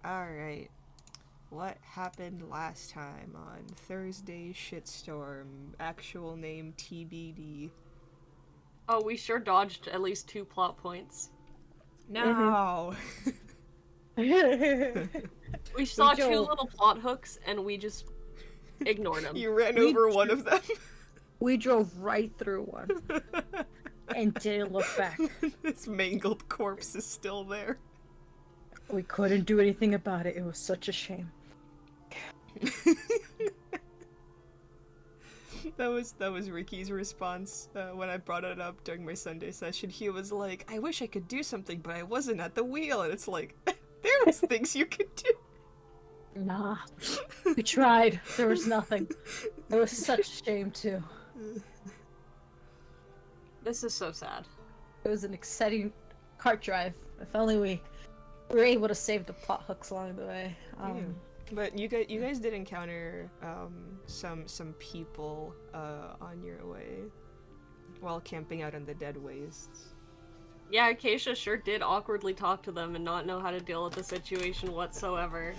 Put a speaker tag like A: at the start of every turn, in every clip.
A: Alright. What happened last time on Thursday Shitstorm? Actual name TBD.
B: Oh, we sure dodged at least 2 plot points.
A: No!
B: We
C: We
B: saw 2
C: drove.
B: little plot hooks and we just ignored them.
A: You ran
C: We
A: over one of them.
C: We drove right through one and didn't look back.
A: This mangled corpse is still there.
C: We couldn't do anything about it. It was such a shame.
A: That was Ricky's response when I brought it up during my Sunday session. He was like, "I wish I could do something, but I wasn't at the wheel." And it's like, there was things you could do.
C: Nah. We tried. There was nothing. It was such a shame too.
B: This is so sad.
C: It was an exciting cart drive. If only we were able to save the plot hooks along the way.
A: Yeah. But you guys did encounter some people on your way while camping out in the dead wastes.
B: Yeah, Acacia sure did awkwardly talk to them and not know how to deal with the situation whatsoever.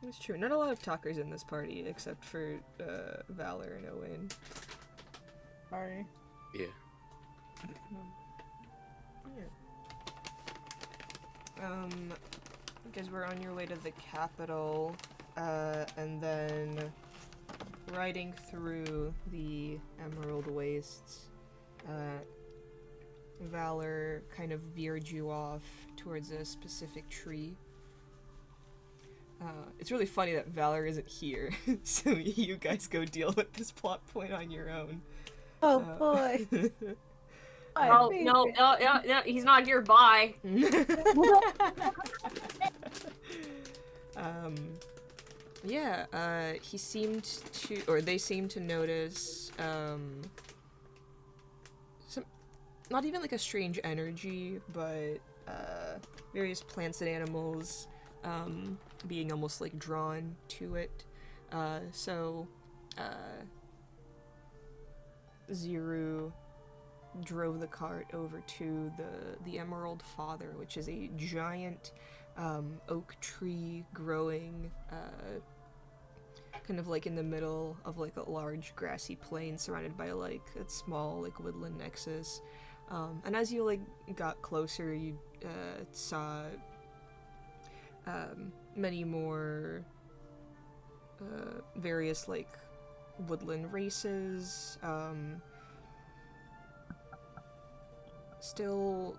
A: It's true. Not a lot of talkers in this party, except for Valor and Owen.
C: Sorry.
D: Yeah.
A: Because we're on your way to the capital, and then riding through the Emerald Wastes, Valor kind of veered you off towards a specific tree. It's really funny that Valor isn't here, so you guys go deal with this plot point on your own.
C: Oh boy.
B: Oh, no, no, he's not here, bye.
A: He seemed to, or they seemed to notice, some, not even like a strange energy, but, various plants and animals, being almost like drawn to it. Ziru drove the cart over to the Emerald Father, which is a giant oak tree growing kind of like in the middle of like a large grassy plain surrounded by like a small like woodland nexus. And as you like got closer, you saw many more various like woodland races. Still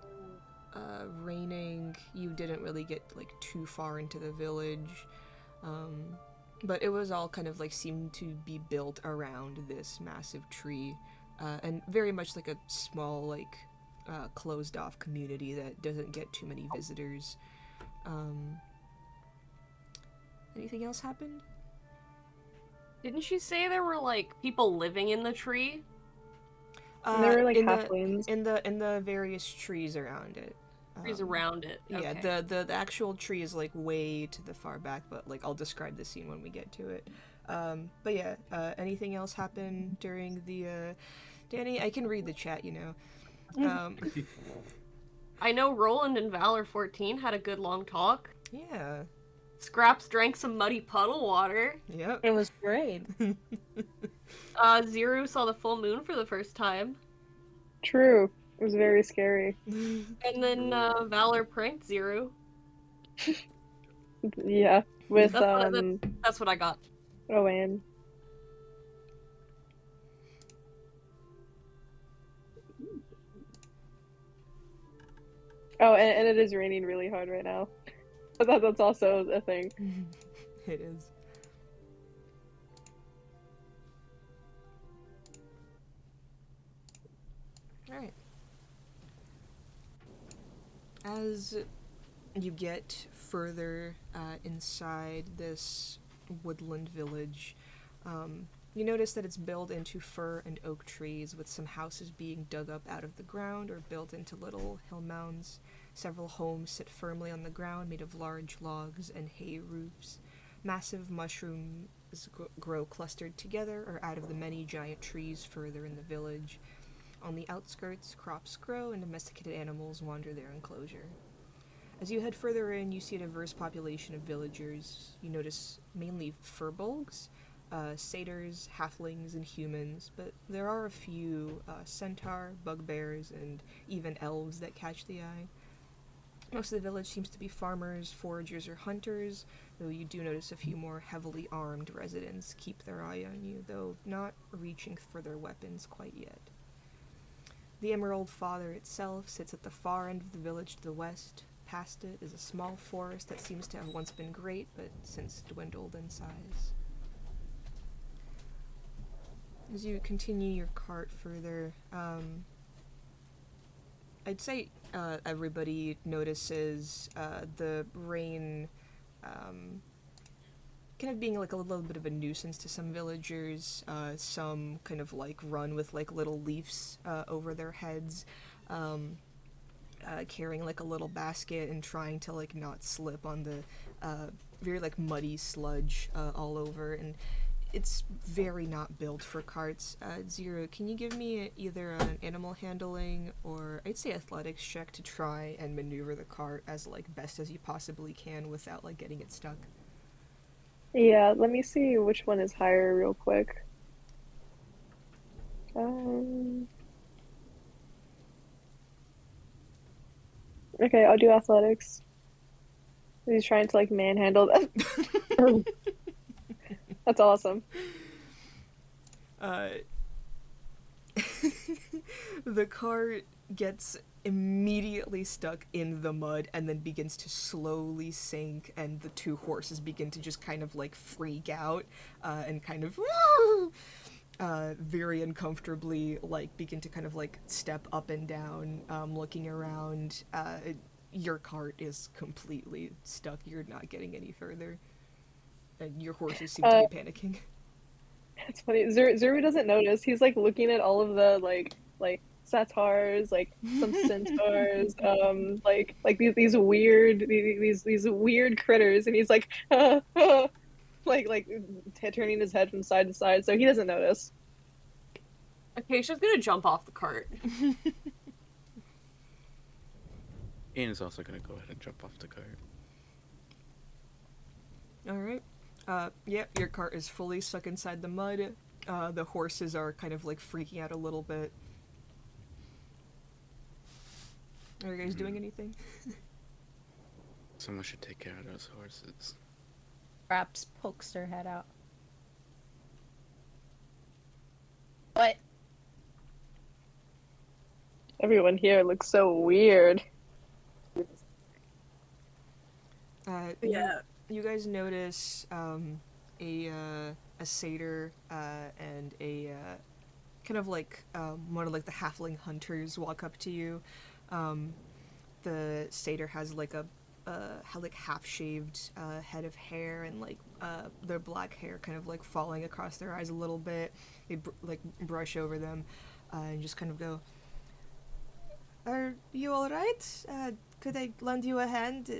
A: raining. You didn't really get like too far into the village, but it was all kind of like seemed to be built around this massive tree, and very much like a small like closed off community that doesn't get too many visitors. Anything else happened?
B: Didn't she say there were, like, people living in the tree?
E: There were like
A: in
E: halflings.
A: in the various trees around it.
B: Trees around it.
A: Yeah,
B: Okay.
A: the actual tree is like way to the far back, but like I'll describe the scene when we get to it. But yeah, anything else happen during the Danny? I can read the chat, you know.
B: I know Roland and Valor 14 had a good long talk.
A: Yeah.
B: Scraps drank some muddy puddle water.
A: Yep.
C: It was great.
B: Zero saw the full moon for the first time.
E: True. It was very scary.
B: And then Valor pranked Zero.
E: Yeah. With
B: That's what I got.
E: Owen. Oh, and it is raining really hard right now. But that's also a thing.
A: It is. Alright. As you get further inside this woodland village, you notice that it's built into fir and oak trees, with some houses being dug up out of the ground or built into little hill mounds. Several homes sit firmly on the ground, made of large logs and hay roofs. Massive mushrooms grow clustered together or out of the many giant trees further in the village. On the outskirts, crops grow and domesticated animals wander their enclosure. As you head further in, you see a diverse population of villagers. You notice mainly furbolgs, satyrs, halflings, and humans, but there are a few centaur, bugbears, and even elves that catch the eye. Most of the village seems to be farmers, foragers, or hunters, though you do notice a few more heavily armed residents keep their eye on you, though not reaching for their weapons quite yet. The Emerald Father itself sits at the far end of the village to the west. Past it is a small forest that seems to have once been great, but since dwindled in size. As you continue your cart further, I'd say everybody notices the rain kind of being like a little bit of a nuisance to some villagers. Some kind of like run with like little leaves over their heads, carrying like a little basket and trying to like not slip on the very like muddy sludge all over. And it's very not built for carts. Zero, can you give me either an animal handling or I'd say athletics check to try and maneuver the cart as like best as you possibly can without like getting it stuck?
E: Yeah, let me see which one is higher real quick. Um, okay, I'll do athletics. He's trying to like manhandle that. That's awesome.
A: Uh, the cart gets immediately stuck in the mud and then begins to slowly sink, and the two horses begin to just kind of like freak out and kind of very uncomfortably like begin to kind of like step up and down, looking around. Your cart is completely stuck. You're not getting any further, and your horses seem to
E: Uh,
A: be panicking.
E: it's funny. Zuru doesn't notice. He's like looking at all of the like satires, like some centaurs, like these weird these weird critters, and he's like like turning his head from side to side, so he doesn't notice.
B: Acacia's gonna jump off the cart.
D: Ian is also gonna go ahead and jump off the cart.
A: All right. Yep, your cart is fully stuck inside the mud. The horses are kind of like freaking out a little bit. Are you guys doing anything?
D: Someone should take care of those horses.
C: Raps pokes her head out. What?
E: Everyone here looks so weird.
B: Yeah.
A: You guys notice a satyr and a kind of like one of like the halfling hunters walk up to you. The satyr has like a like half-shaved head of hair, and like their black hair kind of like falling across their eyes a little bit. They like brush over them and just kind of go, "Are you all right? Could I lend you a hand?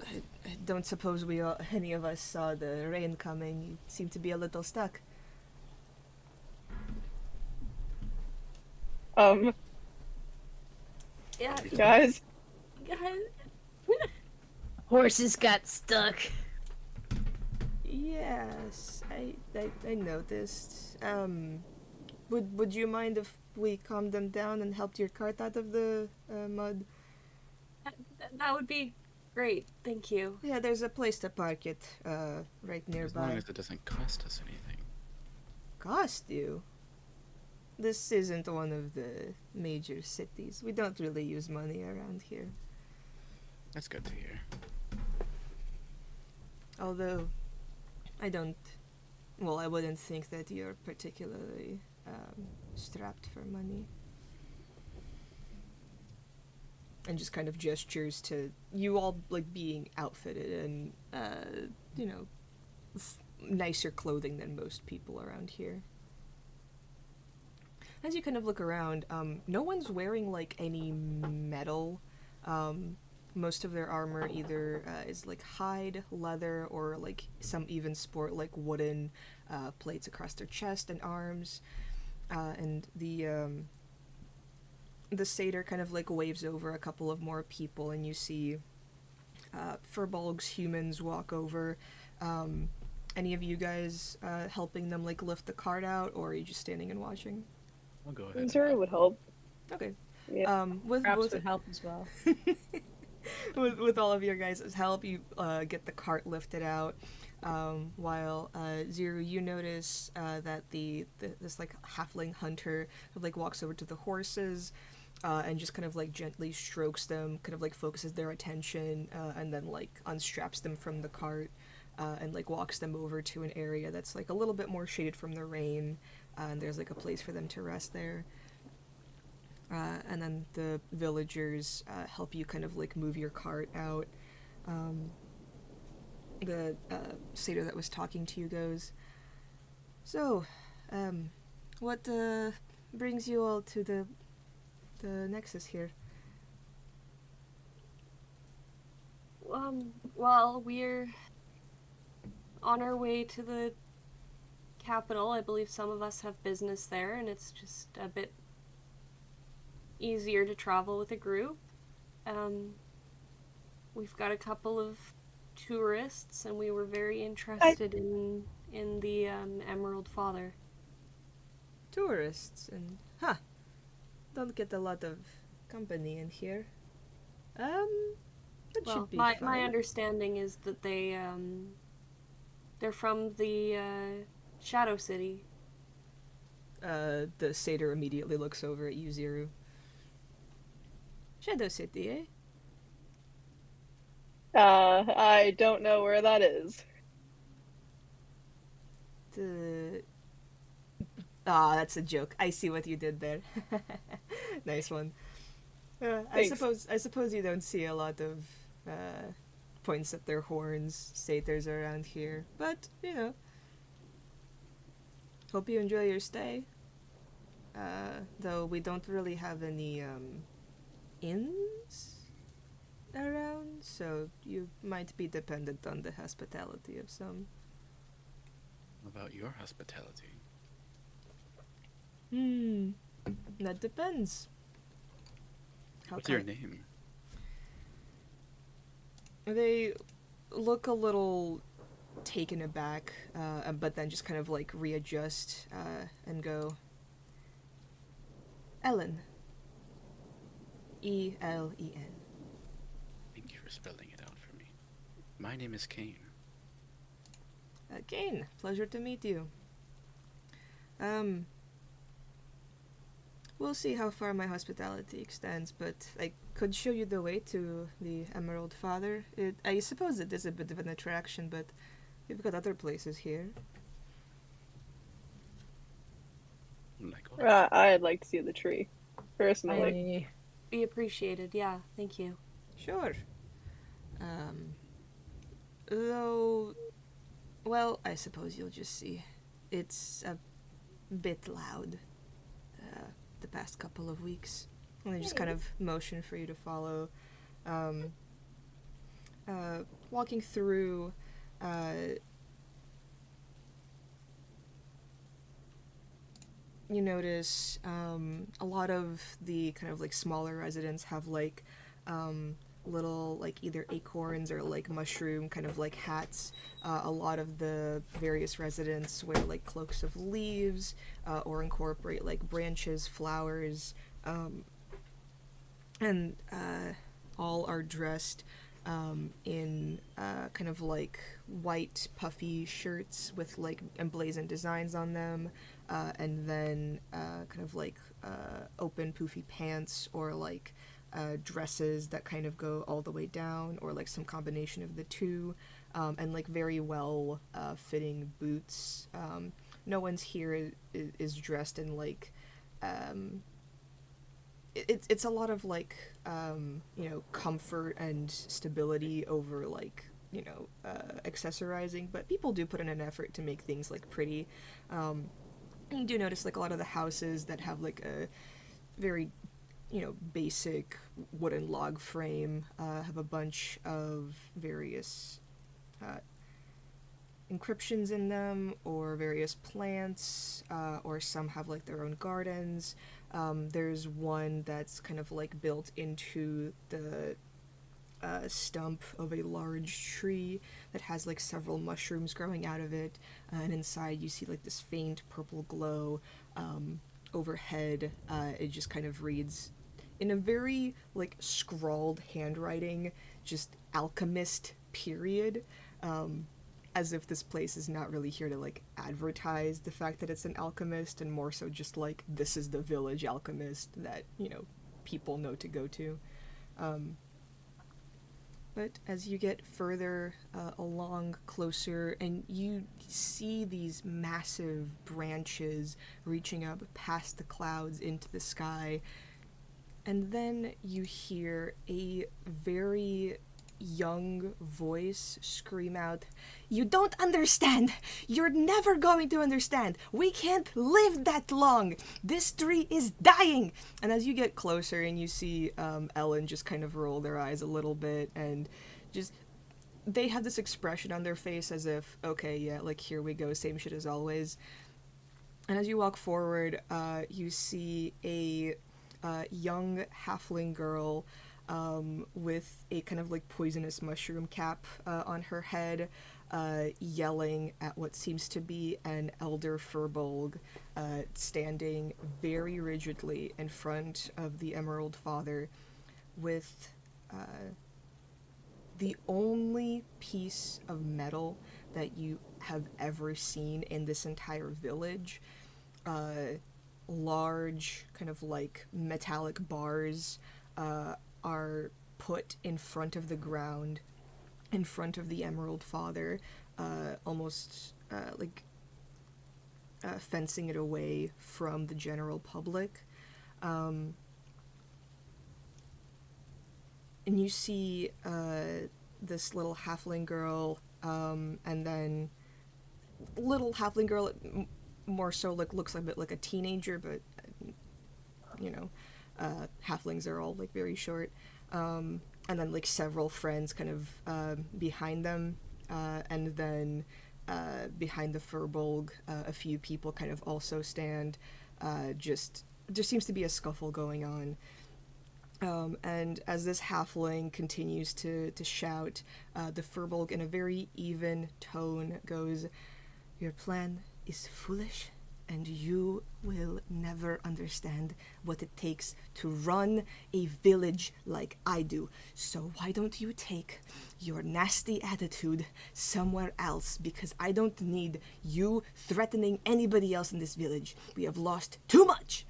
A: I don't suppose any of us saw the rain coming. You seem to be a little stuck."
B: Yeah.
E: Guys,
C: Horses got stuck.
A: Yes, I noticed. Would you mind if we calmed them down and helped your cart out of the mud?
B: That would be great. Thank you.
A: Yeah, there's a place to park it right
D: As long
A: nearby.
D: as it doesn't cost us anything.
A: Cost you? This isn't one of the major cities. We don't really use money around here.
D: That's good to hear.
A: Although, I wouldn't think that you're particularly strapped for money. And just kind of gestures to you all like being outfitted in, nicer clothing than most people around here. As you kind of look around, no one's wearing like any metal. Most of their armor either is like hide, leather, or like some even sport like wooden plates across their chest and arms. And the satyr kind of like waves over a couple of more people, and you see furbolgs, humans walk over. Any of you guys helping them like lift the cart out, or are you just standing and watching?
D: I'll go ahead.
E: Zuri would help.
A: Okay.
E: Yeah.
A: With
C: Perhaps
A: both
C: would help as well.
A: with all of your guys' help, you get the cart lifted out. While Zero, you notice that this like halfling hunter like walks over to the horses and just kind of like gently strokes them, kind of like focuses their attention, and then like unstraps them from the cart and like walks them over to an area that's like a little bit more shaded from the rain, and there's like a place for them to rest there. And then the villagers help you kind of like move your cart out. The satyr that was talking to you goes, "So, what brings you all to the nexus here?"
B: Well, we're on our way to the capital. I believe some of us have business there, and it's just a bit easier to travel with a group. We've got a couple of tourists, and we were very interested in the Emerald Father.
A: Tourists and don't get a lot of company in here. That
B: Well,
A: should be
B: my
A: fine.
B: understanding is that they're from the Shadow City.
A: The satyr immediately looks over at you, Ziru. Shadow City, eh?
E: I don't know where that is.
A: That's a joke. I see what you did there. Nice one. I
E: Thanks.
A: suppose you don't see a lot of points at their horns satyrs around here, but you know. Hope you enjoy your stay. Though we don't really have any inns around, so you might be dependent on the hospitality of some.
D: About your hospitality.
A: That depends.
D: What's your name?
A: They look a little taken aback, but then just kind of like readjust and go, Ellen. E-L-E-N.
D: Thank you for spelling it out for me. My name is Kane.
A: Kane, pleasure to meet you. We'll see how far my hospitality extends, but I could show you the way to the Emerald Father. I suppose it is a bit of an attraction, but we've got other places here.
D: Like, oh,
E: I'd like to see the tree, personally.
B: Be appreciated, yeah, thank you.
A: Sure. Though, well, I suppose you'll just see. It's a bit loud the past couple of weeks. And they just kind of motion for you to follow. Walking through, you notice a lot of the kind of like smaller residents have like little like either acorns or like mushroom kind of like hats. A lot of the various residents wear like cloaks of leaves or incorporate like branches, flowers, and all are dressed in kind of like white puffy shirts with like emblazoned designs on them, and then kind of like open poofy pants or like dresses that kind of go all the way down, or like some combination of the two, and like very well fitting boots. No one's here is dressed in like it's a lot of like comfort and stability over like accessorizing, but people do put in an effort to make things like pretty. You do notice like a lot of the houses that have like a very basic wooden log frame have a bunch of various encryptions in them, or various plants, or some have like their own gardens. There's one that's kind of like built into the stump of a large tree that has like several mushrooms growing out of it, and inside you see like this faint purple glow. Overhead, it just kind of reads in a very like scrawled handwriting, just alchemist period. As if this place is not really here to like advertise the fact that it's an alchemist, and more so just like this is the village alchemist that, you know, people know to go to. But as you get further along closer, and you see these massive branches reaching up past the clouds into the sky, and then you hear a very young voice scream out, "You don't understand! You're never going to understand! We can't live that long! This tree is dying!" And as you get closer and you see Ellen just kind of roll their eyes a little bit, and just, they have this expression on their face as if, okay, yeah, like here we go, same shit as always. And as you walk forward, you see a young halfling girl with a kind of like poisonous mushroom cap on her head, yelling at what seems to be an elder furbolg standing very rigidly in front of the Emerald Father with the only piece of metal that you have ever seen in this entire village. Large kind of like metallic bars are put in front of the ground, in front of the Emerald Father, almost fencing it away from the general public. And you see this little halfling girl, and then little halfling girl, more so like looks a bit like a teenager, but you know, halflings are all like very short, and then like several friends kind of behind them, and then behind the furbolg, a few people kind of also stand. Just there seems to be a scuffle going on. And as this halfling continues to shout, the furbolg in a very even tone goes, "Your plan is foolish, and you will never understand what it takes to run a village like I do. So why don't you take your nasty attitude somewhere else, because I don't need you threatening anybody else in this village. We have lost too much."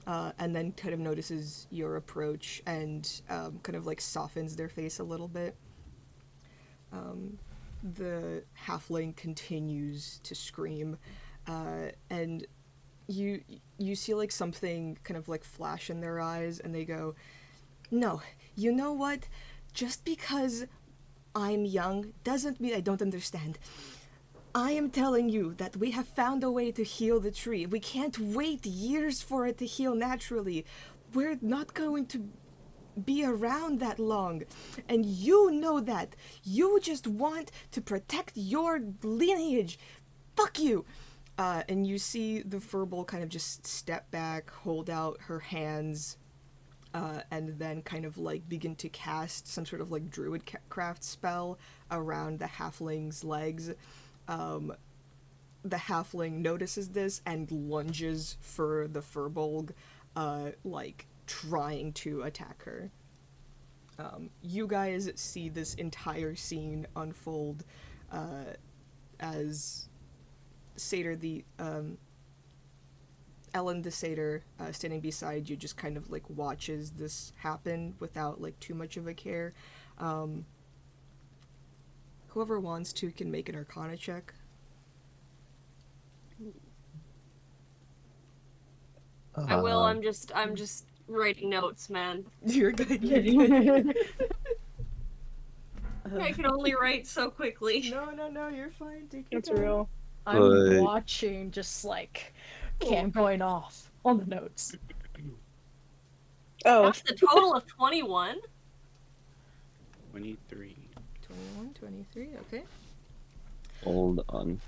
A: And then kind of notices your approach and kind of like softens their face a little bit. The halfling continues to scream, and you see like something kind of like flash in their eyes, and they go, "No, you know what? Just because I'm young doesn't mean I don't understand. I am telling you that we have found a way to heal the tree. We can't wait years for it to heal naturally. We're not going to be around that long. And you know that. You just want to protect your lineage. Fuck you." And you see the furball kind of just step back, hold out her hands, and then kind of like begin to cast some sort of like druid craft spell around the halfling's legs. The halfling notices this and lunges for the furbolg, like trying to attack her. You guys see this entire scene unfold as Satyr, Ellen the Satyr, standing beside you, just kind of like watches this happen without like too much of a care. Whoever wants to can make an Arcana check.
B: I will. I'm just writing notes, man.
A: You're good. You're good.
B: I can only write so quickly.
A: No, you're fine. Take your
E: It's
A: time.
E: real.
C: I'm watching, just like cam going off on the notes.
E: Oh,
B: That's the total of 21.
D: 23.
A: 21, 23, okay.
F: Hold on.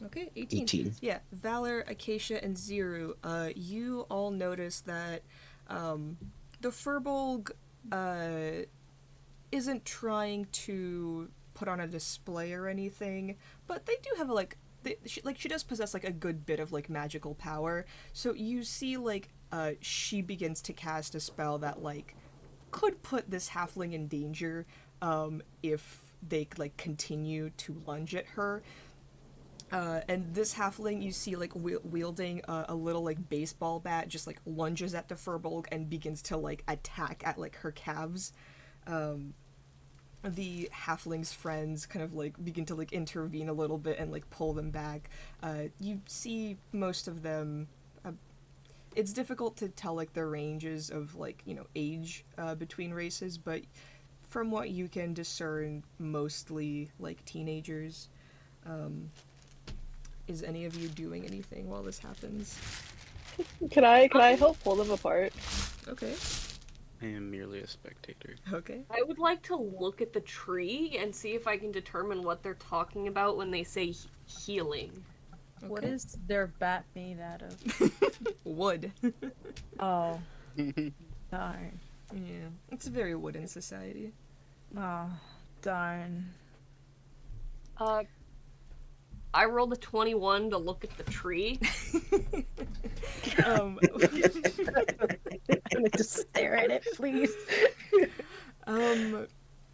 A: Okay, 18.
F: 18.
A: Yeah, Valor, Acacia, and Ziru, you all notice that The Furbolg isn't trying to put on a display or anything, but they do have she does possess like a good bit of like magical power. So you see like she begins to cast a spell that like could put this halfling in danger if they like continue to lunge at her. And this halfling you see like wielding a little like baseball bat just like lunges at the Furbolg and begins to like attack at like her calves. The halfling's friends kind of like begin to like intervene a little bit and like pull them back. You see most of them. It's difficult to tell like the ranges of like age between races, but from what you can discern, mostly like teenagers. Is any of you doing anything while this happens?
E: Can I help pull them apart?
A: Okay.
D: I am merely a spectator.
A: Okay.
B: I would like to look at the tree and see if I can determine what they're talking about when they say healing.
C: What
A: Okay.
C: is their bat made out of?
A: Wood.
C: Oh. Darn.
A: Yeah, it's a very wooden society.
C: Oh, darn.
B: I rolled a 21 to look at the tree.
A: um,
C: I'm gonna just stare at it, please.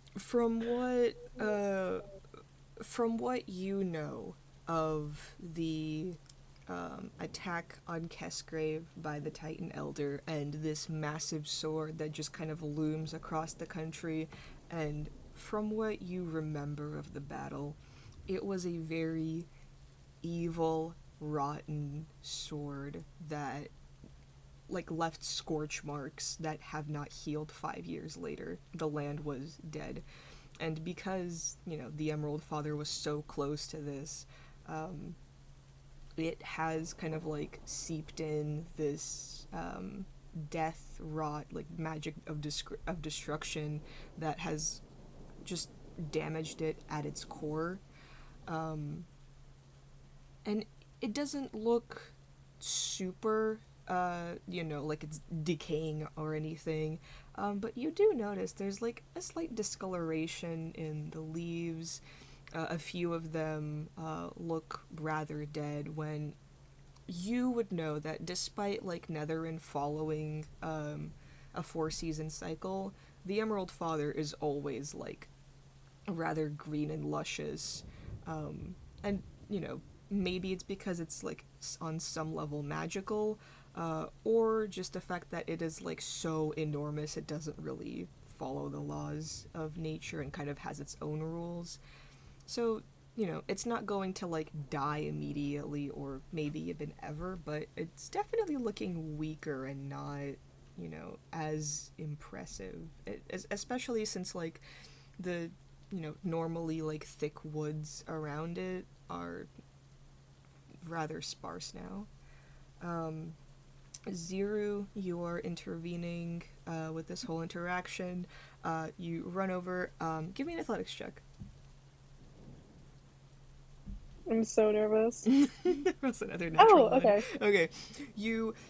A: from what you know of the attack on Kesgrave by the Titan Elder and this massive sword that just kind of looms across the country, and from what you remember of the battle, it was a very evil, rotten sword that like left scorch marks that have not healed 5 years later. The land was dead. And because, the Emerald Father was so close to this, it has kind of like seeped in this death rot, like magic of destruction that has just damaged it at its core. And it doesn't look super, like it's decaying or anything. But you do notice there's like a slight discoloration in the leaves. A few of them look rather dead, when you would know that despite like Netherin following a 4-season cycle, the Emerald Father is always like rather green and luscious. And maybe it's because it's like on some level magical, or just the fact that it is like so enormous it doesn't really follow the laws of nature and kind of has its own rules. So, it's not going to like die immediately or maybe even ever, but it's definitely looking weaker and not, as impressive. Especially since like the, normally like thick woods around it are rather sparse now. Ziru, you are intervening with this whole interaction. You run over. Give me an athletics check.
E: I'm so nervous.
A: That's another natural one.
E: Okay.
A: Okay.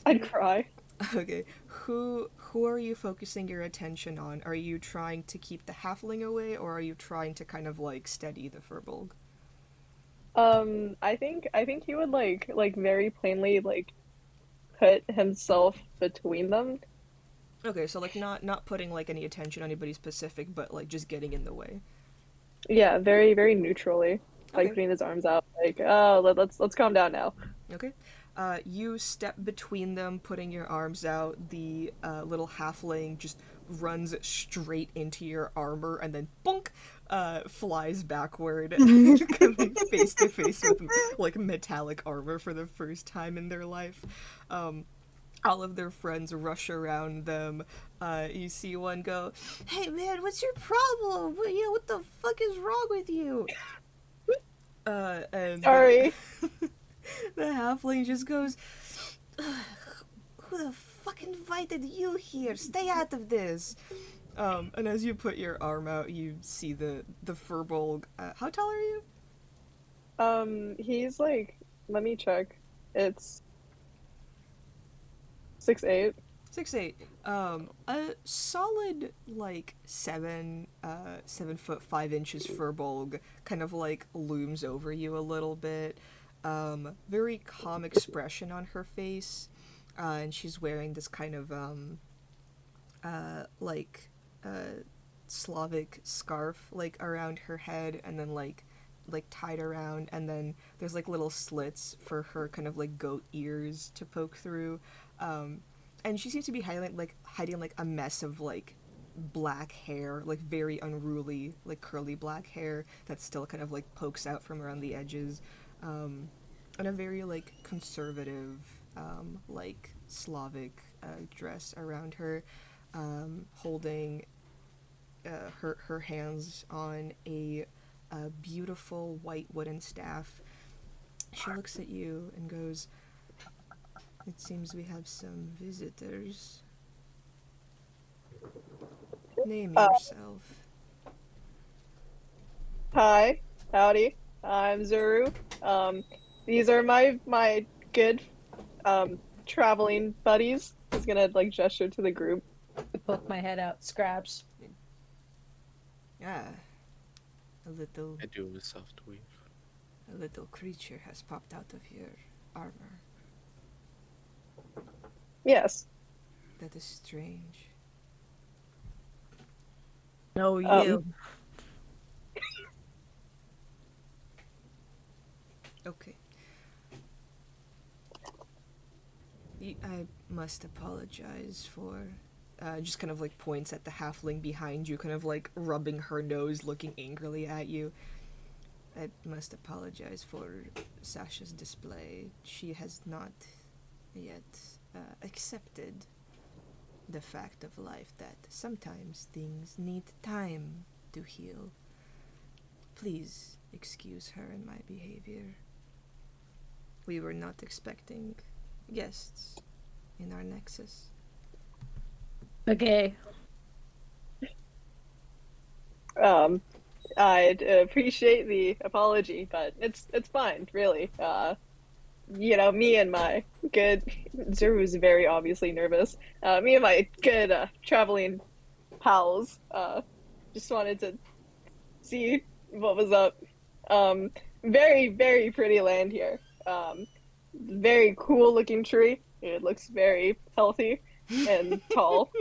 E: I'd cry.
A: Okay. Who are you focusing your attention on? Are you trying to keep the halfling away, or are you trying to kind of like steady the Furbolg?
E: I think he would like very plainly like put himself between them.
A: Okay, so like not putting like any attention on anybody specific, but like just getting in the way.
E: Yeah, very very neutrally, like
A: Okay.
E: putting his arms out, like let's calm down now.
A: Okay. You step between them, putting your arms out. The little halfling just runs straight into your armor and then bonk, flies backward, coming face to face with like metallic armor for the first time in their life. All of their friends rush around them. You see one go, "Hey man, what's your problem? What the fuck is wrong with you?" And
E: Sorry.
A: the halfling just goes, "Who the fuck invited you here? Stay out of this." And as you put your arm out, you see the Furbolg. How tall are you?
E: He's like, let me check. It's 6'8".
A: 6'8". A solid like 7 foot 5 inches furbolg kind of like looms over you a little bit. Very calm expression on her face, and she's wearing this kind of like Slavic scarf like around her head, and then like tied around, and then there's like little slits for her kind of like goat ears to poke through. And she seems to be hiding like a mess of like black hair, like very unruly, like curly black hair that still kind of like pokes out from around the edges, and a very like conservative, like Slavic dress around her, holding her hands on a beautiful white wooden staff. She looks at you and goes, "It seems we have some visitors. Name yourself."
E: Hi, howdy. I'm Zuru. These are my good traveling buddies. He's gonna like gesture to the group.
C: I poke my head out. Scraps.
A: Ah, a little
D: I do a soft wave.
A: a little creature has popped out of your armor.
E: Yes.
A: That is strange.
C: No, you.
E: Um,
A: Okay. I must apologize for. Just kind of like points at the halfling behind you, kind of like rubbing her nose, looking angrily at you. I must apologize for Sasha's display. She has not yet accepted the fact of life that sometimes things need time to heal. Please excuse her and my behavior. We were not expecting guests in our nexus.
C: Okay.
E: I'd appreciate the apology, but it's fine, really. Me and my good Zuru's very obviously nervous. Me and my good traveling pals just wanted to see what was up. Very, very pretty land here. Very cool looking tree. It looks very healthy and tall.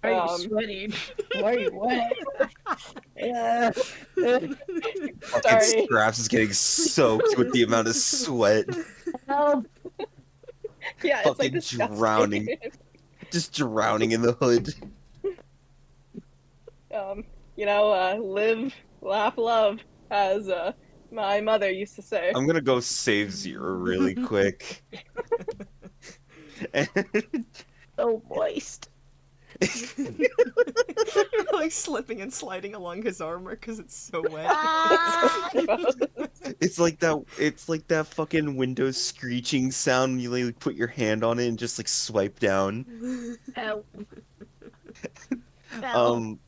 C: Are you
E: Um,
C: sweating? Why are you wet? Yeah.
G: Fucking
E: Sorry.
G: Scraps is getting soaked with the amount of sweat.
C: Help.
E: Yeah, it's like
G: Fucking
E: disgusting.
G: drowning. Just drowning in the hood.
E: Live, laugh, love, as my mother used to say.
G: I'm gonna go save Zero really quick. And
C: So moist.
A: Like slipping and sliding along his armor because it's so wet.
G: it's like that fucking Windows screeching sound when you like put your hand on it and just like swipe down.
C: Help. Help.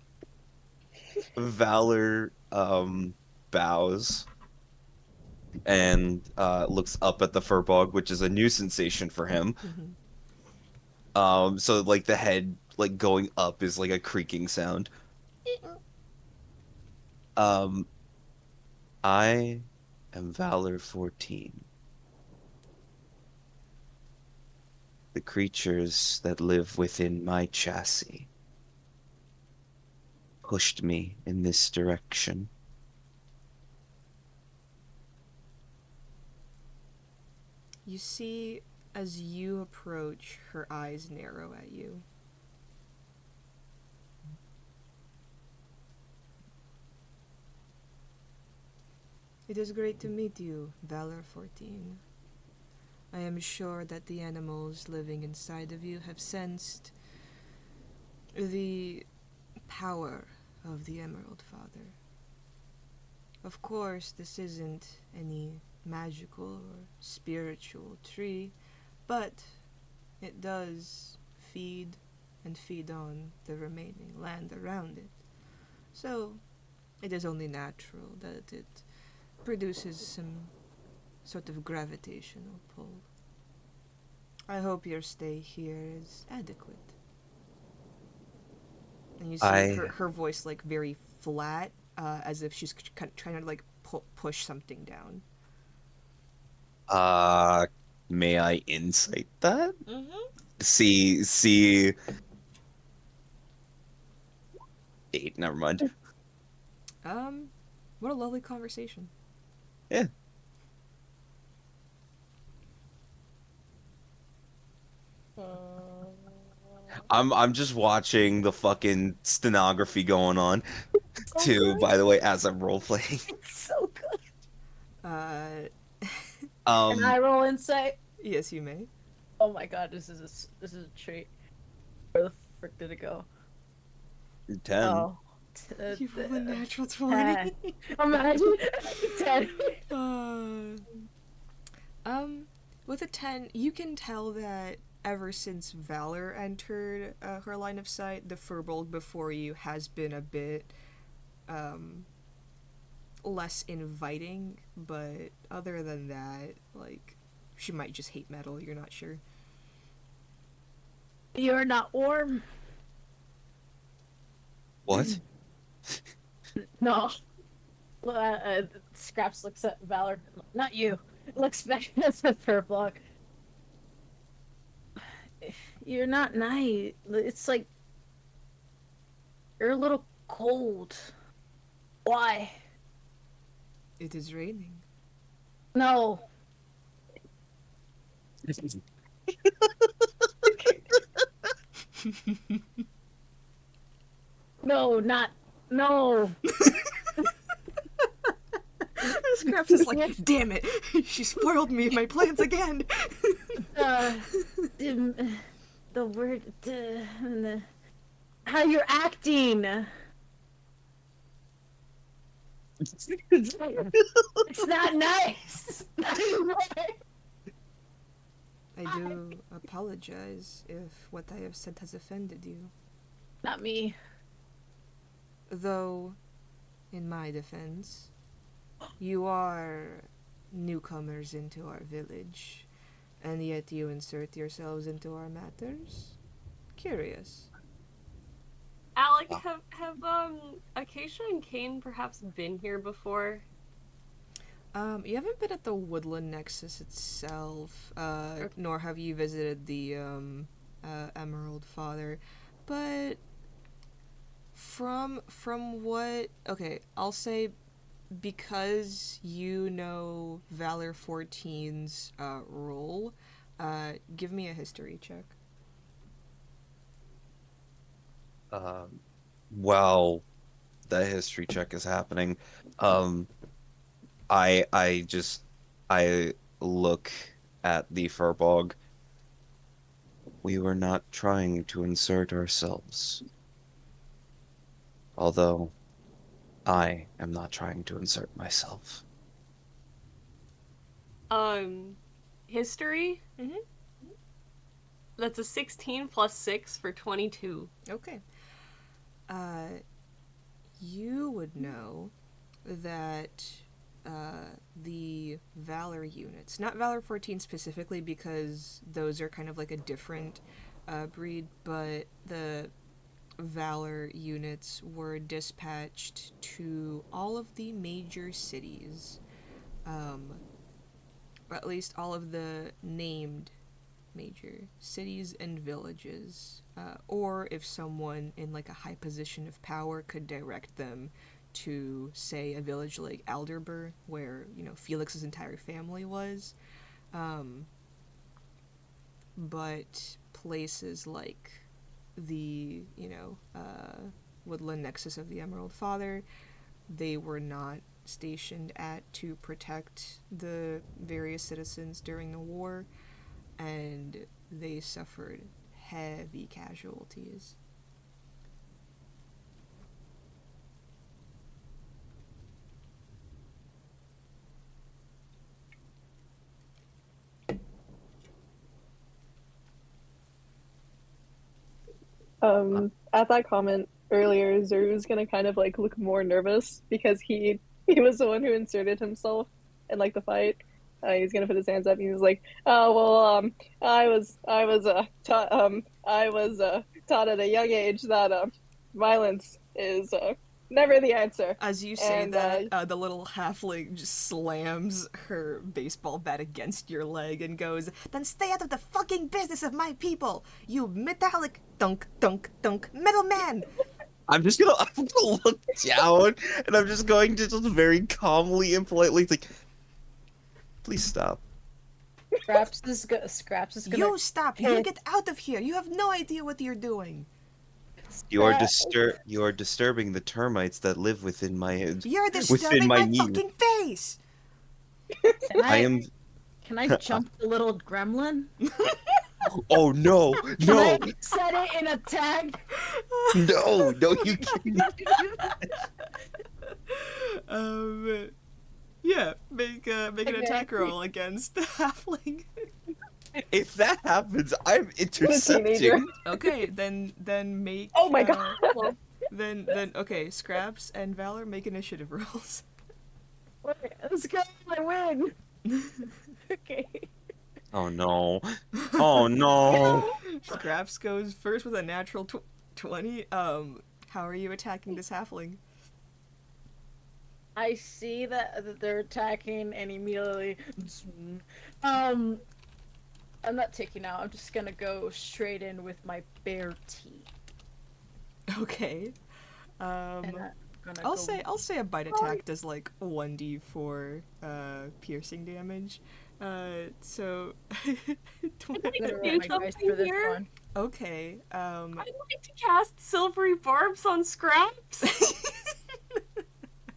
G: Valor bows and looks up at the furbog, which is a new sensation for him. So like the head like going up is like a creaking sound. I am Valor 14. The creatures that live within my chassis pushed me in this direction.
A: You see, as you approach, her eyes narrow at you. It is great to meet you, Valor 14. I am sure that the animals living inside of you have sensed the power of the Emerald Father. Of course, this isn't any magical or spiritual tree, but it does feed and feed on the remaining land around it. So, it is only natural that it produces some sort of gravitational pull. I hope your stay here is adequate. And you see
G: I
A: her voice like very flat, as if she's trying to like push something down.
G: may I insight that?
A: Mm-hmm.
G: See 8, never mind.
A: What a lovely conversation.
G: Yeah. I'm just watching the fucking stenography going on
C: So
G: too,
C: good.
G: by the way, as I'm role playing.
C: So good.
A: Uh,
C: And I roll insight.
A: yes, you may.
C: Oh my god, this is a treat. Where the frick did it go?
G: 10.
C: Oh.
A: You rolled a natural
C: 10.
A: 20.
C: Imagine 10.
A: Uh, with a 10, you can tell that ever since Valor entered her line of sight, the Furbolg before you has been a bit less inviting, but other than that, like, she might just hate metal, you're not sure.
C: You're not warm.
G: What?
C: No. Scraps looks at Valor. Not you. Looks back at the Furbolg. You're not nice. It's like you're a little cold. Why?
A: It is raining.
C: No. No, not. No.
A: Scraps is like, damn it, she spoiled me my plans again.
C: Uh, the word. How you're acting. It's not nice.
A: I do apologize if what I have said has offended you.
C: Not me.
A: Though, in my defense, you are newcomers into our village, and yet you insert yourselves into our matters? Curious.
B: Alec, have Acacia and Kane perhaps been here before?
A: You haven't been at the Woodland Nexus itself, nor have you visited the, Emerald Father, but from what... Okay, I'll say because you know Valor 14's, role, give me a history check.
G: While the history check is happening, um, I look at the Furbog. We were not trying to insert ourselves. Although, I am not trying to insert myself.
B: History?
A: Mm-hmm.
B: That's a 16 plus 6 for 22.
A: Okay. You would know that the Valor units, not Valor 14 specifically, because those are kind of like a different breed, but the Valor units were dispatched to all of the major cities, or at least all of the named major cities and villages, or if someone in like a high position of power could direct them to, say, a village like Alderbur, where Felix's entire family was, but places like the Woodland Nexus of the Emerald Father, they were not stationed at to protect the various citizens during the war, and they suffered heavy casualties.
E: At that comment earlier, Zeru's gonna kind of like look more nervous because he was the one who inserted himself in like the fight. He's gonna put his hands up and he's like, "Oh well, I was taught at a young age that Violence is never the answer.
A: As you say
E: And,
A: that, the little halfling just slams her baseball bat against your leg and goes, "Then stay out of the fucking business of my people, you metallic dunk dunk dunk middleman!"
G: I'm gonna look down, and I'm just going to just very calmly and politely like, please stop.
C: Scraps is gonna.
A: You stop! You get out of here! You have no idea what you're doing!
G: You
C: Scrap-
G: are disturbing the termites that live within my
A: You're
G: within
A: disturbing
G: my
A: my
G: knee.
A: fucking face!
C: Can
G: I am.
C: Can I jump the little gremlin?
G: Oh no,
C: Can
G: no,
C: I set it in attack?
G: no, no! You can't.
A: Yeah, make an
C: Okay.
A: attack roll against the halfling.
G: If that happens, I'm
E: what a teenager.
G: intercepting.
A: Okay, then make.
E: Oh my god.
A: Then okay, Scraps and Valor make initiative rolls.
C: Wait, let's go! I win. Okay.
G: Oh no! Oh no!
A: Scraps goes first with a natural 20. How are you attacking this halfling?
C: I see that they're attacking and immediately I'm not taking out, I'm just gonna go straight in with my bare teeth.
A: Okay.
C: And I'm gonna
A: I'll
C: go-
A: say a bite attack does like 1d4 piercing damage. So
C: I'm gonna
B: Do
C: roll my dice
B: something
C: for this
B: here?
C: one.
A: okay.
B: I'd like to cast silvery barbs on Scraps.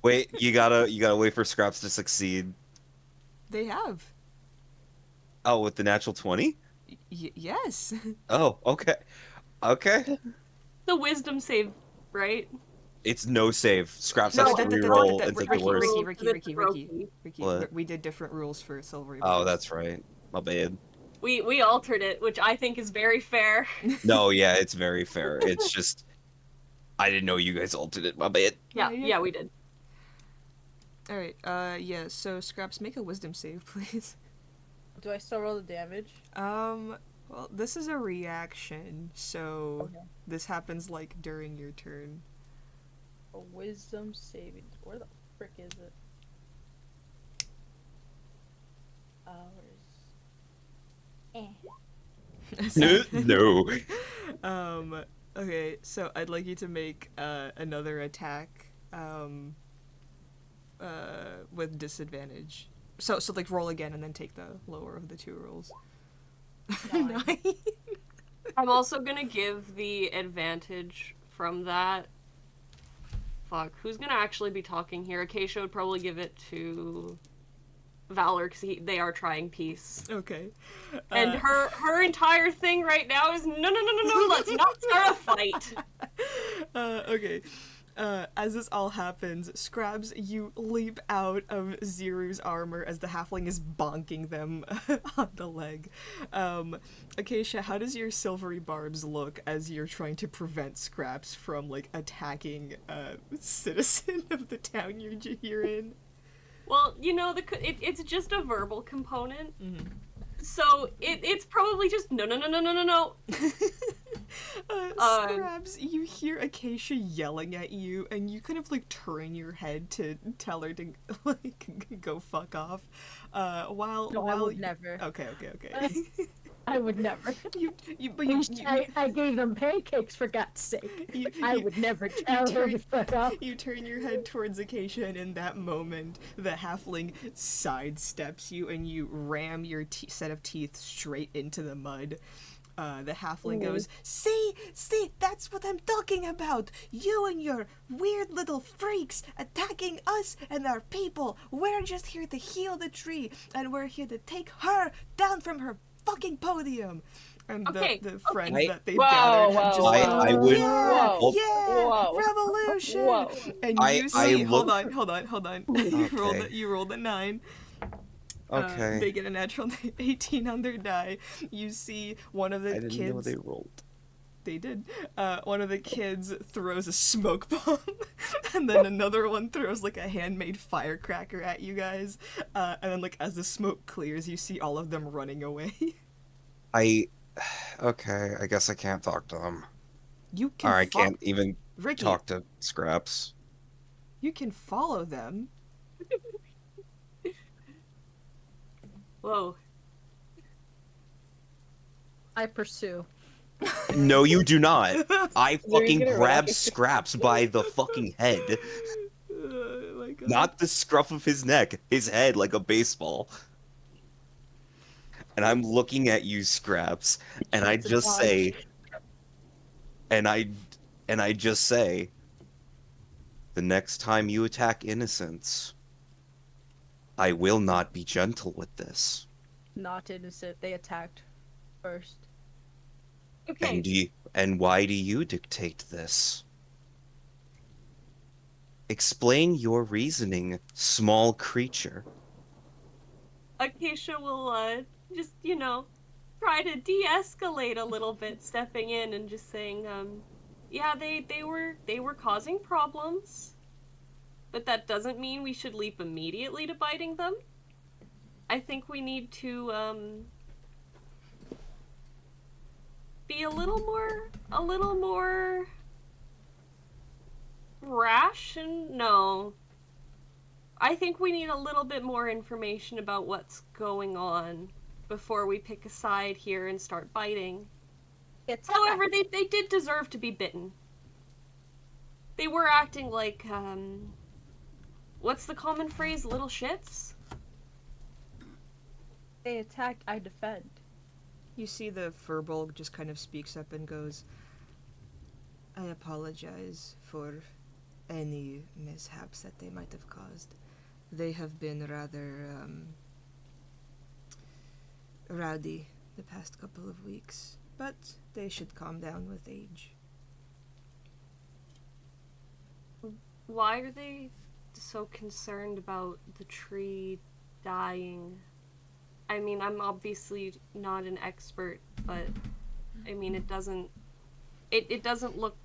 G: Wait, you gotta wait for Scraps to succeed.
A: They have.
G: Oh, with the natural 20?
A: Yes.
G: Oh, okay. Okay.
B: The wisdom save, right?
G: It's no save. Scraps
B: No,
G: has to reroll and take the worst.
A: Ricky.
G: What?
A: We did different rules for silvery.
G: Oh,
A: barbs.
G: that's right. My bad.
B: We altered it, which I think is very fair.
G: No, yeah, it's very fair. It's just I didn't know you guys altered it. My bad.
B: Yeah, we did.
A: All right. Yeah. So Scraps, make a wisdom save, please.
C: Do I still roll the damage?
A: Well, this is a reaction, so
C: Okay.
A: this happens like during your turn.
C: A wisdom saving. Where the frick is it? Where's...
G: No.
A: Okay, so I'd like you to make another attack with disadvantage. So like roll again and then take the lower of the two rolls.
C: 9.
B: I'm also gonna give the advantage from that. Fuck, who's gonna actually be talking here? Acacia would probably give it to Valor because they are trying peace.
A: Okay.
B: And her entire thing right now is no, let's not start a fight.
A: Okay. As this all happens, Scraps, you leap out of Ziru's armor as the halfling is bonking them on the leg. Acacia, how does your silvery barbs look as you're trying to prevent Scraps from, like, attacking a citizen of the town you're in?
B: Well, you know, it's just a verbal component.
A: Mm-hmm.
B: So it's probably just no.
A: Scraps, you hear Acacia yelling at you, and you kind of like turn your head to tell her to like go fuck off. While
C: I would never.
A: Okay.
C: I would never.
A: I
C: I gave them pancakes for God's sake. I would never tell her to fuck off.
A: You turn your head towards Acacia, and in that moment, the halfling sidesteps you, and you ram your set of teeth straight into the mud. The halfling goes, See, that's what I'm talking about. You and your weird little freaks attacking us and our people. We're just here to heal the tree, and we're here to take her down from her fucking podium. And
B: Okay,
A: the friends
G: okay.
A: that they've
E: Whoa,
A: gathered have
E: whoa,
A: just
E: whoa.
G: I would.
A: yeah,
E: Whoa.
A: yeah,
E: Whoa.
A: revolution.
E: Whoa.
A: And
G: I
A: you see, hold
G: look-
A: on.
G: Okay.
A: You rolled a 9.
G: Okay.
A: They get a natural 18 on their die. You see one of the
G: I didn't
A: kids.
G: know they rolled.
A: They did. One of the kids throws a smoke bomb, and then another one throws like a handmade firecracker at you guys. And then, like, as the smoke clears, you see all of them running away.
G: Okay, I guess I can't talk to them.
A: You can.
G: Or I
A: fuck-
G: can't even.
A: Ricky,
G: talk to Scraps.
A: you can follow them.
B: Whoa.
C: I pursue.
G: No, you do not. I
E: Zuri's
G: fucking
E: gonna run
G: grab
E: after
G: Scraps by the fucking head.
A: Oh my god.
G: Not the scruff of his neck, his head like a baseball. And I'm looking at you, Scraps, and I
C: It's a
G: just
C: dodge.
G: say, and I just say, the next time you attack innocents, I will not be gentle with this.
C: Not innocent. They attacked first.
B: Okay.
G: And why do you dictate this? Explain your reasoning, small creature.
B: Acacia will just, try to de-escalate a little bit, stepping in and just saying, yeah, they were causing problems, but that doesn't mean we should leap immediately to biting them. I think we need to be a little more rash and no. I think we need a little bit more information about what's going on before we pick a side here and start biting. However, they did deserve to be bitten. They were acting like, what's the common phrase? Little shits?
C: They attacked, I defend.
A: You see the Furbolg just kind of speaks up and goes, I apologize for any mishaps that they might have caused. They have been rather rowdy the past couple of weeks, but they should calm down with age.
B: Why are they so concerned about the tree dying? I mean, I'm obviously not an expert, but I mean, it doesn't look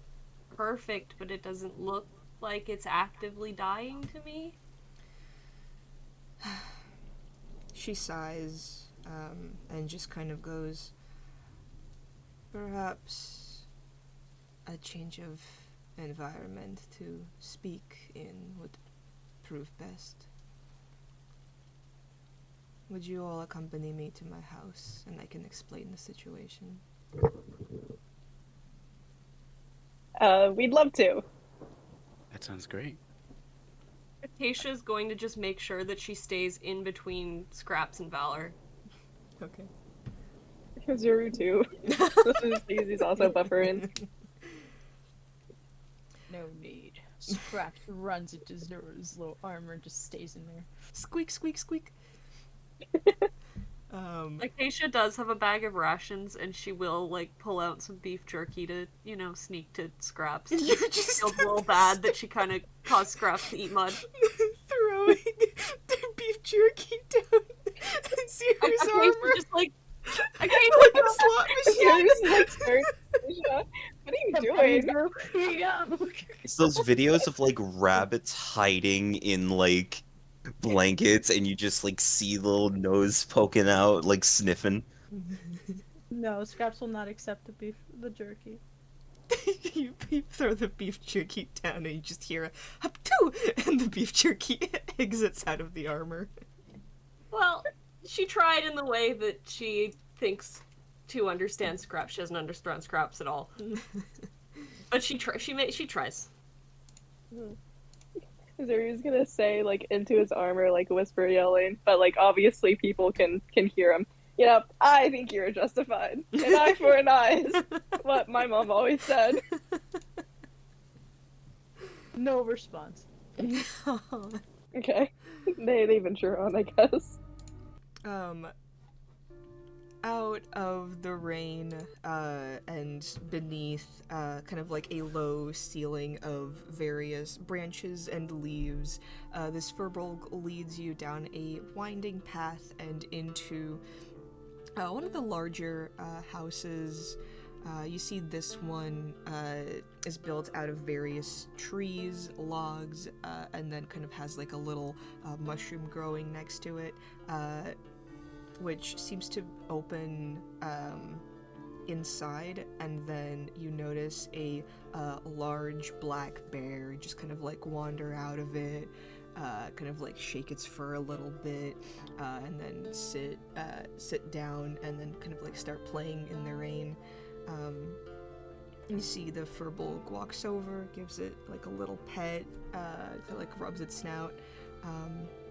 B: perfect, but it doesn't look like it's actively dying to me.
A: She sighs and just kind of goes, perhaps a change of environment to speak in would prove best. Would you all accompany me to my house and I can explain the situation?
E: We'd love to.
D: That sounds great.
B: Acacia is going to just make sure that she stays in between Scraps and Valor.
A: Okay.
E: Zuru too. He's also buffering.
C: No need. Scraps runs into Zuru's little armor and just stays in there.
A: Squeak, squeak, squeak.
B: Acacia does have a bag of rations, and she will, pull out some beef jerky to, sneak to Scraps.
A: You're just
B: Feels a little bad that she kind of caused Scraps to eat mud.
A: throwing the beef jerky down Zero's
B: Acacia
A: armor
B: just, Acacia
A: like a slot machine.
E: Zeru's like staring at Asia. What are you doing?
C: Here you go.
G: It's those videos of like rabbits hiding in like blankets and you just like see the little nose poking out, like sniffing.
C: No, Scraps will not accept the jerky.
A: you throw the beef jerky down and you just hear a hop-too, and the beef jerky exits out of the armor.
B: Well, she tried in the way that she thinks to understand Scraps. She doesn't understand Scraps at all. But she tries.
E: Zeru's gonna say like into his armor, like whisper yelling, but like obviously people can hear him. I think you're justified. An eye for an eye is what my mom always said.
C: No response.
E: Okay. They venture on, I guess.
A: Out of the rain, and beneath, kind of like a low ceiling of various branches and leaves, this Furbolg leads you down a winding path and into one of the larger houses. You see this one is built out of various trees, logs, and then kind of has like a little mushroom growing next to it, which seems to open inside, and then you notice a large black bear just kind of like wander out of it, kind of like shake its fur a little bit, and then sit down, and then kind of like start playing in the rain. You see the furbolg walks over, gives it like a little pet, like rubs its snout,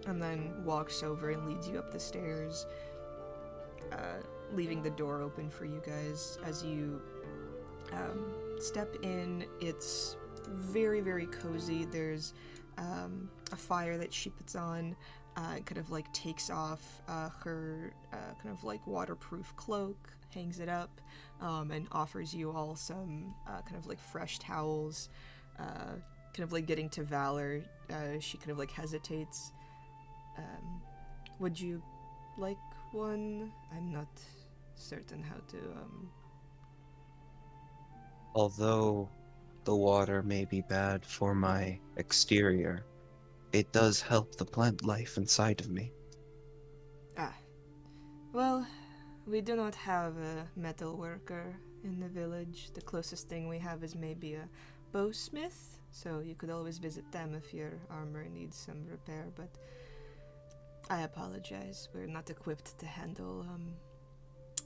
A: and then walks over and leads you up the stairs, leaving the door open for you guys. As you step in, it's very, very cozy. There's a fire that she puts on, kind of like takes off her kind of like waterproof cloak, hangs it up, and offers you all some kind of like fresh towels. Kind of like getting to Valor, she kind of like hesitates. Would you like one? I'm not certain how to.
G: Although the water may be bad for my exterior, it does help the plant life inside of me.
A: Well, we do not have a metal worker in the village. The closest thing we have is maybe a bowsmith, so you could always visit them if your armor needs some repair, but I apologize. We're not equipped to handle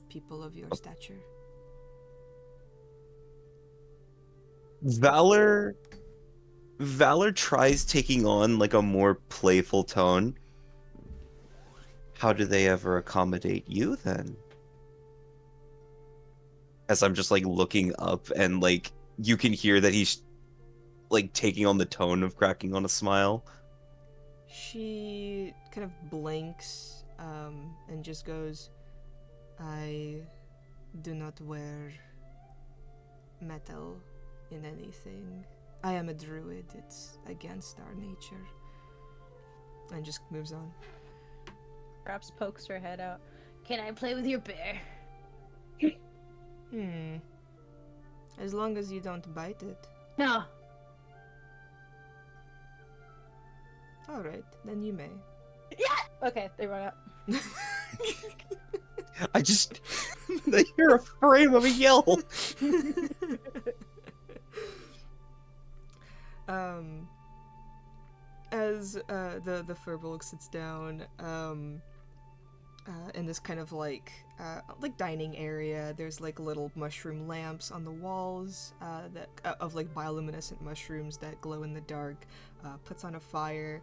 A: people of your stature.
G: Valor tries taking on like a more playful tone. How do they ever accommodate you then? As I'm just like looking up, and like you can hear that he's like taking on the tone of cracking on a smile.
A: She kind of blinks and just goes, I do not wear metal in anything. I am a druid. It's against our nature. And just moves on.
C: Perhaps pokes her head out. Can I play with your bear?
A: As long as you don't bite it.
C: No.
A: Alright, then you may.
C: Yeah! Okay, they run out.
G: I hear a frame of a yell.
A: As the furbolg sits down in this kind of like dining area, there's like little mushroom lamps on the walls that of like bioluminescent mushrooms that glow in the dark. Puts on a fire.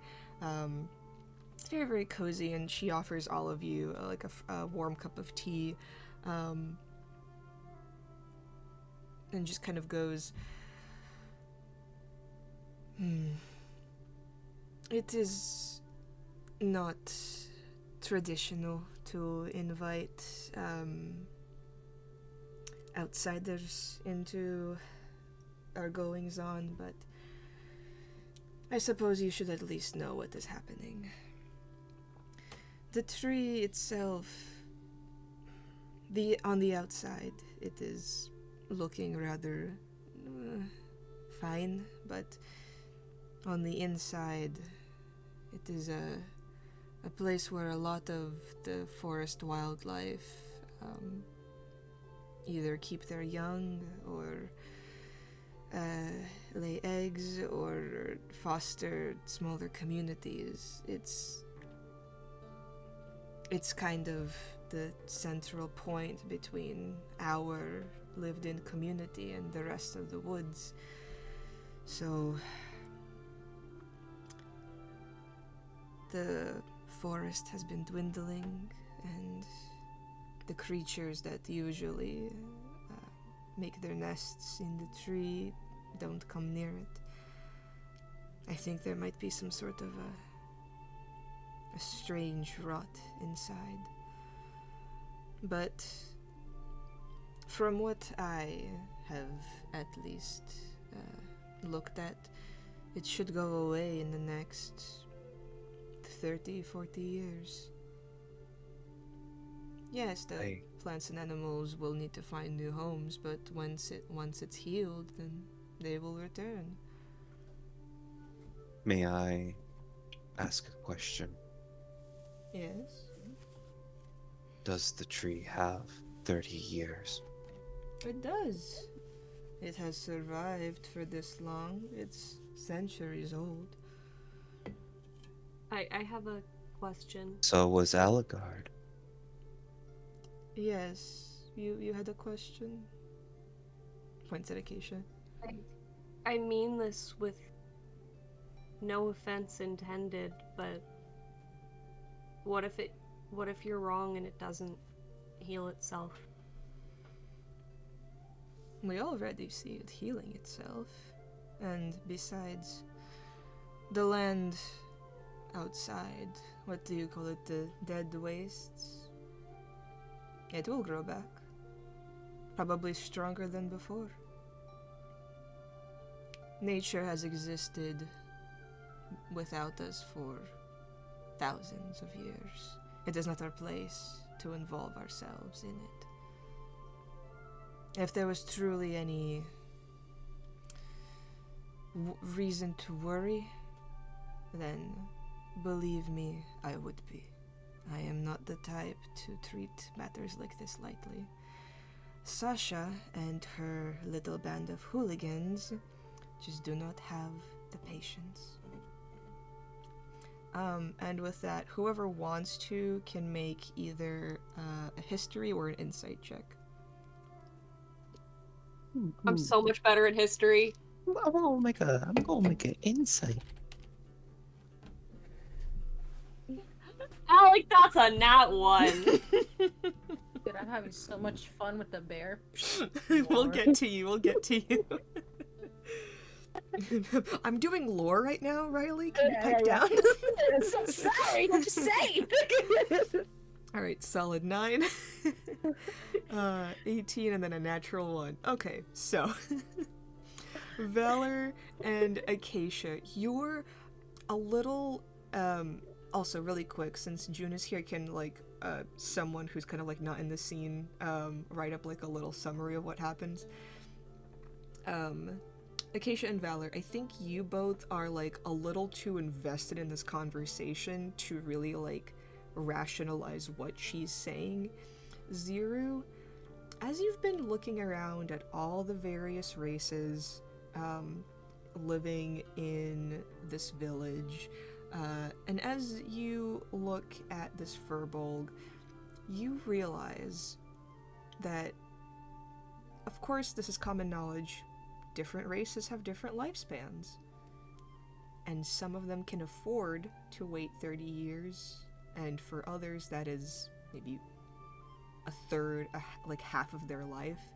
A: It's very, very cozy, and she offers all of you like a warm cup of tea, and just kind of goes, It is not traditional to invite outsiders into our goings-on, but I suppose you should at least know what is happening. The tree itself, on the outside, it is looking rather fine, but on the inside, it is a place where a lot of the forest wildlife either keep their young or lay eggs or foster smaller communities. It's kind of the central point between our lived-in community and the rest of the woods. So the forest has been dwindling, and the creatures that usually make their nests in the tree don't come near it. I think there might be some sort of a strange rot inside. But from what I have at least looked at, it should go away in the next 30, 40 years. Yes, the plants and animals will need to find new homes, but once it's healed, then they will return.
G: May I ask a question?
A: Yes?
G: Does the tree have 30 years?
A: It does. It has survived for this long. It's centuries old.
B: I have a question.
G: So was Aligard.
A: Yes, you had a question? Points at Acacia.
B: I mean this with no offense intended, but what if you're wrong and it doesn't heal itself?
A: We already see it healing itself. And besides, the land outside, what do you call it, the dead wastes? It will grow back. Probably stronger than before. Nature has existed without us for thousands of years. It is not our place to involve ourselves in it. If there was truly any reason to worry, then believe me, I would be. I am not the type to treat matters like this lightly. Sasha and her little band of hooligans just do not have the patience. And with that, whoever wants to can make either a history or an insight check.
B: I'm so much better at history.
G: I'm gonna make an insight.
B: Alec, that's a nat one.
C: Dude, I'm having so much fun with the bear.
A: We'll get to you. I'm doing lore right now, Riley. Can you pipe down?
C: I'm so sorry. I'm just saying.
A: All right, solid 9. 18 and then a natural 1. Okay, so Valor and Acacia, you're a little also really quick, since June is here, can someone who's kind of like not in the scene write up like a little summary of what happens. Acacia and Valor, I think you both are like a little too invested in this conversation to really like rationalize what she's saying. Ziru, as you've been looking around at all the various races living in this village, and as you look at this Furbolg, you realize that, of course, this is common knowledge, different races have different lifespans. And some of them can afford to wait 30 years, and for others that is maybe a third, like half of their life.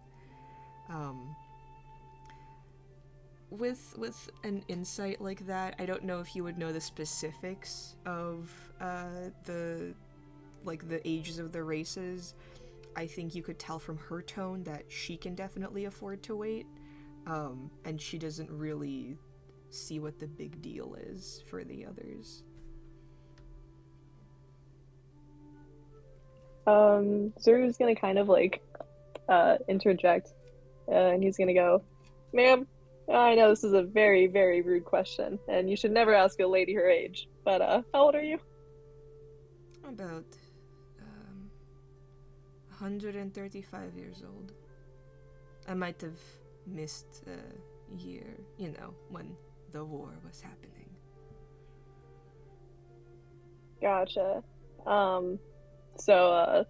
A: With an insight like that, I don't know if you would know the specifics of the ages of the races. I think you could tell from her tone that she can definitely afford to wait, and she doesn't really see what the big deal is for the others.
E: Zuru's gonna kind of interject, and he's gonna go, "Ma'am, I know this is a very, very rude question, and you should never ask a lady her age, but how old are you?"
A: About 135 years old. I might have missed a year, when the war was happening.
E: Gotcha. So,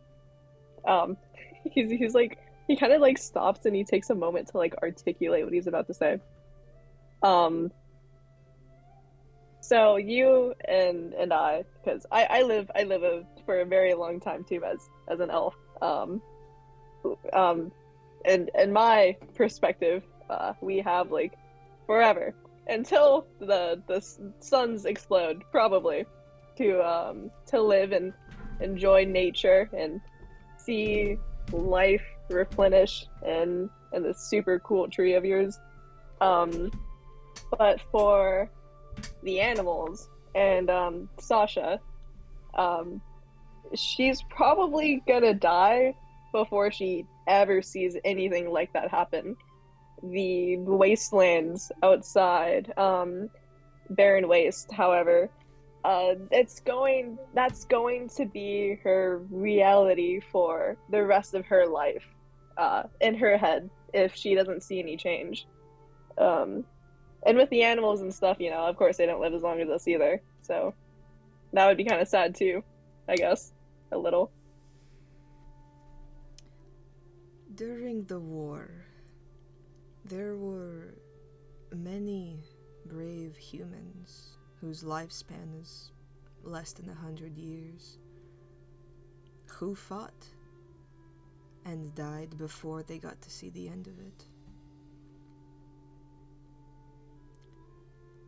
E: he's like, he kind of like stops and he takes a moment to like articulate what he's about to say. So you and I, because I live for a very long time too as an elf. And in my perspective, we have like forever until the suns explode, probably, to live and enjoy nature and see life replenish in this super cool tree of yours. But for the animals and Sasha, she's probably gonna die before she ever sees anything like that happen. The wastelands outside, barren waste, however, that's going to be her reality for the rest of her life. in her head if she doesn't see any change. Um, and with the animals and stuff, you know, of course they don't live as long as us either. So that would be kind of sad too, I guess, a little.
A: During the war, there were many brave humans whose lifespan is less than 100 years who fought and died before they got to see the end of it.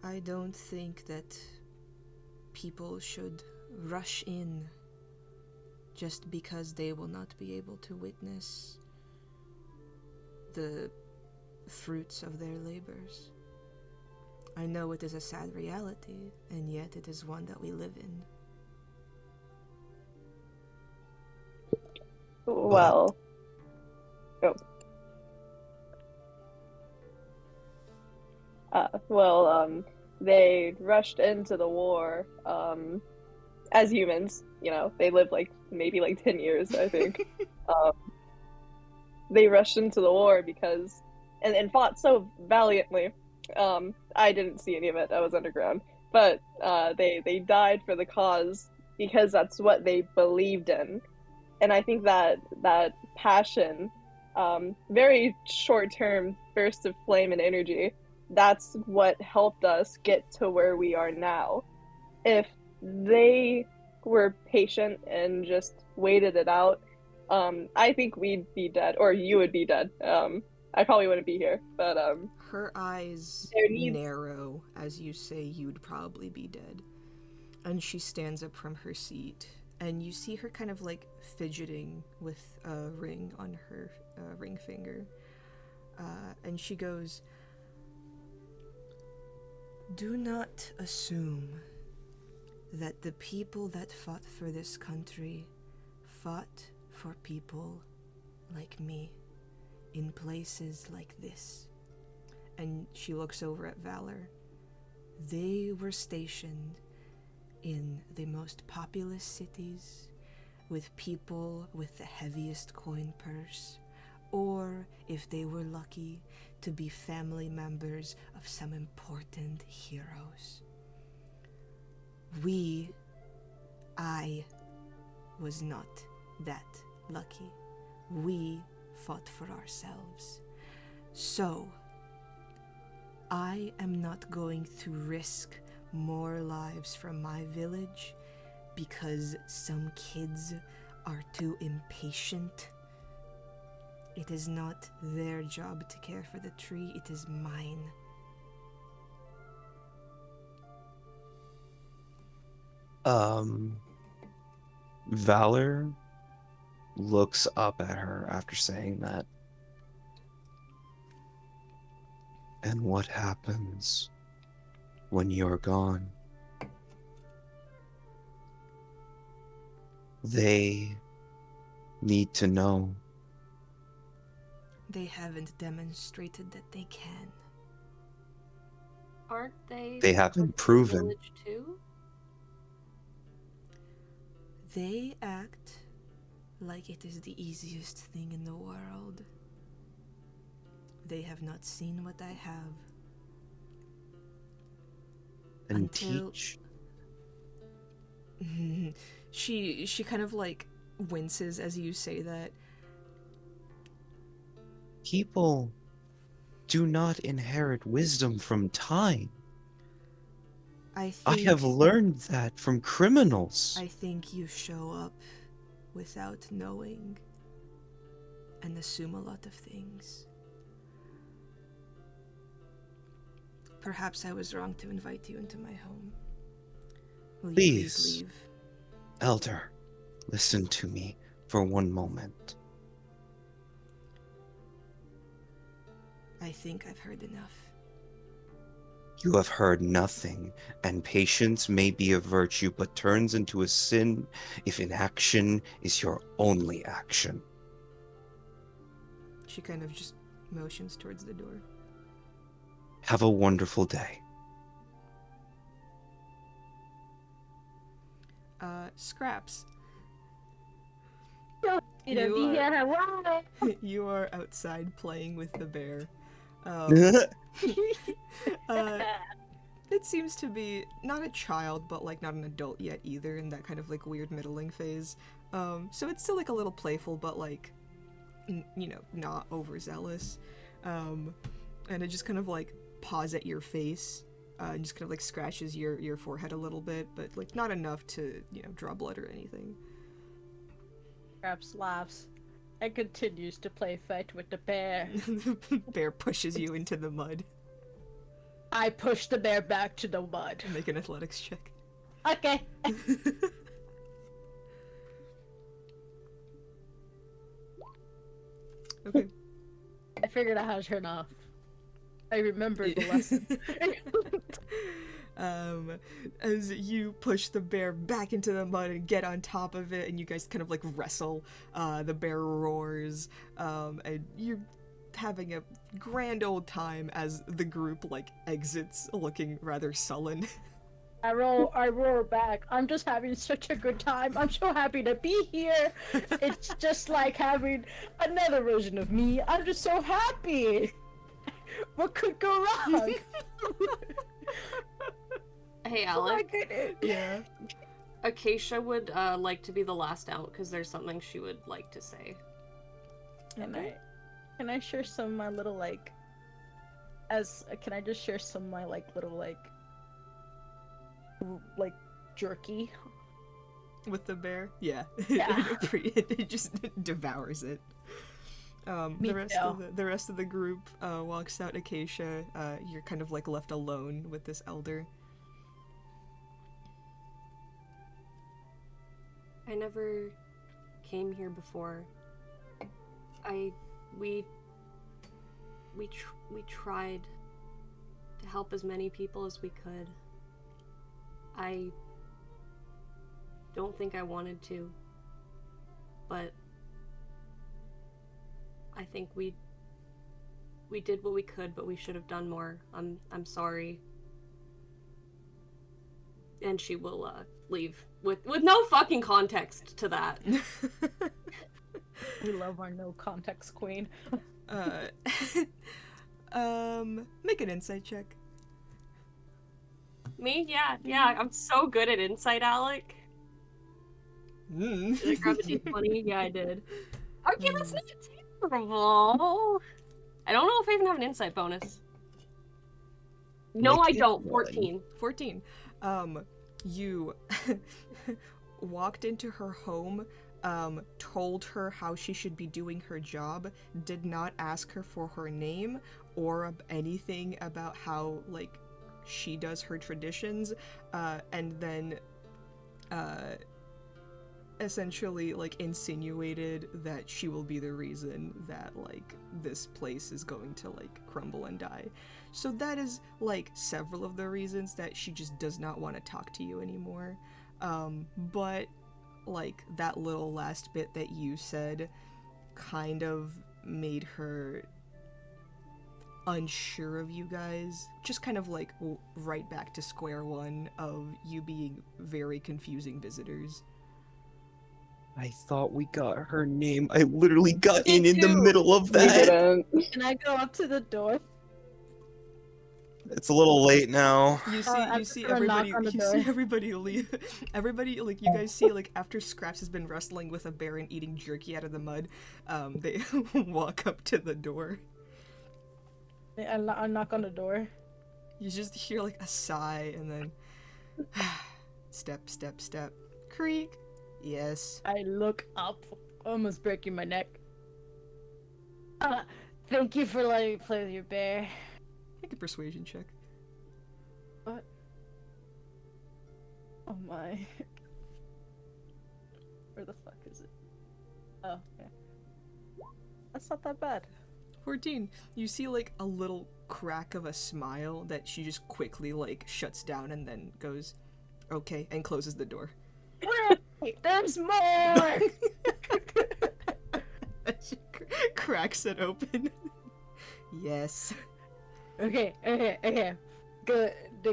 A: I don't think that people should rush in just because they will not be able to witness the fruits of their labors. I know it is a sad reality, and yet it is one that we live in.
E: Well, oh. They rushed into the war, as humans, you know, they lived like maybe like 10 years, I think. um, they rushed into the war because, and fought so valiantly. I didn't see any of it, I was underground. But they died for the cause because that's what they believed in. And I think that passion, very short term burst of flame and energy, that's what helped us get to where we are now. If they were patient and just waited it out, I think we'd be dead, or you would be dead. I probably wouldn't be here, but
A: Her eyes
E: there needs
A: narrow as you say you'd probably be dead. And she stands up from her seat, and you see her kind of like fidgeting with a ring on her ring finger. And she goes, "Do not assume that the people that fought for this country fought for people like me in places like this." And she looks over at Valor. They were stationed in the most populous cities with people with the heaviest coin purse, or if they were lucky, to be family members of some important heroes. I was not that lucky. We fought for ourselves. So, I am not going to risk more lives from my village because some kids are too impatient. It is not their job to care for the tree, it is mine.
G: Valor looks up at her after saying that. And what happens when you're gone? They need to know.
A: They haven't demonstrated that they can.
B: Aren't they?
G: They
B: part
G: haven't
B: of the
G: proven.
B: village too?
A: They act like it is the easiest thing in the world. They have not seen what I have.
G: And
A: Until-
G: teach.
A: She kind of like winces as you say that.
G: People do not inherit wisdom from time.
A: I
G: I
A: think
G: have learned that from criminals.
A: I think you show up without knowing and assume a lot of things. Perhaps I was wrong to invite you into my home. Will you please leave?
G: Elder, listen to me for one moment.
A: I think I've heard enough.
G: You have heard nothing, and patience may be a virtue, but turns into a sin if inaction is your only action.
A: She kind of just motions towards the door.
G: Have a wonderful day.
A: Scraps. You are outside playing with the bear. Um, uh, it seems to be not a child, but like not an adult yet either, in that kind of like weird middling phase. So it's still like a little playful, but like, not overzealous. And it just kind of like paws at your face, and just kind of like scratches your forehead a little bit, but like not enough to draw blood or anything.
C: Perhaps laughs and continues to play fight with the bear.
A: The bear pushes you into the mud.
C: I push the bear back to the mud.
A: Make an athletics check.
C: Okay.
A: Okay.
C: I figured out how to turn off. I remembered the lesson.
A: As you push the bear back into the mud and get on top of it, and you guys kind of like wrestle, the bear roars, and you're having a grand old time as the group like exits looking rather sullen.
C: I roar back. I'm just having such a good time. I'm so happy to be here. It's just like having another version of me. I'm just so happy. What could go wrong?
B: Hey,
C: Oh my
B: Alec.
C: goodness.
A: Yeah.
B: Acacia would like to be the last out because there's something she would like to say.
C: Can I share some of my little can I just share some of my little jerky?
A: With the bear? Yeah.
C: Yeah.
A: It just devours it.
C: Me
A: The rest of the group walks out. Acacia, you're kind of like left alone with this elder.
B: I never came here before. We tried to help as many people as we could. I don't think I wanted to, but I think we did what we could, but we should have done more. I'm sorry. And she will leave with no fucking context to that.
C: We love our no context queen.
A: Make an insight check.
B: Me? Yeah. I'm so good at insight, Alec. Did I grab a d20? Yeah, I did. Okay, that's not terrible. I don't know if I even have an insight bonus. No,
G: Make
B: I
G: it
B: don't.
G: one.
B: 14.
A: 14. You walked into her home, told her how she should be doing her job, did not ask her for her name or anything about how, like, she does her traditions, and then, essentially, like, insinuated that she will be the reason that, like, this place is going to, like, crumble and die. So that is, like, several of the reasons that she just does not want to talk to you anymore. But, like, that little last bit that you said kind of made her unsure of you guys. Just kind of, like, right back to square one of you being very confusing visitors.
G: I thought we got her name. I literally got
B: Me
G: in the
B: too.
G: middle of
E: We
G: that.
E: didn't.
C: Can I go up to the door?
G: It's a little late now.
A: You see,
C: I'm
A: you
C: just
A: see
C: gonna
A: everybody.
C: knock on the
A: You
C: door.
A: see everybody leave. Everybody, like you guys see, like after Scraps has been wrestling with a bear and eating jerky out of the mud, they walk up to the door.
C: I knock on the door.
A: You just hear like a sigh and then step, step, step. Creak. Yes.
C: I look up, almost breaking my neck. Thank you for letting me play with your bear.
A: Make a persuasion check.
C: What? Oh my. Where the fuck is it? Oh, yeah. That's not that bad.
A: 14. You see like a little crack of a smile that she just quickly like shuts down and then goes, okay, and closes the door.
C: Wait, there's more!
A: She cracks it open. Yes.
C: Okay. They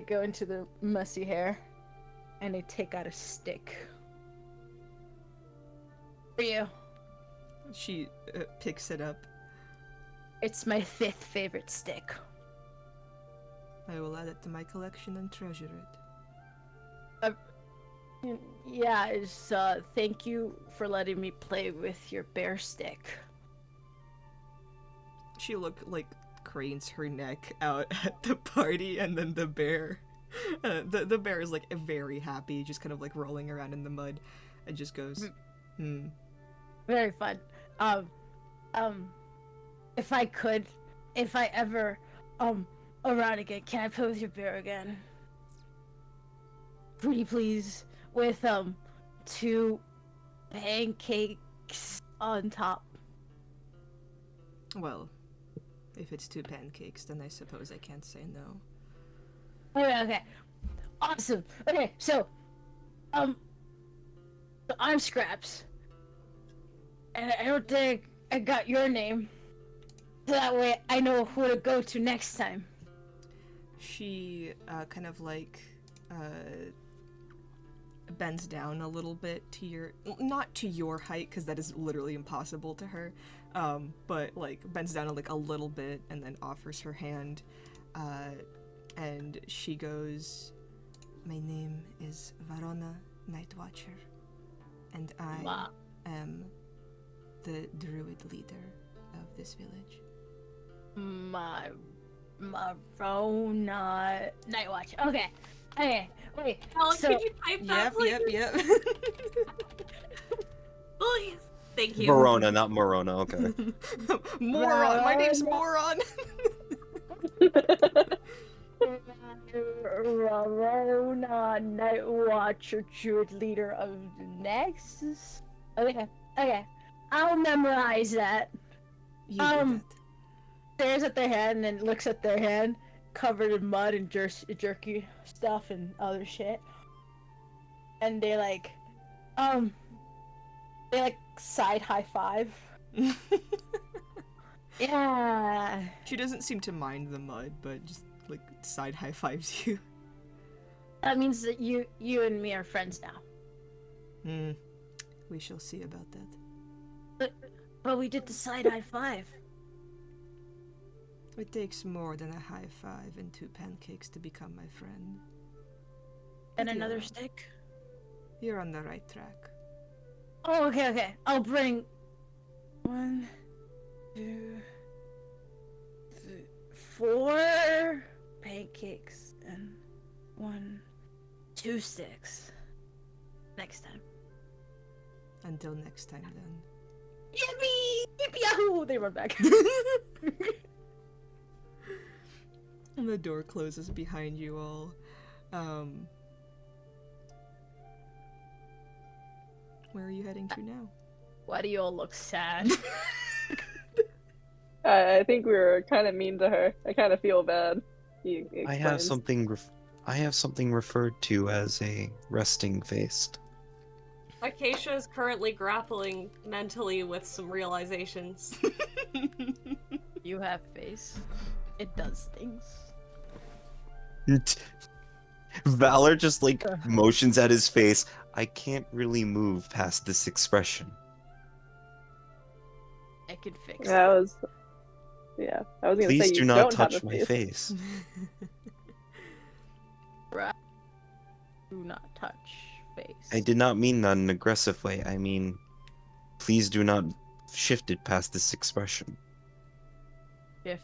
C: go into the messy hair, and they take out a stick. For you.
A: She picks it up.
C: It's my 5th favorite stick.
A: I will add it to my collection and treasure it.
C: Yeah, it's, thank you for letting me play with your bear stick.
A: She cranes her neck out at the party, and then the bear, the bear is like very happy, just kind of like rolling around in the mud, and just goes,
C: Very fun. If I ever, around again, can I play with your bear again? Pretty please. With, 2 pancakes on top.
A: Well, if it's 2 pancakes, then I suppose I can't say no.
C: Okay. Awesome. Okay, so I'm Scraps. And I don't think I got your name. So that way I know who to go to next time.
A: She kind of bends down a little bit to your, not to your height, because that is literally impossible to her, but bends down a little bit and then offers her hand, and she goes, "My name is Varona Nightwatcher, and I am the druid leader of this village."
C: Marona Nightwatch. Okay. Wait.
B: Alan,
C: So,
B: could you type that, please?
A: Yep.
B: Please. Thank you.
G: Verona, not Morona. Okay.
A: Moron. My name's Moron.
C: Marona Nightwatcher, druid leader of the Nexus. Okay. I'll memorize that.
A: You do that.
C: Stares at their hand and looks at their hand, covered in mud and jerky stuff and other shit. And they side high five. Yeah.
A: She doesn't seem to mind the mud, but just side high fives you.
C: That means that you and me are friends now.
A: We shall see about that.
C: But we did the side high five.
A: It takes more than a high five and 2 pancakes to become my friend.
C: And
A: But
C: another
A: you're-
C: stick.
A: You're on the right track.
C: Oh, okay. I'll bring 1, 2, 3, 4 pancakes and 1, 2 sticks. Next time.
A: Until next time, then.
C: Yippee! Yippee yahoo! They run back.
A: And the door closes behind you all. Where are you heading to now?
C: Why do you all look sad?
E: I think we were kind of mean to her. I kind of feel bad.
G: I have something referred to as a resting face.
B: Acacia is currently grappling mentally with some realizations.
C: You have face. It does things.
G: Valor just motions at his face. I can't really move past this expression.
C: I can fix
E: I
C: it.
E: was gonna
G: Please
E: say
G: do
E: you
G: not
E: don't have
G: touch
E: a
G: my face.
C: Do not touch face.
G: I did not mean that in an aggressive way. I mean, please do not shift it past this expression.
C: Shift.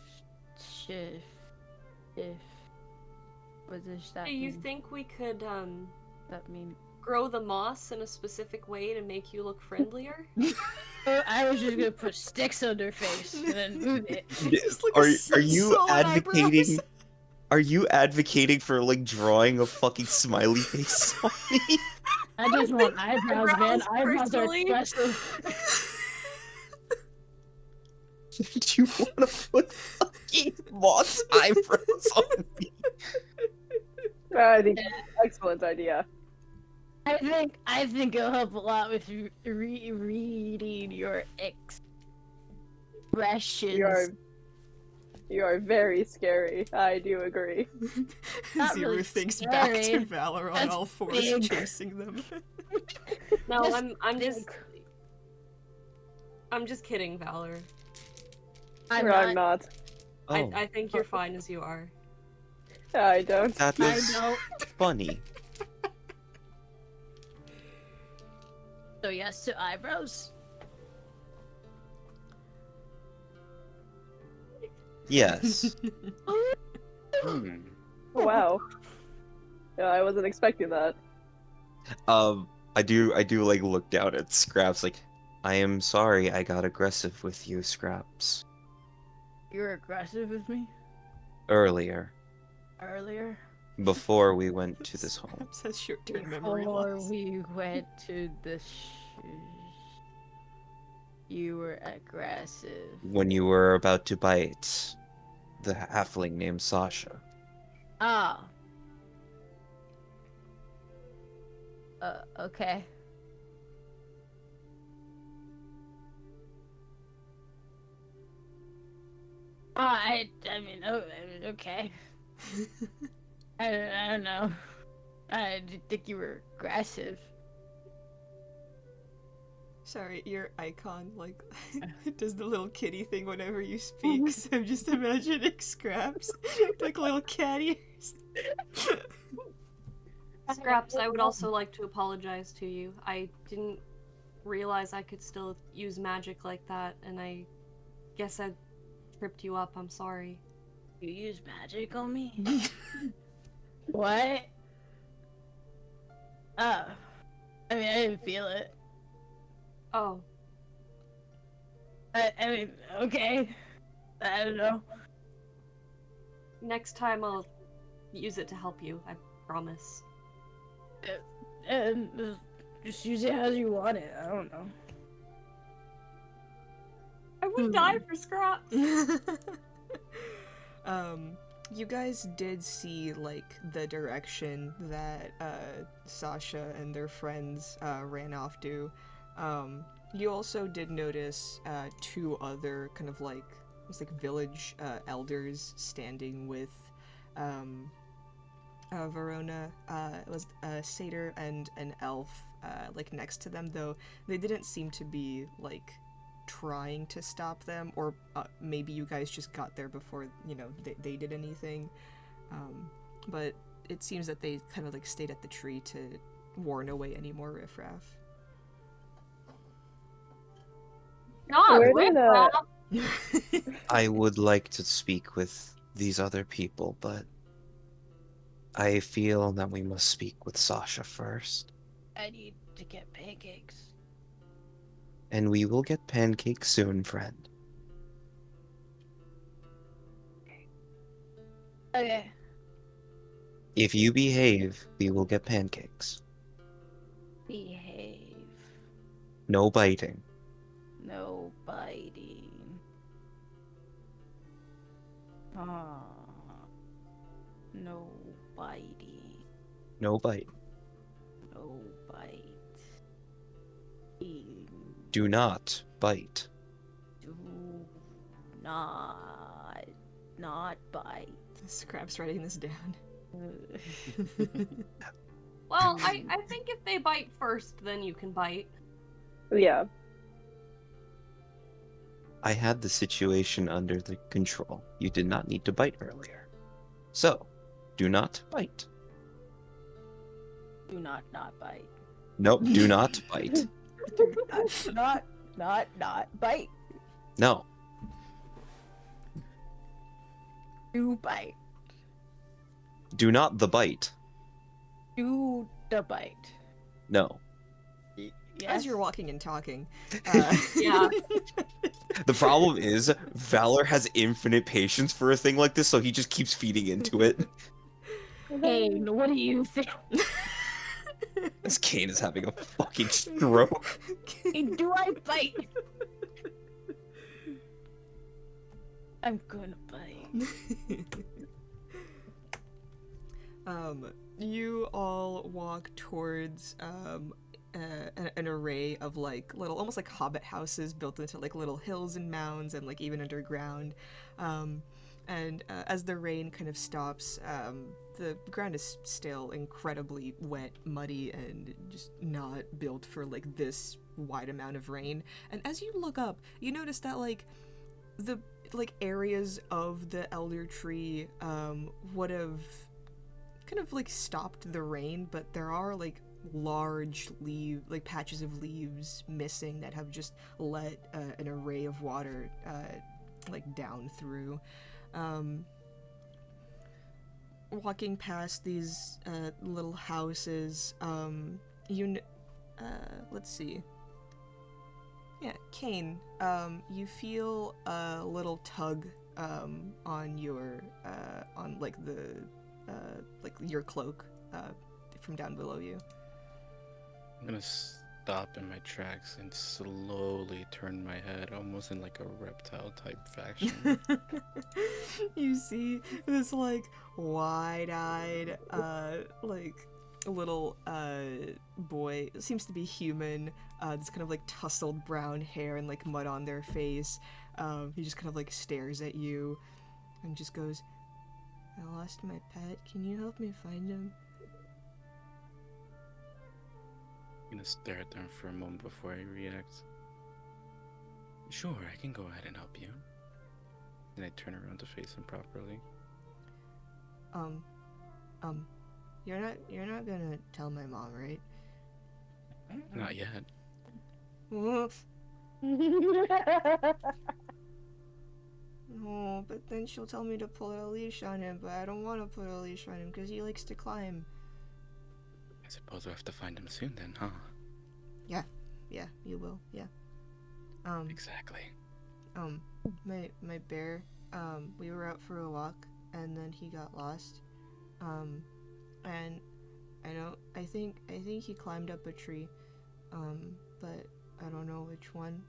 C: What does that
B: Do you
C: mean?
B: think we could
C: That mean?
B: grow the moss in a specific way to make you look friendlier?
C: I was just gonna put sticks on their face and then move it.
A: Just like
G: Are you
A: solid
G: advocating?
A: eyebrows.
G: Are you advocating for drawing a fucking smiley face on me?
C: I just want eyebrows, man. Eyebrows are
B: personally.
C: expressive.
G: Do you want to put fucking moss eyebrows on me?
E: I think excellent idea.
C: I think it'll help a lot with reading your expressions.
E: You are very scary. I do agree.
C: Not
A: Zero
C: really
A: thinks back to
C: scary.
A: Valor on
C: That's
A: all fours,
C: big.
A: chasing them.
B: No,
C: Just
B: I'm just
C: big.
B: I'm just kidding, Valor.
E: I'm not.
G: Oh,
B: I think you're fine as you are.
E: I don't.
G: that
C: I
G: is
C: know.
G: funny.
C: So yes to eyebrows.
G: Yes.
D: Hmm.
E: Wow. Yeah, I wasn't expecting that.
G: I do like look down at Scraps like, I am sorry I got aggressive with you, Scraps,
C: You're aggressive with me
G: earlier,
C: earlier.
G: before we went to this home.
A: Scraps has short-term memory
C: Before
A: loss.
C: we went to the you were aggressive.
G: When you were about to bite the halfling named Sasha.
C: Ah. Okay. I mean, okay. I don't know. I didn't think you were aggressive.
A: Sorry, your icon, like, does the little kitty thing whenever you speak, so I'm just imagining Scraps, like little cat ears.
B: Scraps, I would also like to apologize to you. I didn't realize I could still use magic like that, and I guess I tripped you up. I'm sorry.
C: You use magic on me? What? Oh. I mean, I didn't feel it.
B: Oh,
C: I mean, okay. I don't know.
B: next time I'll use it to help you. I promise.
C: And just use it as you want it. I don't know.
B: I would die for Scraps.
A: You guys did see, like, the direction that, Sasha and their friends, ran off to. You also did notice, two other kind of, like, it was like village, elders standing with, Verona. It was a satyr and an elf, like, next to them, though they didn't seem to be, like, trying to stop them, or maybe you guys just got there before, you know, they did anything. But it seems that they kind of, like, stayed at the tree to warn away any more riffraff.
B: Not
E: Where did,
B: riffraff.
G: I would like to speak with these other people, but I feel that we must speak with Sasha first.
C: I need to get pancakes.
G: And we will get pancakes soon, friend.
C: Okay.
G: If you behave, we will get pancakes.
C: Behave.
G: No biting.
C: No biting. Ah. No biting.
G: No bite.
C: No bite.
G: Do not bite.
C: Do not bite.
A: Scrap's writing this down.
B: Well, I think if they bite first, then you can bite.
E: Yeah.
G: I had the situation under the control. You did not need to bite earlier. So, do not bite.
C: Do not bite.
G: Nope, do not bite.
C: Not bite.
G: No.
C: Do bite.
G: Do not the bite.
C: Do the bite.
G: No.
C: Yes.
A: As you're walking and talking.
B: Yeah.
G: The problem is, Valor has infinite patience for a thing like this, so he just keeps feeding into it.
C: Hey, what do you think?
G: This Kane is having a fucking stroke.
C: Hey, do I bite? I'm gonna bite.
A: You all walk towards an array of, like, little, almost like hobbit houses built into, like, little hills and mounds and, like, even underground. And as the rain kind of stops, the ground is still incredibly wet, muddy, and just not built for like this wide amount of rain. And as you look up, you notice that like the areas of the elder tree would have kind of like stopped the rain, but there are like large patches of leaves missing that have just let an array of water like down through. Walking past these little houses, let's see. Yeah, Kane, you feel a little tug on your on like the like your cloak from down below you.
D: I'm gonna stop in my tracks and slowly turn my head, almost in like a reptile type fashion.
A: You see this like wide-eyed like little boy, seems to be human, this kind of like tousled brown hair and like mud on their face. He just kind of like stares at you and just goes, "I lost my pet, can you help me find him?"
D: I'm gonna stare at them for a moment before I react. Sure, I can go ahead and help you. And I turn around to face him properly.
A: You're not gonna tell my mom, right?
D: Not yet.
A: No, but then she'll tell me to put a leash on him, but I don't want to put a leash on him because he likes to climb.
D: I suppose we'll have to find him soon then, huh?
A: Yeah, you will, yeah.
D: Exactly.
A: My bear, we were out for a walk, and then he got lost. And I think he climbed up a tree, but I don't know which one,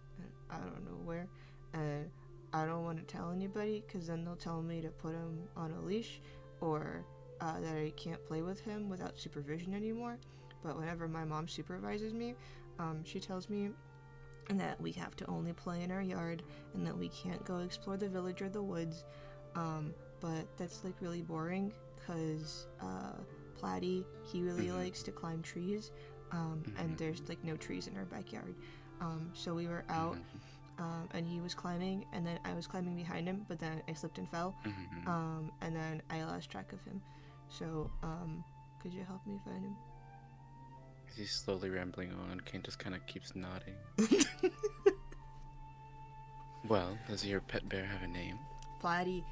A: I don't know where, and I don't want to tell anybody, because then they'll tell me to put him on a leash, or that I can't play with him without supervision anymore. But whenever my mom supervises me, she tells me that we have to only play in our yard, and that we can't go explore the village or the woods. But that's like really boring, because Platy, he really likes to climb trees, and there's like no trees in our backyard. So we were out, and he was climbing, and then I was climbing behind him, but then I slipped and fell, and then I lost track of him. So, could you help me find him?
D: He's slowly rambling on. Kane just kind of keeps nodding. Well, does your pet bear have a name?
A: Platy.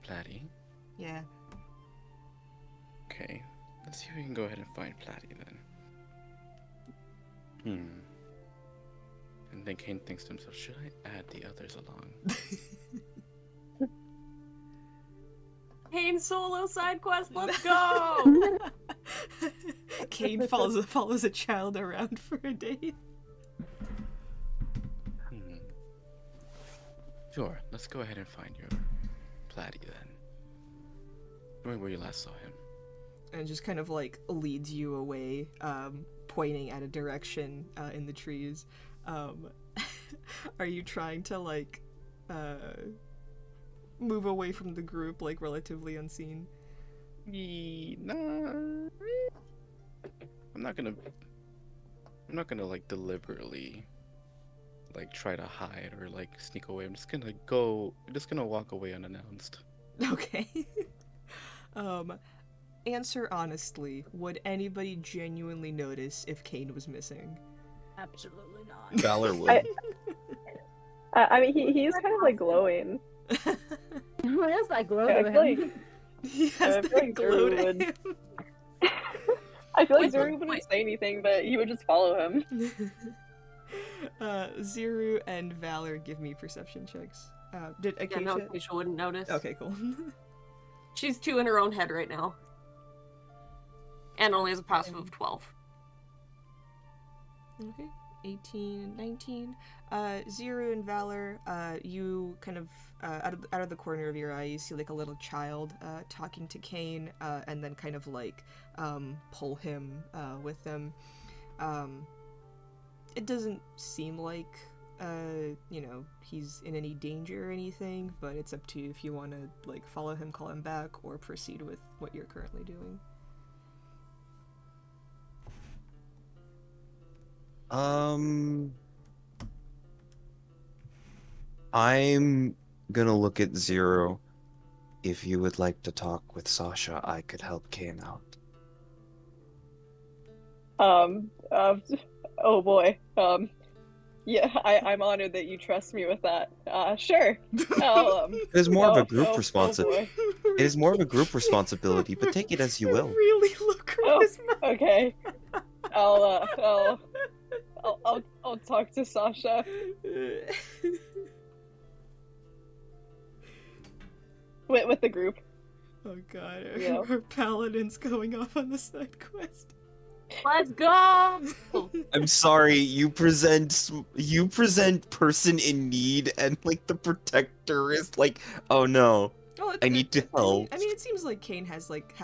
D: Platy?
A: Yeah.
D: Okay, let's see if we can go ahead and find Platy then. And then Kane thinks to himself, should I add the others along?
B: Kane solo side quest, let's go!
A: Kane follows a child around for a day.
D: Sure, let's go ahead and find your Platy then. Where you last saw him.
A: And just kind of like leads you away, pointing at a direction in the trees. Are you trying to like move away from the group like relatively unseen?
D: No. I'm not gonna like deliberately like try to hide or like sneak away. I'm just gonna walk away unannounced.
A: Okay. Answer honestly, would anybody genuinely notice if Kane was missing?
C: Absolutely not.
G: Valor would.
E: I mean, he's kind of like glowing.
C: Who is that glow
E: I
C: to
E: feel
C: him?
E: like
A: He
E: I
A: has
E: feel
A: that
E: like
A: glow
E: Zuru
A: to
E: would-
A: him.
E: I feel like
B: Wait,
E: Zuru wouldn't say anything, but he would just follow him.
A: Ziru and Valor, give me perception checks. Did
B: Yeah,
A: Acacia?
B: no, Acacia wouldn't notice.
A: Okay, cool.
B: She's 2 in her own head right now. And only has a passive of 12.
A: Okay, 18 and 19. Ziru and Valor, you kind of, out of the corner of your eye, you see like a little child talking to Kane, and then kind of like pull him with them. It doesn't seem like he's in any danger or anything, but it's up to you if you want to like follow him, call him back, or proceed with what you're currently doing.
G: I'm gonna look at Zero. If you would like to talk with Sasha, I could help Kane out.
E: Oh boy. Yeah, I'm honored that you trust me with that. Sure. I'll,
G: It is more of a group
E: oh
G: responsibility.
E: boy.
G: It is more of a group responsibility, but take it as you will.
A: Really look
E: Oh,
A: charisma.
E: okay. I'll talk to Sasha. With the group.
A: Oh god,
E: Yeah.
A: our paladin's going off on the side quest.
B: Let's go!
G: I'm sorry, you present person in need, and like the protector is like, oh no,
A: Well,
G: I need to help.
A: I mean, it seems like Kane has like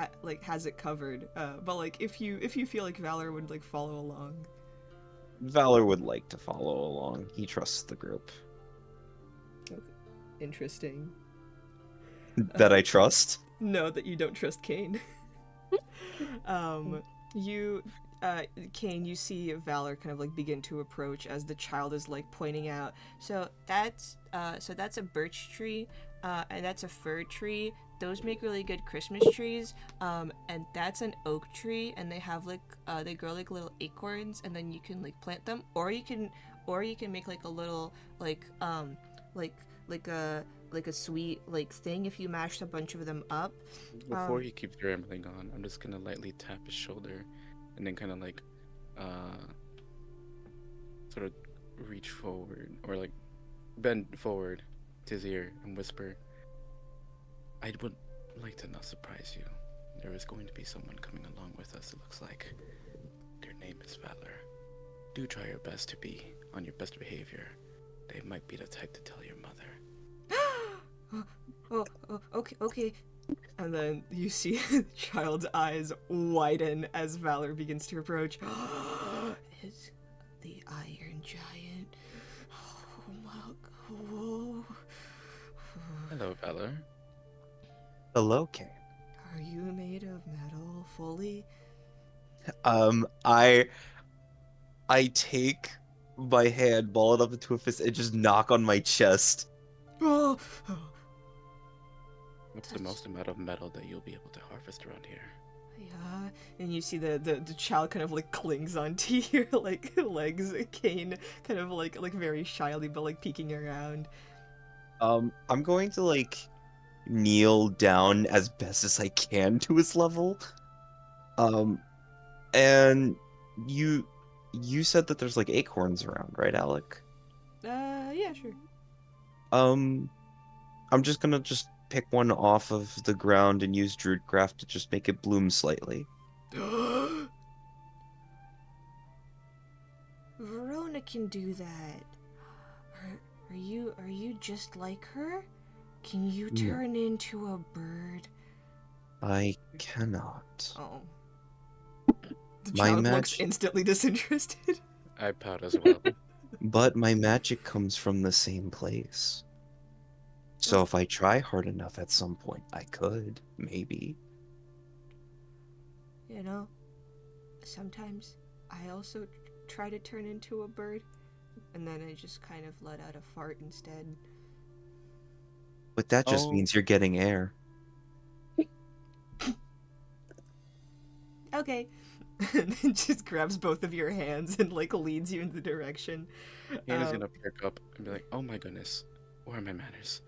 A: has it covered. But like, if you feel like Valor would like follow along.
G: Valor would like to follow along. He trusts the group
A: Interesting.
G: that I trust.
A: No, that you don't trust Kane. You, Kane, you see Valor kind of like begin to approach as the child is like pointing out. So that's a birch tree, and that's a fir tree. Those make really good Christmas trees. And that's an oak tree, and they have like they grow like little acorns, and then you can like plant them, or you can make like a little like a sweet like thing if you mashed a bunch of them up.
D: Before he keeps rambling on, I'm just gonna lightly tap his shoulder, and then kind of like, sort of reach forward or like bend forward to his ear and whisper, "I would like to not surprise you. There is going to be someone coming along with us. It looks like. Their name is Valor. Do try your best to be on your best behavior. They might be the type to tell your mother."
A: Okay. And then you see the child's eyes widen as Valor begins to approach. It's the Iron Giant. Oh my god.
D: Hello, Valor.
G: Hello, Kane.
A: Are you made of metal fully?
G: I take my hand, ball it up into a fist, and just knock on my chest.
A: Oh,
D: What's the most amount of metal that you'll be able to harvest around here?
A: yeah. And you see the child kind of like clings onto your like legs, Kane, kind of like very shyly but like peeking around.
G: I'm going to like kneel down as best as I can to his level. And you said that there's like acorns around, right, Alec?
A: Yeah, sure.
G: I'm just gonna pick one off of the ground and use Druidcraft to just make it bloom slightly.
A: Verona can do that. Are you just like her? Can you
G: No.
A: turn into a bird?
G: I cannot.
A: Oh. The
G: My
A: child looks
G: match-
A: instantly disinterested.
D: I pout as well.
G: But my magic comes from the same place. So if I try hard enough at some point, I could, maybe.
A: You know, sometimes I also try to turn into a bird, and then I just kind of let out a fart instead.
G: But that just
D: Oh.
G: means you're getting air.
A: Okay. And then just grabs both of your hands and like leads you in the direction.
D: Kane is
A: Um,
D: gonna perk up and be like, "Oh my goodness, where are my manners?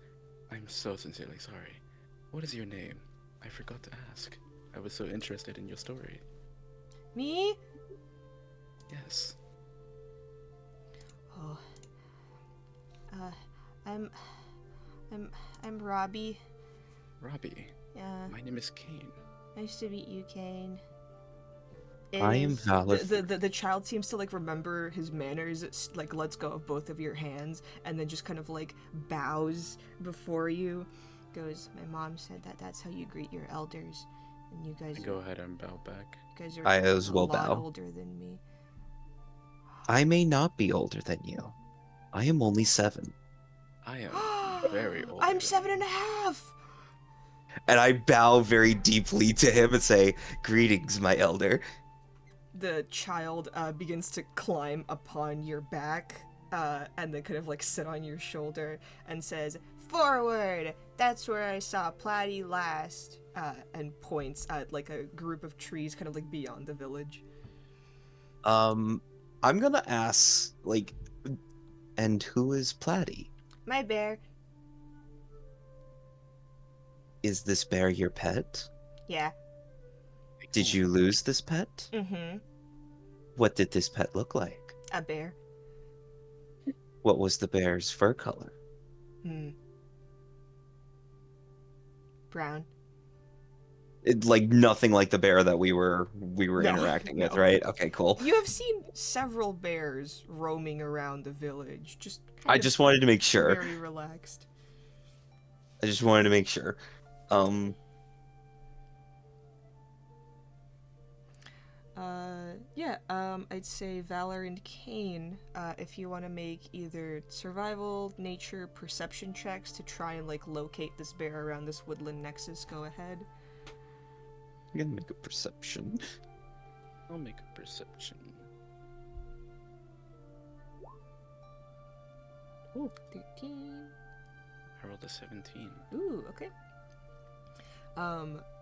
D: I'm so sincerely sorry. What is your name? I forgot to ask. I was so interested in your story."
A: Me?
D: Yes.
A: Oh. I'm Robbie.
D: Robbie,
A: Yeah.
D: my name is Kane.
A: Nice to meet you, Kane.
G: I am Valor.
A: The child seems to like remember his manners, like lets go of both of your hands, and then just kind of like bows before you. Goes, my mom said that's how you greet your elders, and you guys
D: I go ahead and bow back.
A: are
G: I as
A: a
G: well
A: lot
G: bow.
A: older than me.
G: I may not be older than you, I am only 7.
D: I am very old.
A: I'm 7.5.
G: And I bow very deeply to him and say, "Greetings, my elder."
A: The child begins to climb upon your back and then kind of like sit on your shoulder and says, "Forward! That's where I saw Platy last." And points at like a group of trees kind of like beyond the village.
G: I'm gonna ask, like, and who is Platy?
A: My bear.
G: Is this bear your pet?
A: Yeah.
G: Did you lose this pet?
A: Mm-hmm.
G: What did this pet look like?
A: A bear.
G: What was the bear's fur color?
A: Brown.
G: Like nothing like the bear that we were
A: No,
G: interacting with,
A: no.
G: right? Okay, cool.
A: You have seen several bears roaming around the village. Just
G: I
A: kind of
G: just wanted to make sure.
A: very relaxed.
G: I just wanted to make sure.
A: I'd say Valor and Kane, if you want to make either survival, nature, perception checks to try and like locate this bear around this woodland nexus, go ahead.
G: I'm gonna make a perception.
D: I'll make a perception. Ooh,
A: 13.
D: I rolled a 17.
A: Ooh, okay.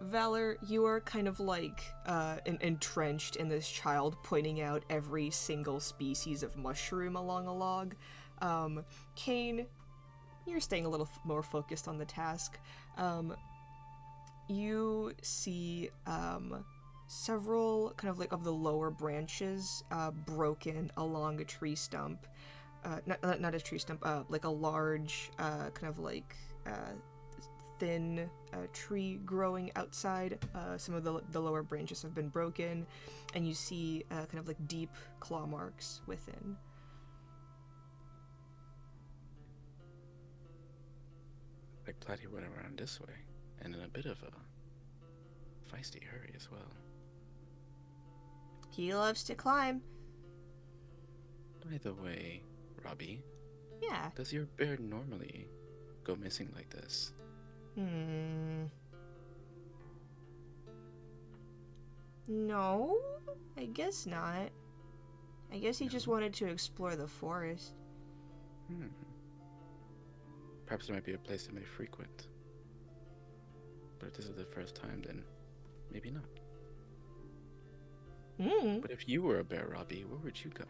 A: Valor, you are kind of like entrenched in this child pointing out every single species of mushroom along a log. Kane, you're staying a little more focused on the task. You see several kind of like of the lower branches broken along a tree stump. Not a tree stump, like a large kind of like thin tree growing outside. Some of the lower branches have been broken, and you see kind of like deep claw marks within.
D: Like Platy went around this way, and in a bit of a feisty hurry as well.
A: He loves to climb.
D: By the way, Robbie,
A: Yeah.
D: does your bear normally go missing like this?
A: No, I guess not. I guess he just wanted to explore the forest.
D: Perhaps there might be a place they may frequent. But if this is the first time, then maybe not. But if you were a bear, Robbie, where would you go?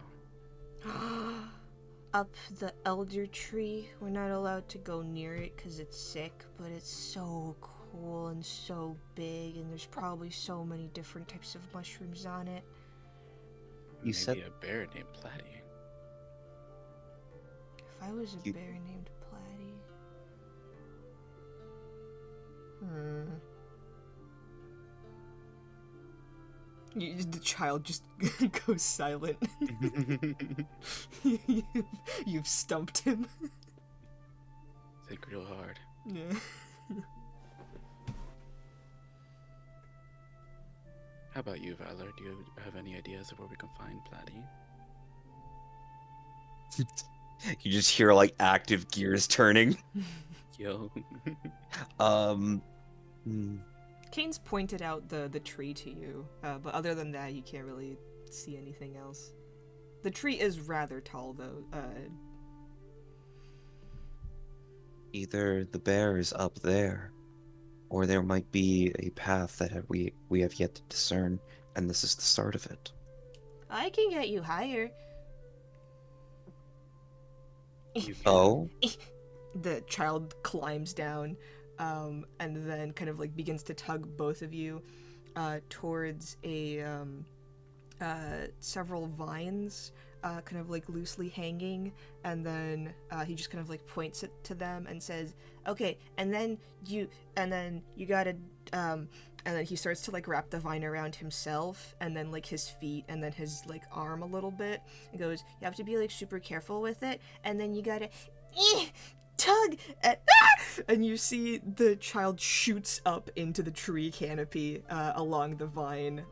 A: Up the elder tree. We're not allowed to go near it because it's sick, but it's so cool and so big, and there's probably so many different types of mushrooms on it.
G: You
D: Maybe
G: said-
D: a bear named Platy.
A: If I was a bear named Platy. The child just goes silent. You've stumped him.
D: Think real hard.
A: Yeah.
D: How about you, Valor? Do you have any ideas of where we can find Platy?
G: You just hear like active gears turning.
D: Yo.
A: Kane's pointed out the tree to you, but other than that, you can't really see anything else. The tree is rather tall, though.
G: Either the bear is up there, or there might be a path that we have yet to discern, and this is the start of it.
A: I can get you higher.
G: Oh?
A: The child climbs down, and then kind of like begins to tug both of you towards a several vines, kind of like loosely hanging, and then he just kind of like points it to them and says, "Okay, and then you gotta." And then he starts to like wrap the vine around himself, and then like his feet, and then his like arm a little bit. And goes, "You have to be like super careful with it, and then you gotta tug, and you see the child shoots up into the tree canopy along the vine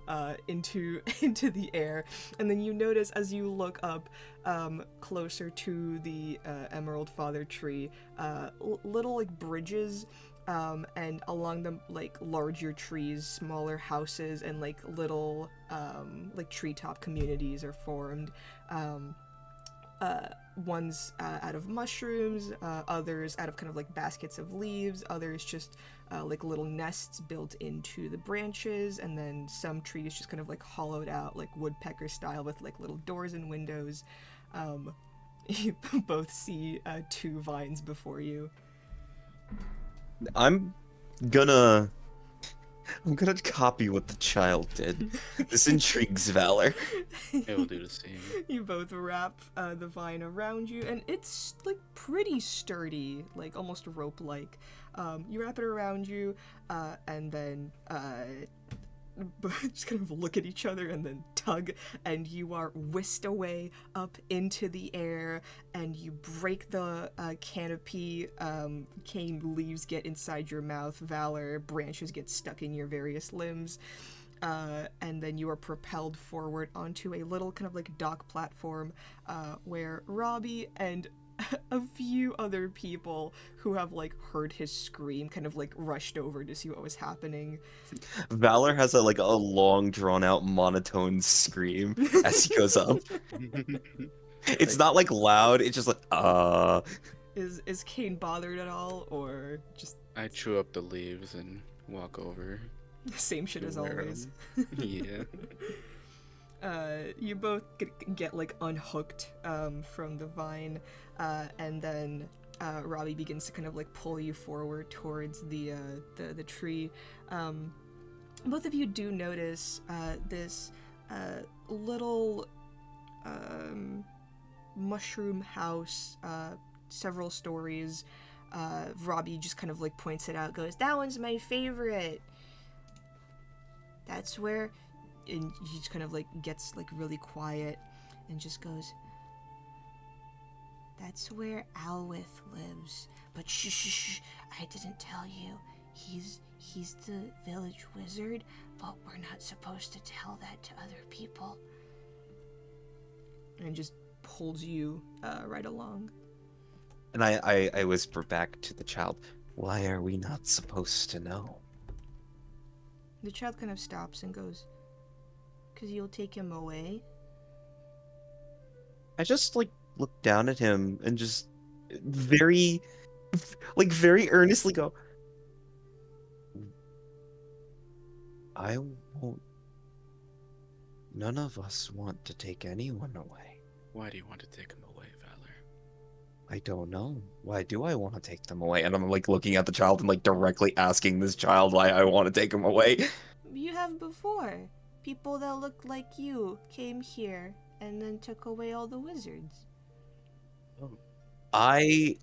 A: into the air, and then you notice as you look up closer to the Emerald Father tree, little like bridges. And along the like larger trees, smaller houses and like little like treetop communities are formed. Ones out of mushrooms, others out of kind of like baskets of leaves, others just like little nests built into the branches, and then some trees just kind of like hollowed out like woodpecker style with like little doors and windows. You both see 2 vines before you.
G: I'm gonna copy what the child did. This intrigues Valor.
D: I will do the same.
A: You both wrap the vine around you, and it's like pretty sturdy, like almost rope-like. You wrap it around you, and then just kind of look at each other and then tug, and you are whisked away up into the air, and you break the canopy. Cane leaves get inside your mouth. Valor branches get stuck in your various limbs. And then you are propelled forward onto a little kind of like dock platform where Robbie and a few other people who have like heard his scream kind of like rushed over to see what was happening.
G: Valor has a long drawn out monotone scream as he goes up. It's not like loud, it's just like
A: Is Kane bothered at all, or just
D: I chew up the leaves and walk over.
A: same shit as
D: Where,
A: always?
D: Yeah.
A: You both get like unhooked from the vine, and then Robbie begins to kind of like pull you forward towards the tree. Both of you do notice this little mushroom house, several stories. Robbie just kind of like points it out, goes, "That one's my favorite. That's where," and he just kind of like gets like really quiet and just goes, "That's where Alwith lives. But shh, shh, shh, I didn't tell you. He's the village wizard, but we're not supposed to tell that to other people." And just pulls you right along.
G: And I whisper back to the child, "Why are we not supposed to know?"
A: The child kind of stops and goes, "'Cause you'll take him away."
G: I just like look down at him and just very earnestly go, "I won't. None of us want to take anyone away."
D: Why do you want to take him away, Valor?
G: "I don't know. Why do I want to take them away?" And I'm like looking at the child and like directly asking this child why I want to take him away.
A: You have before. People that looked like you came here and then took away all the wizards.
G: I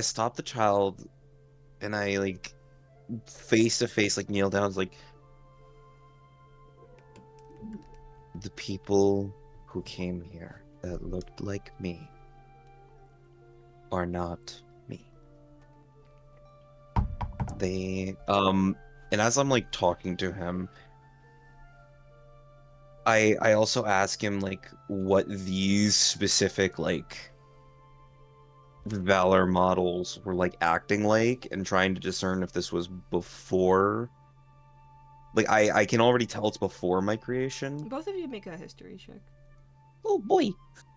G: stop the child and I like face to face like kneel down. It's like, the people who came here that looked like me are not me. They and as I'm like talking to him, I also ask him like what these specific like Valor models were like acting like, and trying to discern if this was before. Like I can already tell it's before my creation.
A: Both of you make a history check.
G: Oh boy.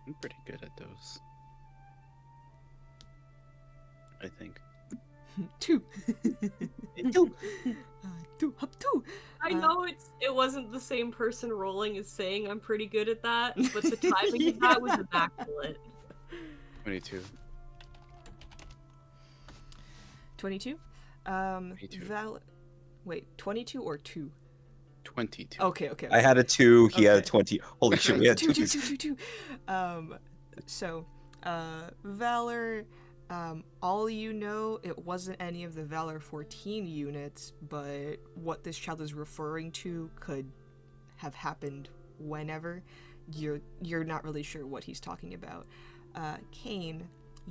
D: I'm pretty good at those. I think.
A: 2.
G: 2.
A: 2. Up 2.
B: I know it wasn't the same person rolling as saying I'm pretty good at that, but the timing of that was immaculate.
D: 22.
A: 22.
D: 22.
A: Wait, 22 or 2?
D: 22.
A: Okay.
G: I had a 2, he had a
A: Okay.
G: 20. Holy shit, we had 2.
A: 2. So, Valor, all you know, it wasn't any of the Valor 14 units, but what this child is referring to could have happened whenever. You're not really sure what he's talking about. Kane,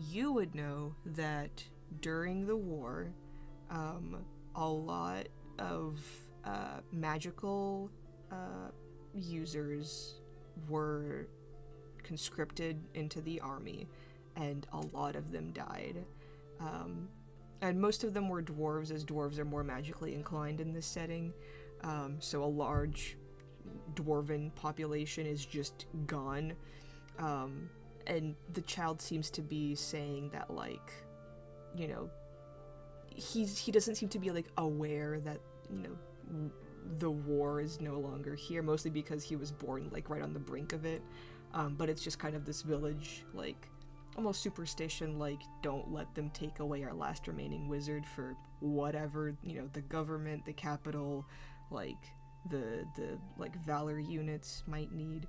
A: you would know that during the war, a lot of magical users were conscripted into the army, and a lot of them died. And most of them were dwarves, as dwarves are more magically inclined in this setting. So a large dwarven population is just gone. And the child seems to be saying that, like, you know, he doesn't seem to be, like, aware that, you know, the war is no longer here, mostly because he was born, like, right on the brink of it. But it's just kind of this village, like, almost superstition, like, don't let them take away our last remaining wizard for whatever, you know, the government, the capital, like, the like, valor units might need.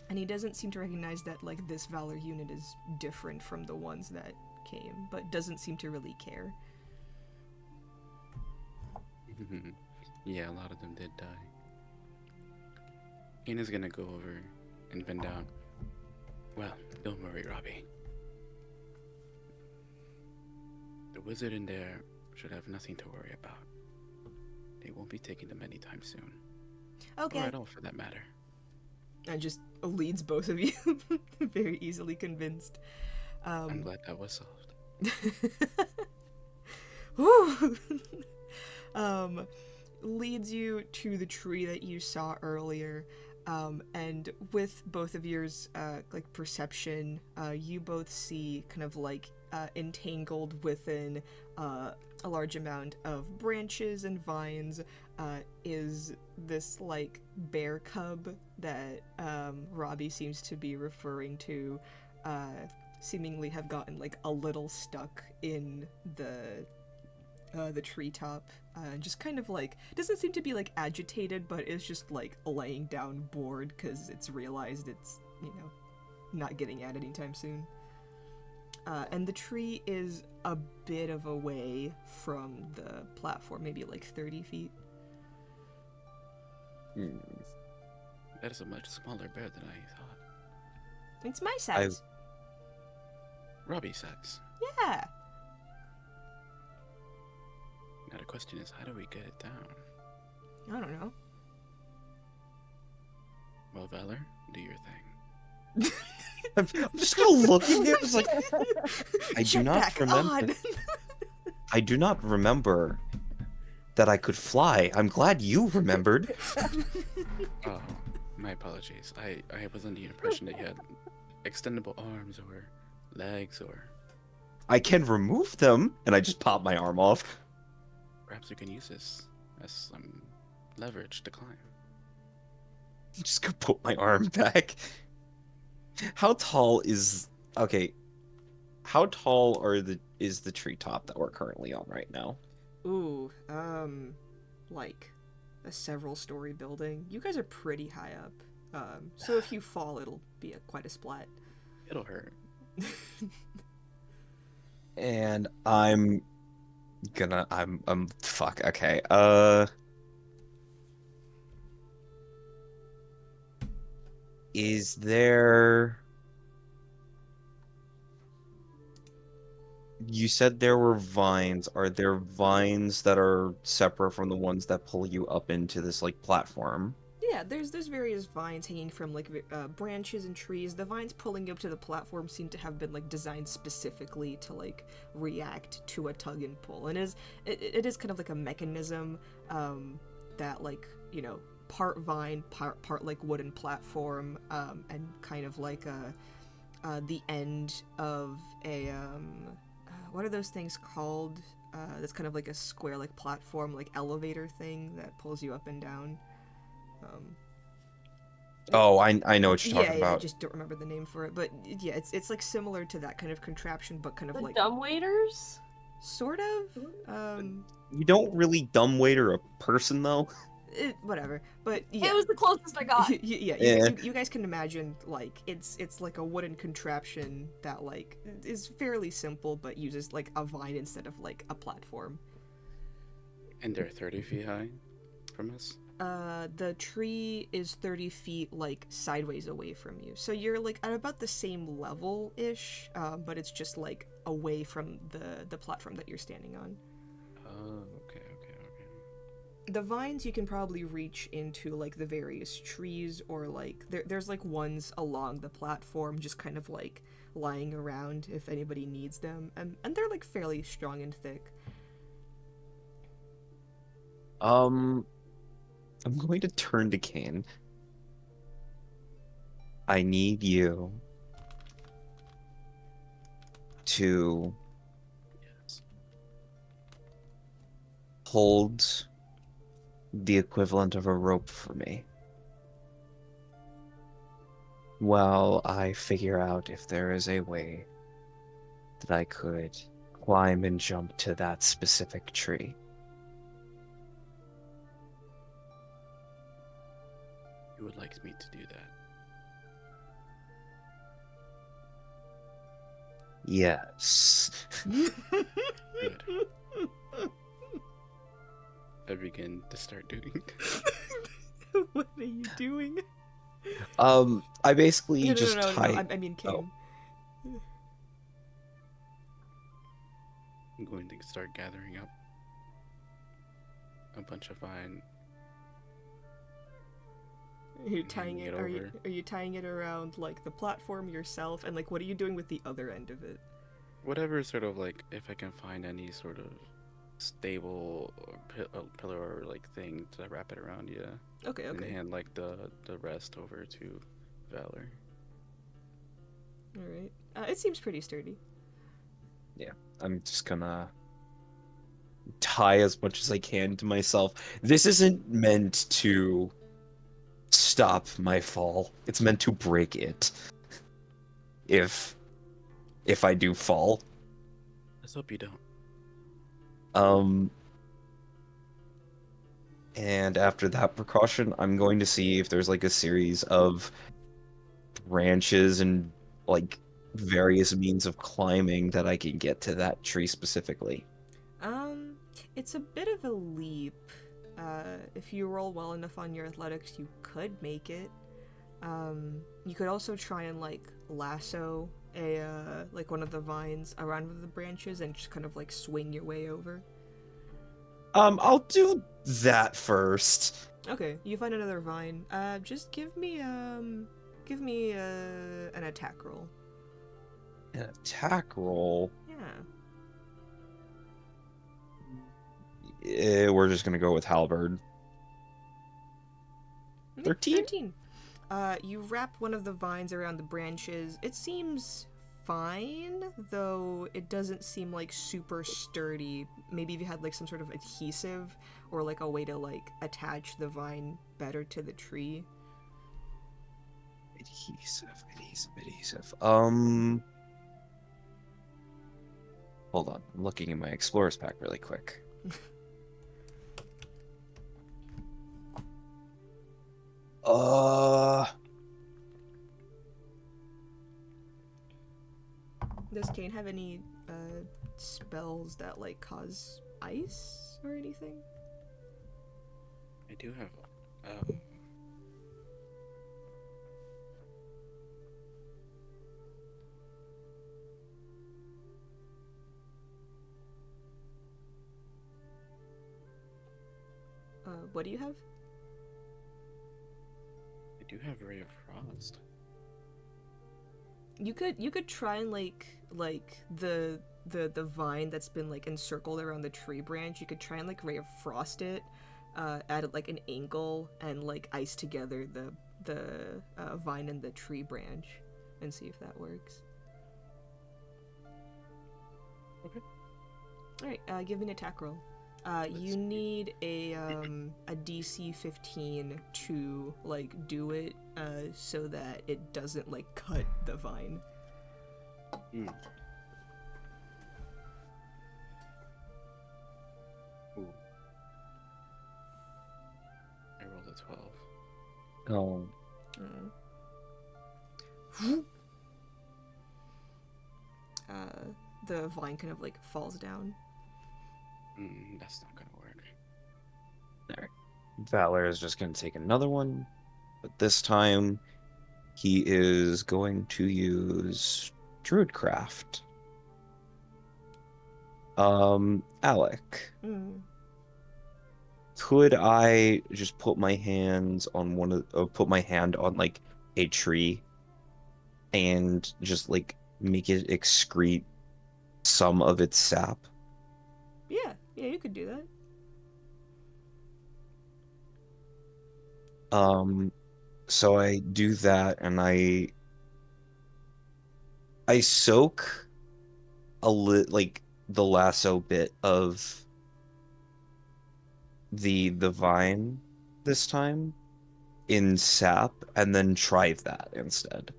A: And he doesn't seem to recognize that, like, this valor unit is different from the ones that came, but doesn't seem to really care.
D: Yeah, a lot of them did die. Ina's gonna go over and bend down. Well, don't worry, Robbie. The wizard in there should have nothing to worry about. They won't be taking them anytime soon.
A: Okay.
D: Or at all, for that matter.
A: And just leads both of you, very easily convinced.
D: I'm glad that was solved.
A: Whew. Leads you to the tree that you saw earlier, and with both of yours, like, perception, you both see kind of, like, entangled within a large amount of branches and vines, is this, like, bear cub that Robbie seems to be referring to, seemingly have gotten, like, a little stuck in the treetop, just kind of, like, doesn't seem to be, like, agitated, but is just, like, laying down bored because it's realized it's, you know, not getting out anytime soon. And the tree is a bit of a way from the platform, maybe like 30 feet.
D: That is a much smaller bear than I thought.
A: It's my size.
D: Robbie size.
A: Yeah.
D: Now the question is, how do we get it down?
A: I don't know.
D: Well, Valor, do your thing.
G: I'm just gonna look at him. It's like, I do not
A: Jetpack
G: remember.
A: on.
G: I do not remember that I could fly. I'm glad you remembered.
D: Oh, my apologies. I was under the impression that you had extendable arms or legs, or
G: I can remove them, and I just pop my arm off.
D: perhaps we can use this as some leverage to climb.
G: I'm just gonna put my arm back. How tall is... Okay. How tall is the treetop that we're currently on right now?
A: Ooh, like a several-story building. You guys are pretty high up. So if you fall, it'll be quite a splat.
D: It'll hurt.
G: And I'm fuck, okay. Is there... You said there were vines. Are there vines that are separate from the ones that pull you up into this, like, platform?
A: Yeah, there's various vines hanging from, like, branches and trees. The vines pulling you up to the platform seem to have been, like, designed specifically to, like, react to a tug and pull. And it is kind of like a mechanism that, like, you know, part vine, part like wooden platform, and kind of like the end of a what are those things called? That's kind of like a square, like, platform, like, elevator thing that pulls you up and down.
G: Oh, I know what you're talking
A: I
G: about.
A: just don't remember the name for it, but yeah, it's like similar to that kind of contraption, but kind of
B: The
A: like
B: dumbwaiters?
A: sort of.
G: You don't really dumbwaiter a person, though.
A: Whatever, but yeah.
B: It was the closest I got.
A: You guys can imagine, like, it's like a wooden contraption that, like, is fairly simple, but uses, like, a vine instead of, like, a platform.
D: And they're 30 feet high from us?
A: The tree is 30 feet like sideways away from you, so you're like at about the same level ish, but it's just like away from the platform that you're standing on.
D: Oh, okay.
A: The vines you can probably reach into like the various trees, or like there's like ones along the platform just kind of like lying around if anybody needs them, and they're like fairly strong and thick.
G: I'm going to turn to Kane. I need you to
D: Yes.
G: hold the equivalent of a rope for me while I figure out if there is a way that I could climb and jump to that specific tree.
D: You would like me to do that?
G: Yes.
D: Good. I begin to start doing.
A: What are you doing?
G: I basically
A: No,
G: just tie.
A: I mean Kane.
D: I'm going to start gathering up a bunch of vine.
A: Are you
D: and
A: tying
D: hanging
A: it?
D: it
A: Are you
D: over.
A: are you tying it around like the platform yourself, and like what are you doing with the other end of it?
D: Whatever sort of like, if I can find any sort of stable or pillar or like thing to wrap it around, yeah.
A: Okay,
D: And
A: okay,
D: hand like the rest over to Valor.
A: all right. It seems pretty sturdy.
G: Yeah, I'm just gonna tie as much as I can to myself. This isn't meant to stop my fall. It's meant to break it. If I do fall.
D: Let's hope you don't.
G: Um and after that precaution, I'm going to see if there's like a series of branches and like various means of climbing that I can get to that tree specifically.
A: Um, it's a bit of a leap. If you roll well enough on your athletics, you could make it. You could also try and like lasso a like one of the vines around with the branches and just kind of like swing your way over.
G: I'll do that first.
A: Okay, you find another vine. Just give me an attack roll.
G: An attack roll.
A: Yeah.
G: We're just gonna go with halberd. 13?
A: 13. You wrap one of the vines around the branches. It seems fine, though it doesn't seem like super sturdy. Maybe if you had like some sort of adhesive or like a way to like attach the vine better to the tree.
G: Adhesive. Hold on. I'm looking in my explorer's pack really quick.
A: Does Kane have any spells that like cause ice or anything?
D: I do have
A: What do you have?
D: Ray of Frost.
A: You could try and like the vine that's been like encircled around the tree branch. You could try and like ray of frost it, at like an angle and like ice together the vine and the tree branch, and see if that works.
D: Okay.
A: All right, give me an attack roll. You
D: see.
A: need a DC 15 to like do it, so that it doesn't like cut the vine.
D: Mm. Ooh. I rolled a 12.
G: Oh.
A: The vine kind of like falls down.
D: That's not gonna work.
G: Valor is just going to take another one, but this time he is going to use Druidcraft. Alec,
A: Mm.
G: could I just put my hands on put my hand on like a tree and just like make it excrete some of its sap?
A: Yeah, you could do that.
G: So I do that and I soak like the lasso bit of the vine this time in sap and then try that instead.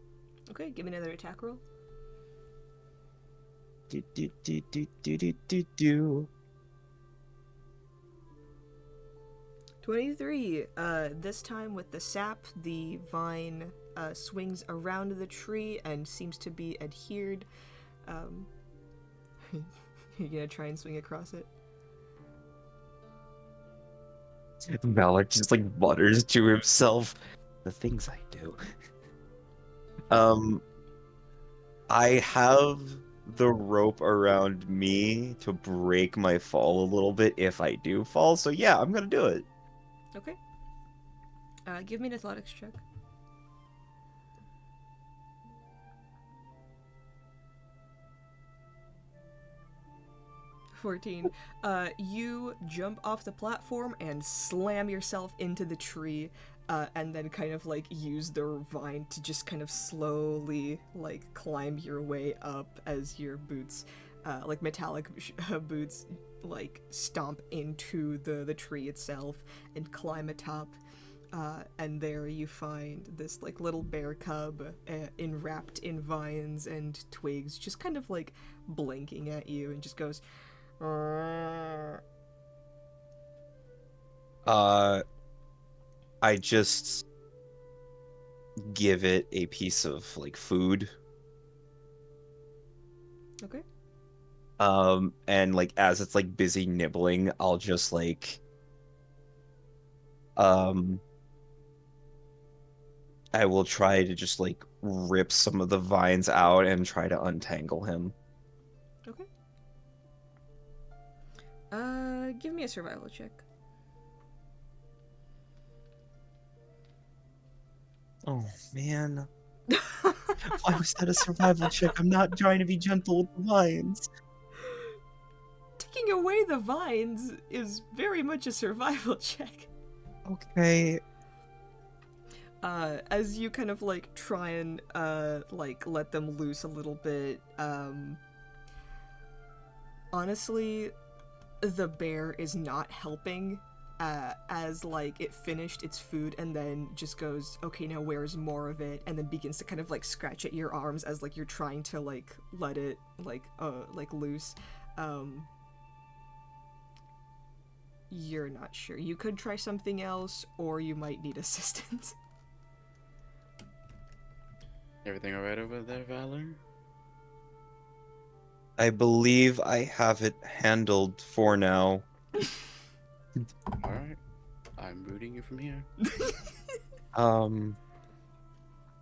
A: Okay, give me another attack roll.
G: Do, do, do, do, do, do, do, do.
A: 23. This time with the sap, the vine swings around the tree and seems to be adhered. You're gonna try and swing across it?
G: Malik just like mutters to himself the things I do. Um, I have the rope around me to break my fall a little bit if I do fall, so yeah, I'm gonna do it.
A: Okay. Give me an athletics check. 14. You jump off the platform and slam yourself into the tree, and then kind of like use the vine to just kind of slowly like climb your way up as your boots, like metallic boots, like stomp into the tree itself and climb atop. And there you find this like little bear cub enwrapped in vines and twigs, just kind of like blinking at you, and just goes.
G: I just give it a piece of like food.
A: Okay.
G: And like as it's like busy nibbling, I'll just like um I will try to just like rip some of the vines out and try to untangle him.
A: Okay. Give me a survival check.
G: Oh man. Why was that a survival check? I'm not trying to be gentle with the vines.
A: Taking away the vines is very much a survival check.
G: Okay.
A: As you kind of like try and like let them loose a little bit, honestly, the bear is not helping. As like it finished its food and then just goes, okay, now where's more of it, and then begins to kind of like scratch at your arms as like you're trying to like let it like loose. You're not sure. You could try something else, or you might need assistance.
D: Everything alright over there, Valor?
G: I believe I have it handled for now.
D: Alright. I'm rooting you from here.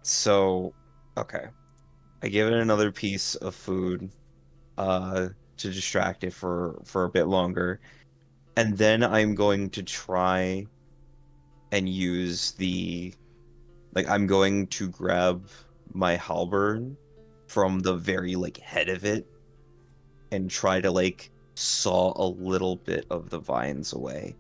G: So, okay. I give it another piece of food, to distract it for a bit longer. And then I'm going to try and use I'm going to grab my halberd from the very like head of it and try to like saw a little bit of the vines away.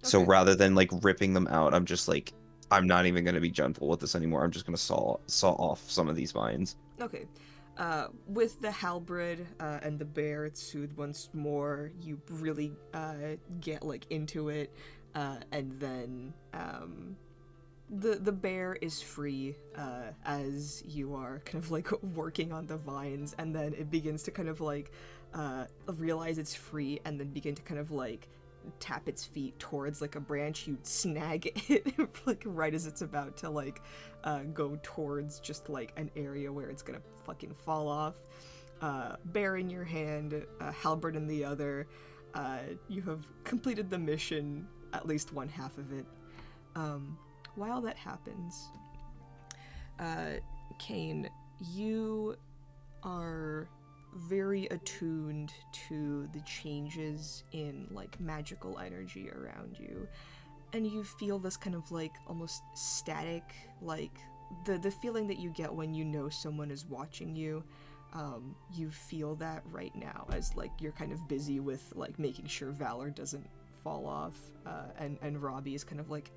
G: So
A: Okay.
G: rather than like ripping them out, I'm just like, I'm not even gonna be gentle with this anymore. I'm just gonna saw off some of these vines.
A: Okay. With the halberd and the bear soothed once more, you really get like into it, and then the bear is free as you are kind of like working on the vines, and then it begins to kind of like realize it's free, and then begin to kind of like tap its feet towards like a branch. You snag it like right as it's about to like go towards just like an area where it's gonna fucking fall off. Bear in your hand, halberd in the other. You have completed the mission, at least one half of it. While that happens, Kane, you are very attuned to the changes in like magical energy around you, and you feel this kind of like almost static, like the feeling that you get when you know someone is watching you. You feel that right now as like you're kind of busy with like making sure Valor doesn't fall off, and Robbie is kind of like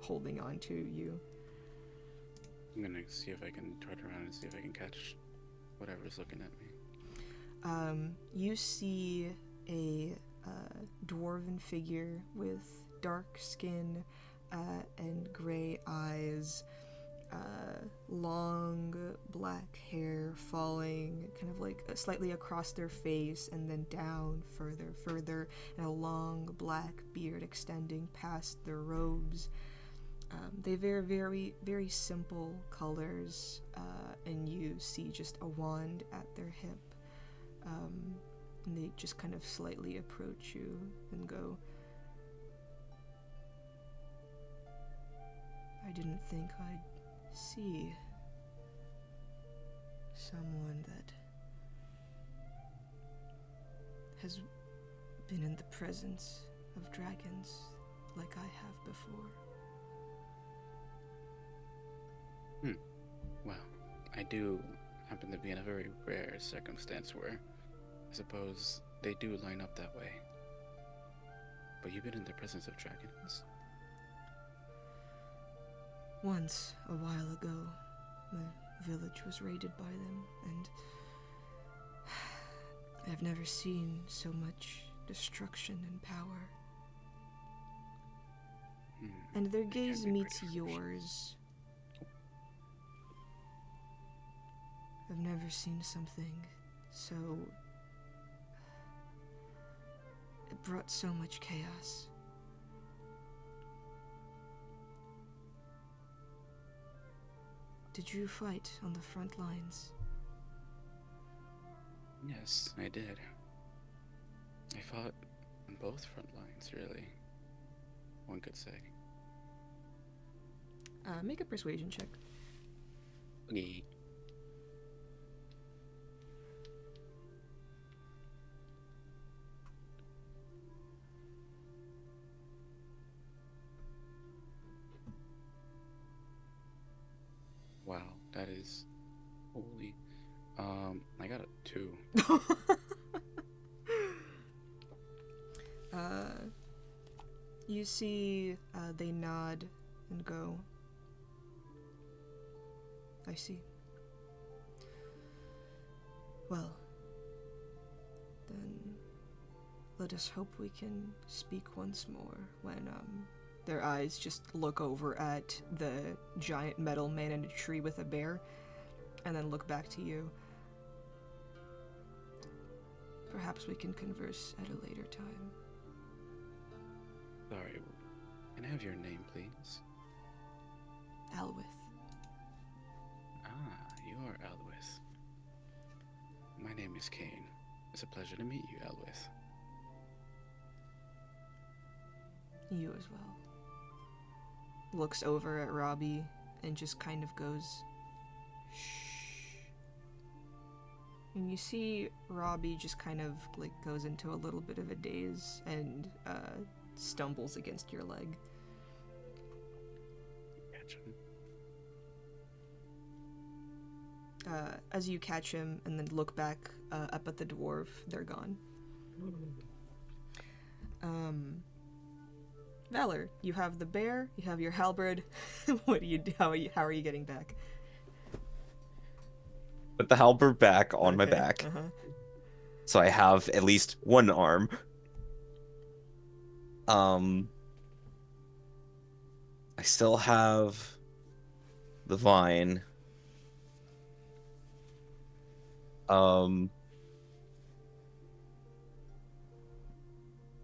A: holding on to you.
D: I'm gonna see if I can turn around and see if I can catch whatever's looking at me.
A: You see a dwarven figure with dark skin and gray eyes, long black hair falling kind of like slightly across their face and then down further, and a long black beard extending past their robes. They wear very, very simple colors, and you see just a wand at their hip. And they just kind of slightly approach you and go, I didn't think I'd see someone that has been in the presence of dragons like I have before.
D: Well, I do happen to be in a very rare circumstance where I suppose they do line up that way. But you've been in the presence of dragons?
A: Once, a while ago, my village was raided by them, and I've never seen so much destruction and power. And their gaze meets yours. I've never seen something so... It brought so much chaos. Did you fight on the front lines?
D: Yes, I did. I fought on both front lines, really. One could say.
A: Make a persuasion check.
D: Okay. Wow, that is holy. I got a 2.
A: You see, they nod and go, I see. Well, then let us hope we can speak once more when, their eyes just look over at the giant metal man in a tree with a bear, and then look back to you. Perhaps we can converse at a later time.
D: Sorry, can I have your name, please?
A: Alwith.
D: Ah, you are Alwith. My name is Kane. It's a pleasure to meet you, Alwith.
A: You as well. Looks over at Robbie and just kind of goes, shh. And you see Robbie just kind of like goes into a little bit of a daze and stumbles against your leg.
D: Catch him.
A: As you catch him and then look back up at the dwarf, they're gone. Valor, you have the bear, you have your halberd. What do you do? How are you getting back?
G: Put the halberd back on my
A: Okay,
G: back,
A: uh-huh.
G: so I have at least one arm. I still have the vine. I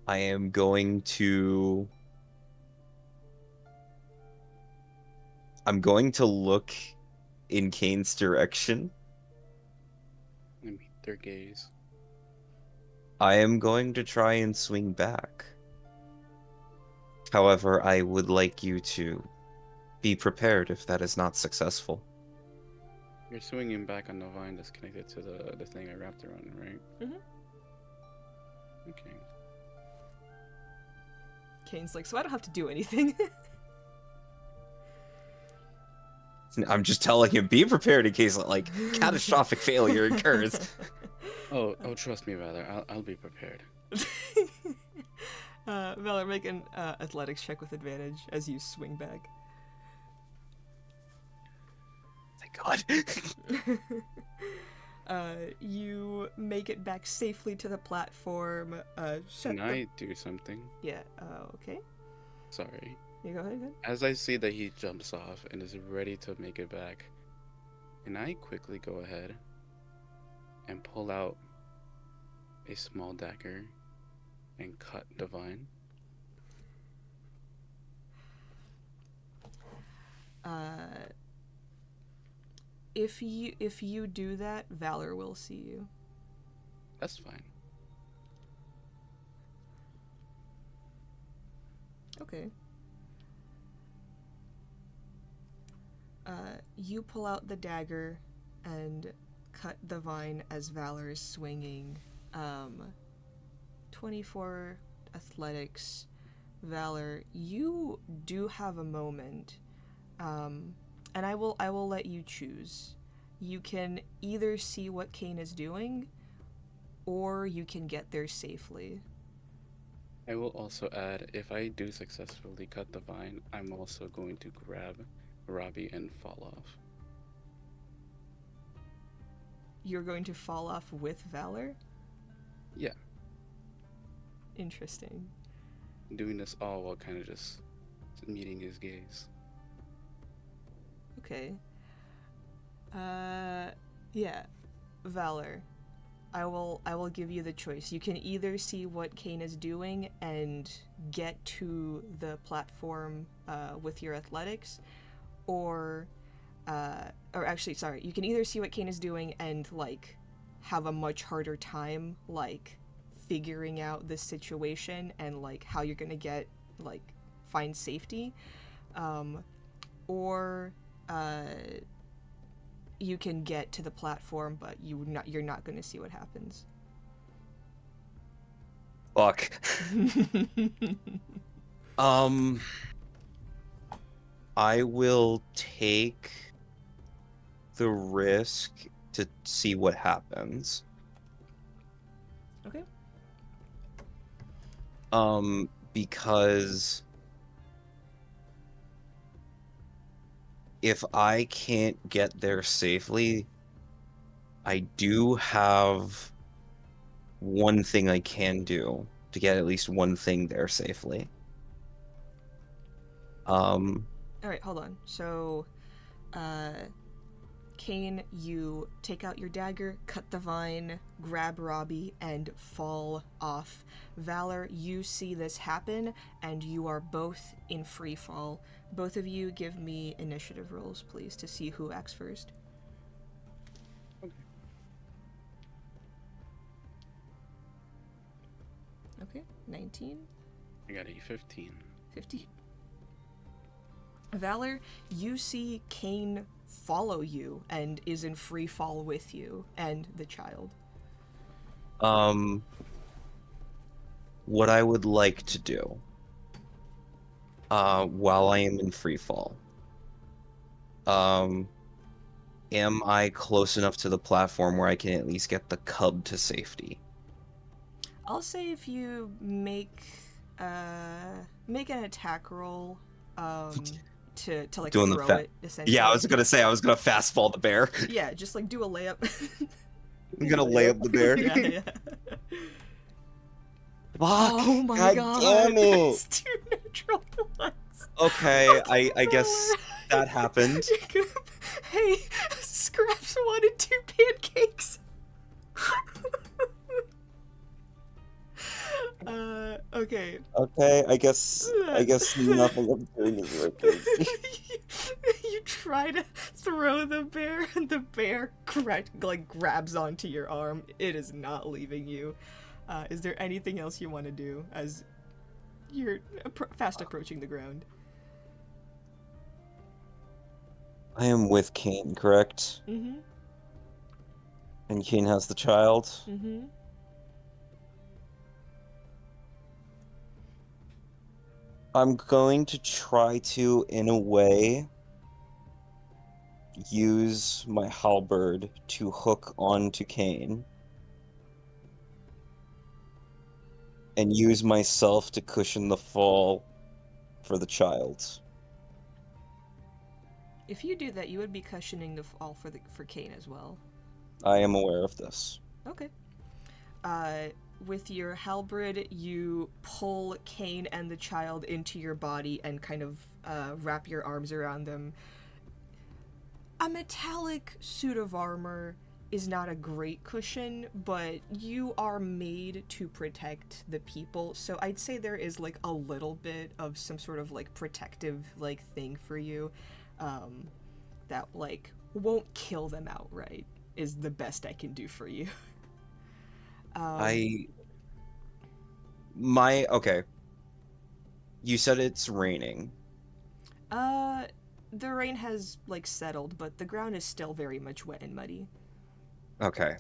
G: am going to... I'm going to look in Kane's direction.
D: I meet their gaze.
G: I am going to try and swing back. However, I would like you to be prepared if that is not successful.
D: You're swinging back on the vine that's connected to the thing I wrapped around it, right?
A: Mhm.
D: Okay.
A: Kane's like, so I don't have to do anything.
G: I'm just telling him, be prepared in case like catastrophic failure occurs.
D: Oh, trust me, Valor. I'll be prepared.
A: Valor, make an athletics check with advantage as you swing back.
G: Thank God.
A: You make it back safely to the platform.
D: Can I do something?
A: Yeah, okay.
D: Sorry.
A: You go ahead.
D: As I see that he jumps off and is ready to make it back, can I quickly go ahead and pull out a small dagger and cut the vine?
A: If you do that, Valor will see you.
D: That's fine.
A: Okay. You pull out the dagger and cut the vine as Valor is swinging. 24 athletics. Valor, you do have a moment. And I will let you choose. You can either see what Kane is doing, or you can get there safely.
D: I will also add, if I do successfully cut the vine, I'm also going to grab Robbie and fall off.
A: You're going to fall off with Valor?
D: Yeah.
A: Interesting.
D: Doing this all while kind of just meeting his gaze.
A: Okay. Yeah. Valor. I will give you the choice. You can either see what Kane is doing and get to the platform with your athletics, or actually, sorry, you can either see what Kane is doing and like have a much harder time like figuring out this situation and like how you're gonna get like find safety, or you can get to the platform, but you're not going to see what happens.
G: Fuck. I will take the risk to see what happens.
A: Okay.
G: Because if I can't get there safely, I do have one thing I can do to get at least one thing there safely.
A: All right, hold on. So, Kane, you take out your dagger, cut the vine, grab Robbie, and fall off. Valor, you see this happen, and you are both in free fall. Both of you give me initiative rolls, please, to see who acts first. Okay, 19.
D: I got a 15.
A: 50. Valor, you see Kane follow you and is in free fall with you and the child.
G: What I would like to do while I am in free fall, am I close enough to the platform where I can at least get the cub to safety?
A: I'll say if you make an attack roll to like
G: Doing the
A: throw it essentially.
G: Yeah, I was gonna say I was gonna fastball the bear.
A: Yeah, just like do a layup.
G: I'm gonna lay up the bear.
A: yeah.
G: Fuck!
A: Oh my god!
G: Damn it!
A: That's 2 natural ones.
G: Okay, I guess that happened.
A: Hey, Scraps wanted 2 pancakes. Okay.
G: Okay, I guess nothing I'm doing is working.
A: You try to throw the bear, and the bear grabs onto your arm. It is not leaving you. Is there anything else you want to do as You're fast approaching the ground.
G: I am with Kane, correct?
A: Mm-hmm.
G: And Kane has the child.
A: Mm-hmm.
G: I'm going to try to, in a way, use my halberd to hook onto Kane. And use myself to cushion the fall for the child.
A: If you do that, you would be cushioning the fall for Kane as well.
G: I am aware of this.
A: Okay. With your halberd, you pull Kane and the child into your body and kind of wrap your arms around them. A metallic suit of armor is not a great cushion, but you are made to protect the people, so I'd say there is like a little bit of some sort of like protective like thing for you that like won't kill them outright is the best I can do for you.
G: Okay. You said it's raining.
A: The rain has like settled, but the ground is still very much wet and muddy.
G: Okay.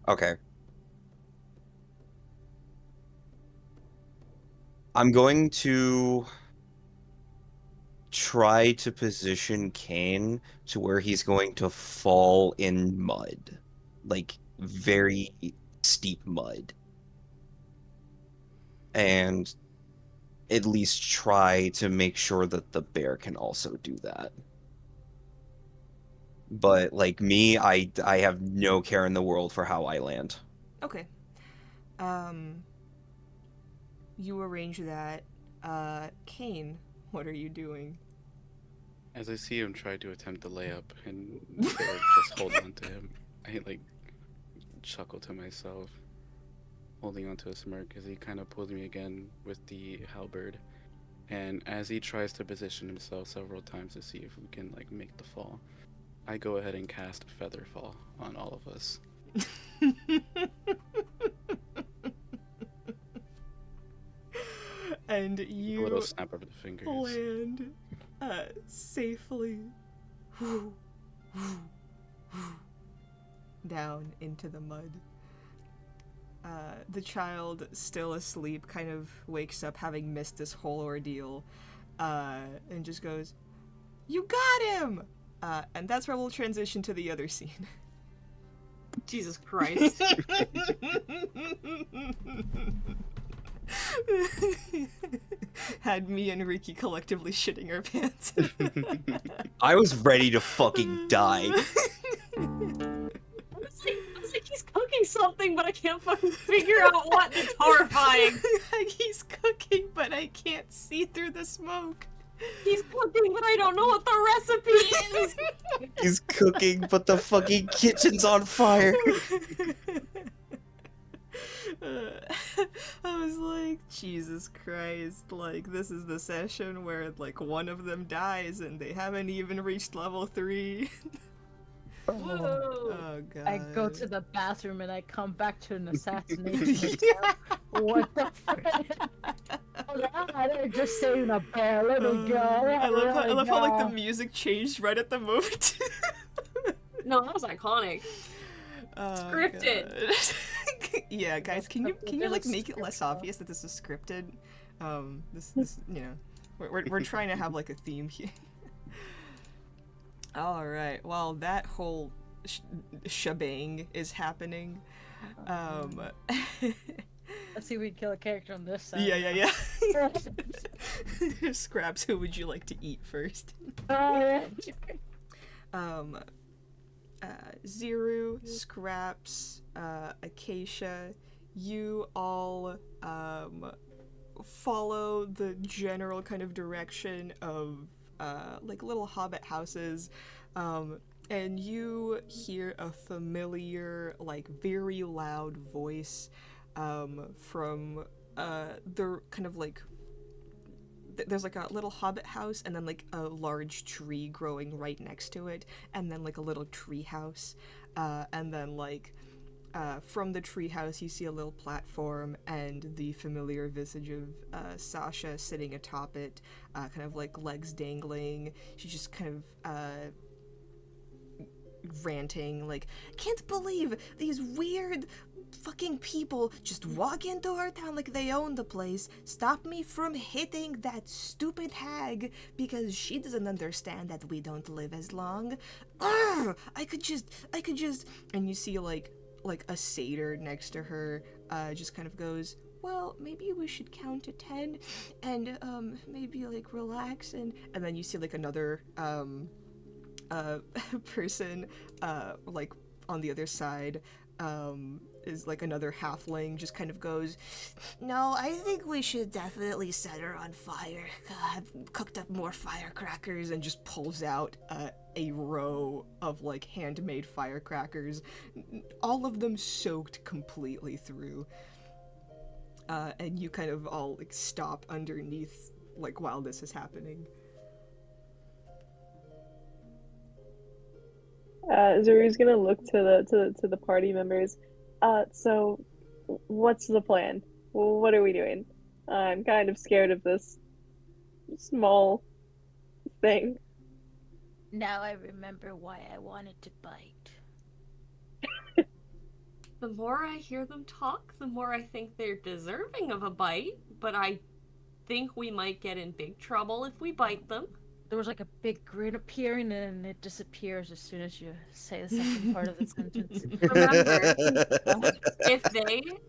G: Okay. I'm going to try to position Kane to where he's going to fall in mud. Like, very steep mud. And at least try to make sure that the bear can also do that. But, like me, I have no care in the world for how I land.
A: Okay. You arrange that. Kane, what are you doing?
D: As I see him try to attempt the layup and Bear just hold on to him, I like chuckle to myself, holding on to a smirk as he kind of pulls me again with the halberd. And as he tries to position himself several times to see if we can like make the fall, I go ahead and cast Feather Fall on all of us.
A: And
D: A
A: you
D: little snap of the fingers.
A: land safely down into the mud. The child, still asleep, kind of wakes up having missed this whole ordeal and just goes, "You got him!" And that's where we'll transition to the other scene.
B: Jesus Christ.
A: Had me and Riki collectively shitting our pants.
G: I was ready to fucking die.
B: I was like, he's cooking something, but I can't fucking figure out what. It's horrifying.
A: Like he's cooking, but I can't see through the smoke.
B: He's cooking, but I don't know what the recipe is.
G: He's cooking, but the fucking kitchen's on fire.
A: I was like, Jesus Christ, like, this is the session where, like, one of them dies and they haven't even reached level 3.
B: Whoa.
A: Oh, God.
C: I go to the bathroom and I come back to an assassination attempt. What the frick? I'm just saving a bear. Let him go.
A: I love how, like, the
C: go.
A: music changed right at the moment.
B: No, that was iconic.
A: Oh,
B: Scripted.
A: God. Yeah, guys, can you like make it less obvious that this is scripted? This you know, we're trying to have like a theme here. All right, well that whole shebang is happening.
C: Let's see if we can kill a character on this side.
A: Yeah. Scraps, who would you like to eat first? Ziru, Scraps, Acacia, you all follow the general kind of direction of like little hobbit houses, and you hear a familiar, like very loud voice from the kind of like there's like a little hobbit house and then like a large tree growing right next to it, and then like a little tree house, and then like from the treehouse, you see a little platform and the familiar visage of Sasha sitting atop it, kind of like legs dangling. She's just kind of ranting, like, can't believe these weird fucking people just walk into our town like they own the place, stop me from hitting that stupid hag because she doesn't understand that we don't live as long. Ugh, I could just, and you see like a satyr next to her, just kind of goes, well, maybe we should count to 10 and maybe like relax, and then you see like another person like on the other side, is like another halfling, just kind of goes, no, I think we should definitely set her on fire. I've cooked up more firecrackers, and just pulls out a row of like handmade firecrackers, all of them soaked completely through. And you kind of all like stop underneath, like, while this is happening.
E: Zuru's gonna look to the party members. So what's the plan? What are we doing? I'm kind of scared of this small thing.
C: Now I remember why I wanted to bite.
B: The more I hear them talk, the more I think they're deserving of a bite, but I think we might get in big trouble if we bite them.
C: There was like a big grin appearing and it disappears as soon as you say the second part of the sentence.
B: Remember,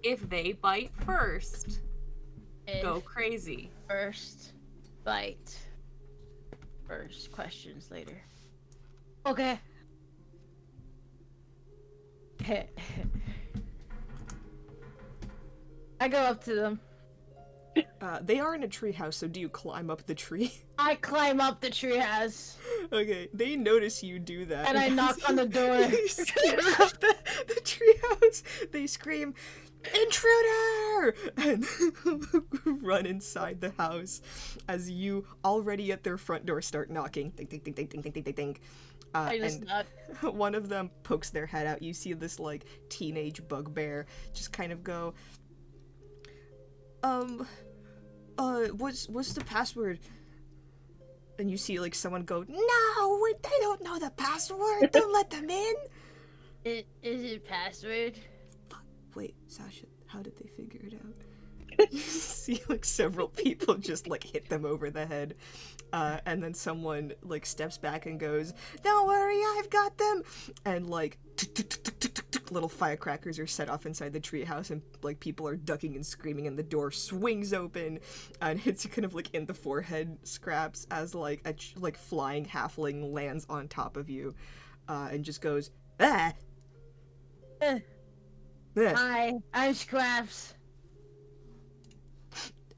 B: if they bite first, go crazy.
C: First bite. First questions later. Okay. I go up to them.
A: They are in a treehouse, so do you climb up the tree?
C: I climb up the treehouse.
A: Okay, they notice you do that.
C: And I knock on the door.
A: You step up the treehouse. They scream, intruder! And run inside the house as you, already at their front door, start knocking. Ding, ding, ding, ding, ding, ding, ding, ding.
C: I just knock.
A: One of them pokes their head out. You see this, like, teenage bugbear just kind of go, what's the password? And you see, like, someone go, no, they don't know the password. Don't let them in.
C: Is it password?
A: Wait, Sasha, how did they figure it out? You see, like, several people just, like, hit them over the head. And then someone, like, steps back and goes, don't worry, I've got them. And, like, little firecrackers are set off inside the treehouse, and, like, people are ducking and screaming, and the door swings open and hits you kind of, like, in the forehead scraps as, like, a flying halfling lands on top of you, and just goes, ah!
C: Hi, I'm Scraps.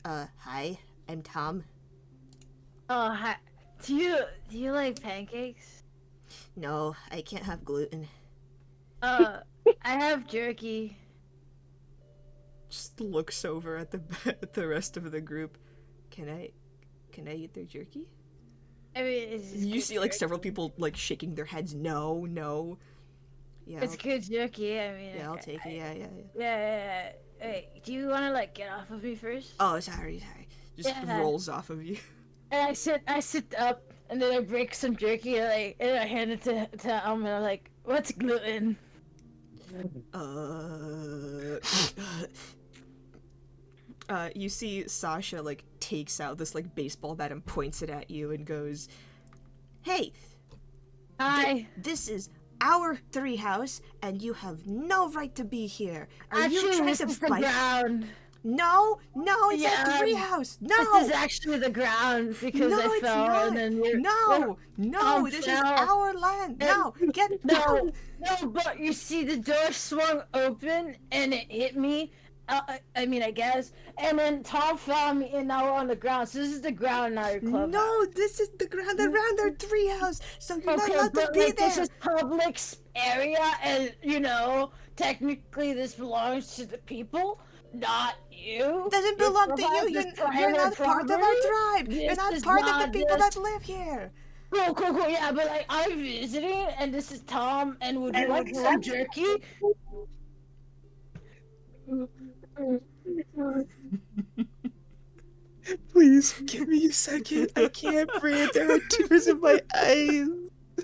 A: Hi, I'm Tom.
C: Oh, hi. Do you like pancakes?
A: No, I can't have gluten.
C: I have jerky.
A: Just looks over at the rest of the group. Can I eat their jerky?
C: I mean, it's
A: You see, like, several people, like, shaking their heads. No. Yeah,
C: It's good jerky. I mean,
A: I'll take it. Yeah.
C: Yeah. Hey, do you want to like get off of me first?
A: Oh, sorry. Just
C: Yeah.
A: rolls off of you.
C: And I sit up, and then I break some jerky, and I hand it to and I'm like, what's gluten?
A: You see Sasha, like, takes out this, like, baseball bat and points it at you and goes, hey,
C: Hi.
A: this is our treehouse, and you have no right to be here. Are you
C: Actually,
A: trying
C: this
A: to
C: is the
A: bite?
C: ground.
A: No, it's
C: Yeah,
A: a treehouse. No,
C: This is actually the ground because
A: no,
C: I
A: it's
C: fell,
A: not.
C: and then you're...
A: No, this is
C: fell.
A: our land. No, get down.
C: No, but you see the door swung open and it hit me. I mean, I guess. And then Tom found me and now we're on the ground. So this is the ground, not your clubhouse.
A: No, this is the ground around our treehouse. So you're not
C: Okay,
A: allowed to
C: but
A: be
C: like,
A: there.
C: this is public area, and technically this belongs to the people, not you.
A: It doesn't belong to you. You're not part of our tribe. You're not part of the people that live here.
C: Cool. Yeah, but like I'm visiting, and this is Tom. And would you like some jerky?
G: Please give me a second. I can't breathe. There are tears in my eyes. I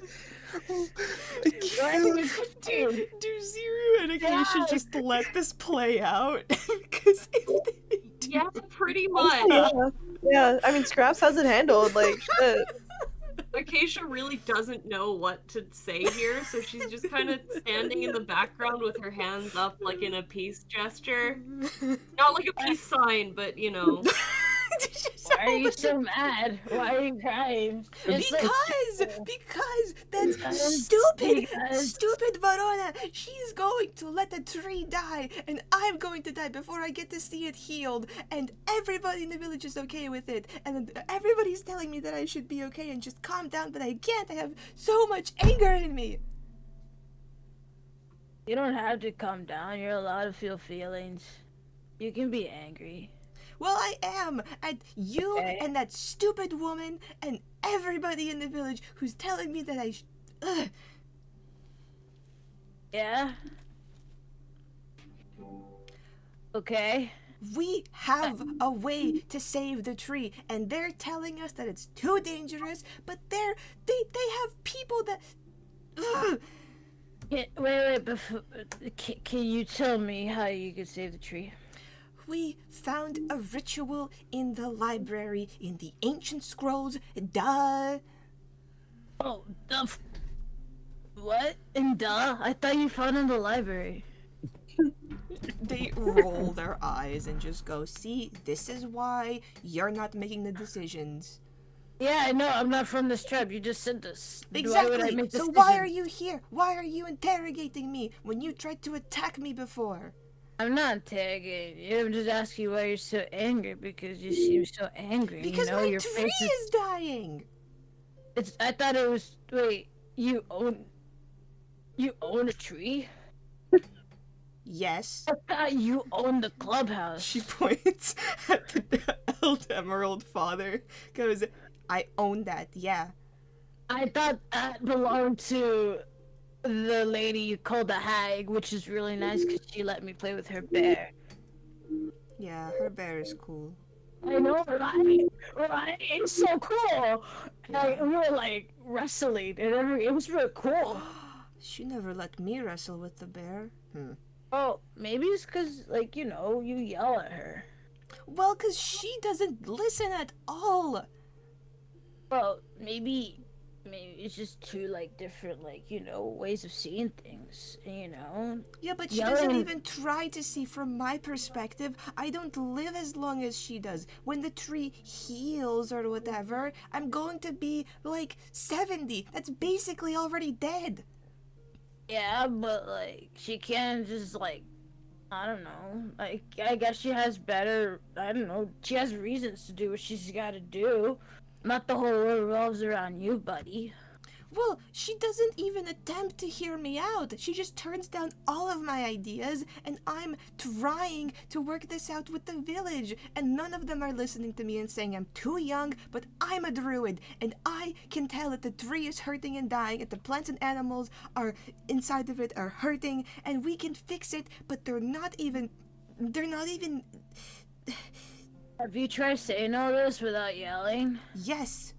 C: Why are you
G: can't.
C: crying?
A: Do Zero and Acacia
C: Yeah.
A: just let this play out? Because if they do,
B: Yeah, pretty
E: Oh,
B: much.
E: yeah. Yeah, I mean, Scraps has it handled, like, shit.
B: Acacia really doesn't know what to say here, so she's just kind of standing in the background with her hands up, like in a peace gesture. Not like a peace sign, but you know.
C: Why are you so mad? Why are you crying? It's so
A: because that's
C: Because-
A: stupid,
C: because-
A: stupid Verona. She's going to let the tree die, and I'm going to die before I get to see it healed. And everybody in the village is okay with it, and everybody's telling me that I should be okay and just calm down, but I can't. I have so much anger in me.
C: You don't have to calm down. You're allowed to feel feelings. You can be angry.
A: Well, I am at you
C: Okay.
A: and that stupid woman and everybody in the village who's telling me that Ugh.
C: Yeah? Okay.
A: We have a way to save the tree, and they're telling us that it's too dangerous, but they have people that... Ugh.
C: Wait, before, can you tell me how you could save the tree?
A: We found a ritual in the library in the ancient scrolls. Duh.
C: Oh, what? And duh? I thought you found it in the library.
A: They roll their eyes and just go, see, this is why you're not making the decisions.
C: Yeah, I know. I'm not from this tribe. You just said this. Why would I
A: Exactly.
C: make
A: So why are
C: decisions?
A: you here? Why are you interrogating me when you tried to attack me before?
C: I'm not interrogating you. I'm just asking you why you're so angry because you seem so angry.
A: Because
C: you know,
A: my
C: your
A: tree
C: face
A: is dying.
C: I thought it was. Wait, you own a tree?
A: Yes.
C: I thought you owned the clubhouse.
A: She points at the Emerald father. Goes, I own that, yeah.
C: I thought that belonged to the lady you called the hag, which is really nice because she let me play with her bear.
A: Yeah, her bear is cool.
C: I know, right? Right? It's so cool. Like, we were like wrestling and it was really cool.
A: She never let me wrestle with the bear.
C: Oh, maybe it's because, like, you know, you yell at her.
A: Well, 'cause she doesn't listen at all.
C: Well, maybe it's just two, like, different, like, you know, ways of seeing things, you know?
A: Yeah, but she doesn't
C: Yelling-
A: even try to see from my perspective. I don't live as long as she does. When the tree heals or whatever, I'm going to be like 70. That's basically already dead.
C: Yeah, but, like, she can't just, like, I don't know. Like, I guess she has better, I don't know, she has reasons to do what she's gotta do. Not the whole world revolves around you, buddy.
A: Well, she doesn't even attempt to hear me out. She just turns down all of my ideas, and I'm trying to work this out with the village, and none of them are listening to me and saying I'm too young, but I'm a druid, and I can tell that the tree is hurting and dying, and the plants and animals are inside of it are hurting, and we can fix it, but they're not even...
C: Have you tried saying all this without yelling?
A: Yes.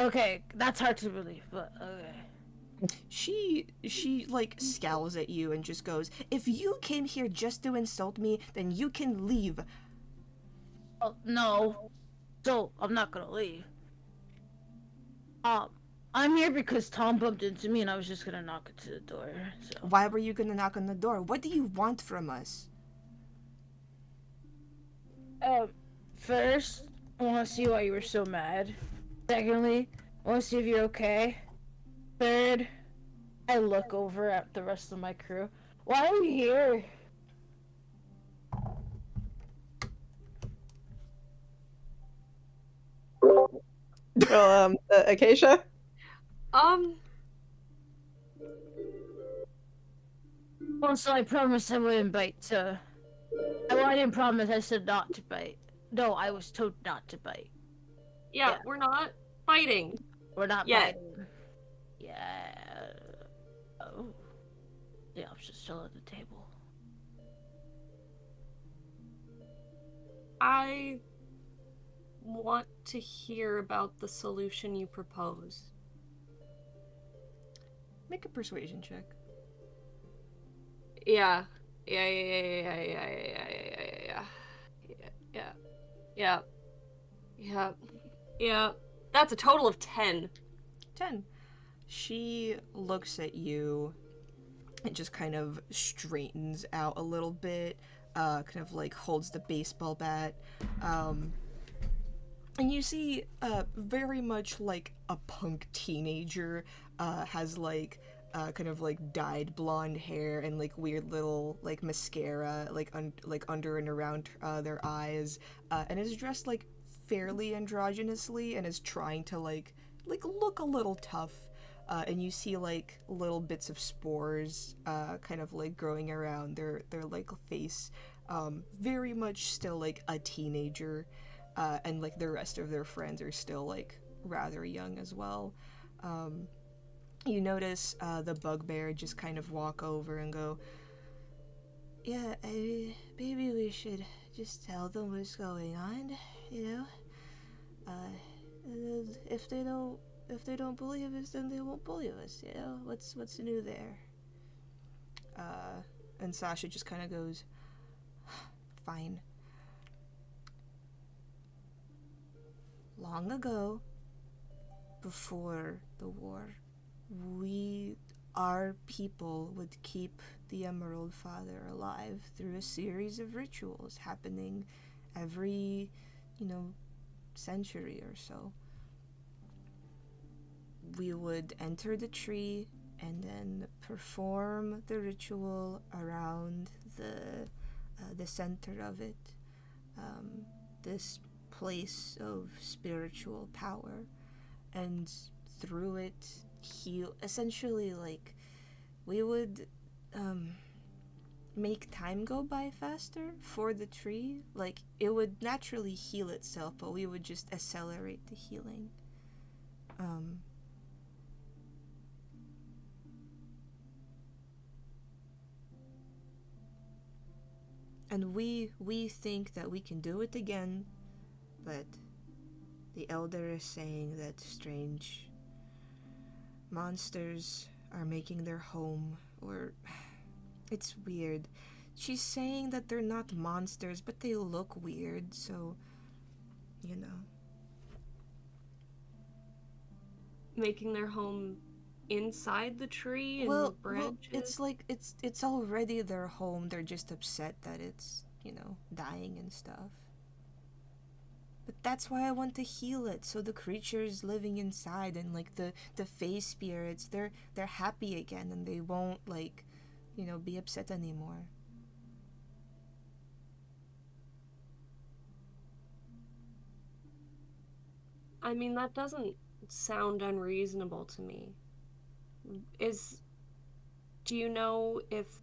C: Okay, that's hard to believe, but okay.
A: She like scowls at you and just goes, if you came here just to insult me, then you can leave.
C: Oh, no. So, I'm not gonna leave. I'm here because Tom bumped into me and I was just gonna knock into the door, so.
A: Why were you gonna knock on the door? What do you want from us?
C: First, I wanna see why you were so mad. Secondly, I wanna see if you're okay. Third, I look over at the rest of my crew. Why are you here?
E: Well, Acacia?
C: Well, so I promised I wouldn't bite, so... I didn't promise, I said not to bite. No, I was told not to bite.
B: Yeah, we're not fighting.
C: We're not
B: Yet.
C: biting. Yeah. Oh. Yeah, I was just still at the table.
B: I want to hear about the solution you propose.
A: Make a persuasion check.
B: Yeah. Yeah. That's a total of 10.
A: 10. She looks at you and just kind of straightens out a little bit, kind of like holds the baseball bat. And you see, very much like a punk teenager, has like kind of like dyed blonde hair and like weird little like mascara like under and around their eyes, and is dressed like fairly androgynously and is trying to like look a little tough. And you see like little bits of spores kind of like growing around their like face. Very much still like a teenager, and like the rest of their friends are still like rather young as well. You notice the bugbear just kind of walk over and go, "Yeah, maybe we should just tell them what's going on, you know. If they don't believe us, then they won't believe us, you know. What's new there?" And Sasha just kind of goes, "Fine." Long ago, before the war, our people would keep the Emerald Father alive through a series of rituals happening every, century or so. We would enter the tree and then perform the ritual around the center of it, this place of spiritual power, and through it heal. Essentially, like, we would make time go by faster for the tree. Like, it would naturally heal itself, but we would just accelerate the healing. And we think that we can do it again, but the elder is saying that strange monsters are making their home, or it's weird. She's saying that they're not monsters, but they look weird, so
B: Making their home inside the tree and
A: well,
B: branches.
A: it's like it's already their home. They're just upset that it's, dying and stuff. But that's why I want to heal it, so the creatures living inside and like the face spirits, they're happy again and they won't be upset anymore.
B: I mean, that doesn't sound unreasonable to me. Do you know if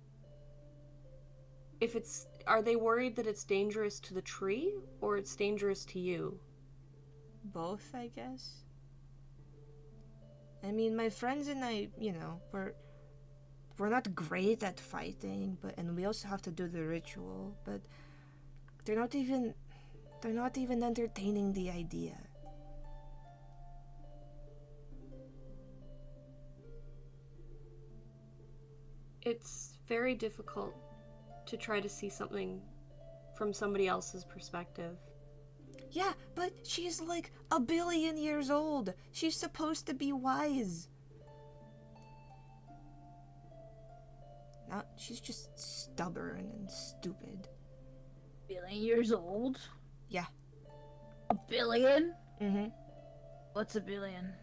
B: it's, are they worried that it's dangerous to the tree or it's dangerous to you?
A: Both, I guess. I mean, my friends and I, we're not great at fighting, and we also have to do the ritual, but they're not even entertaining the idea.
B: It's very difficult to try to see something from somebody else's perspective.
A: Yeah, but she's like 1,000,000,000 years old. She's supposed to be wise. No, she's just stubborn and stupid.
C: 1,000,000,000 years old?
A: Yeah.
C: 1,000,000,000?
A: Mm-hmm.
C: What's 1,000,000,000?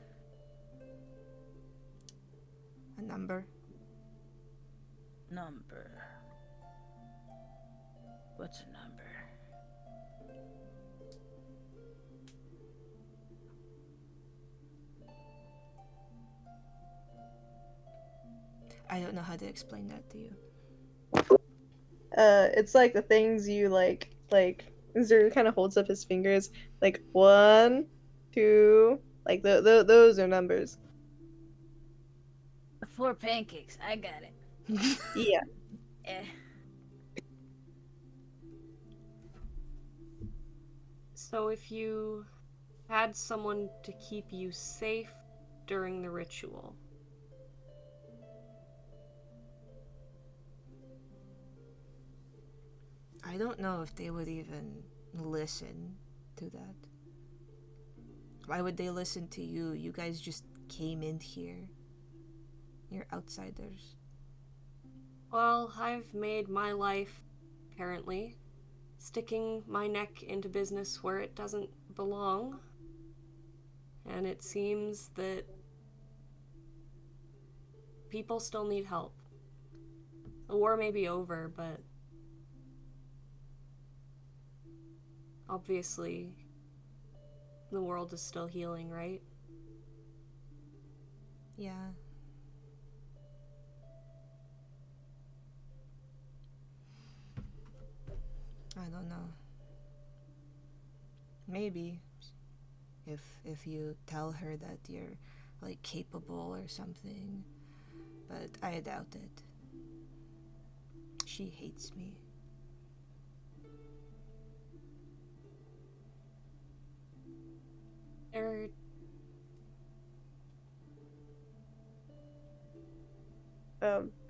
A: A number.
C: Number. What's a number?
A: I don't know how to explain that to you.
E: It's like the things you like Zuru kind of holds up his fingers, like 1, 2, like those are numbers.
C: 4 pancakes. I got it.
E: Yeah.
C: Eh.
B: So if you had someone to keep you safe during the ritual,
A: I don't know if they would even listen to that. Why would they listen to you? You guys just came in here. You're outsiders.
B: well, I've made my life, apparently, sticking my neck into business where it doesn't belong. And it seems that people still need help. The war may be over, but obviously the world is still healing, right?
A: Yeah. I don't know. Maybe if you tell her that you're like capable or something, but I doubt it. She hates me.
B: There,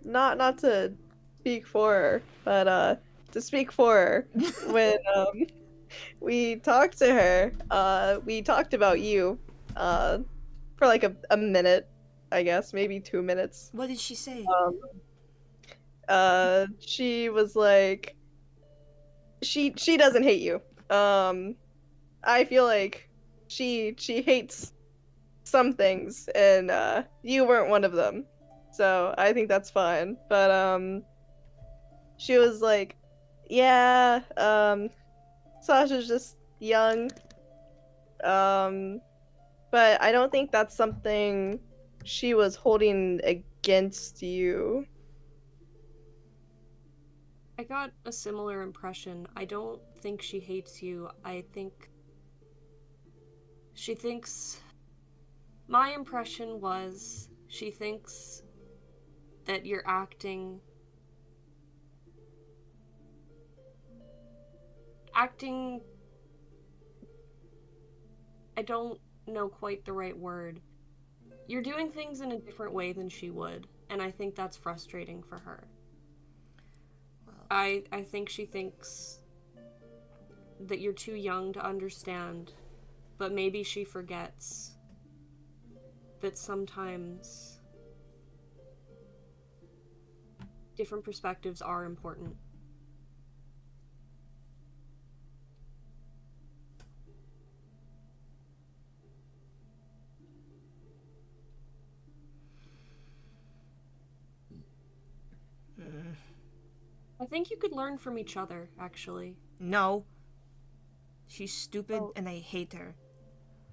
E: Not to speak for her, but to speak for her, when we talked to her, we talked about you, for like a minute, I guess, maybe 2 minutes.
A: What did she say?
E: She was like, she doesn't hate you. I feel like she hates some things, and you weren't one of them. So I think that's fine. But she was like, yeah, Sasha's just young. But I don't think that's something she was holding against you.
B: I got a similar impression. I don't think she hates you. I think she thinks. My impression was she thinks that you're acting. I don't know quite the right word. You're doing things in a different way than she would, and I think that's frustrating for her.
A: Well,
B: I think she thinks that you're too young to understand, but maybe she forgets that sometimes different perspectives are important. I think you could learn from each other, actually.
A: no. She's stupid
E: Oh.
A: and I hate her.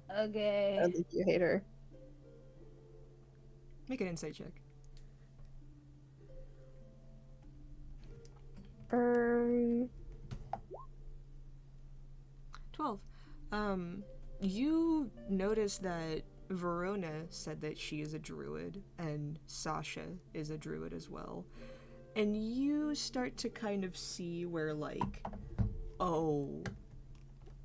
E: I
C: Okay.
E: don't think you hate her.
A: Make an insight check.
E: Um,
A: 12. You notice that Verona said that she is a druid, and Sasha is a druid as well. And you start to kind of see where, like, oh,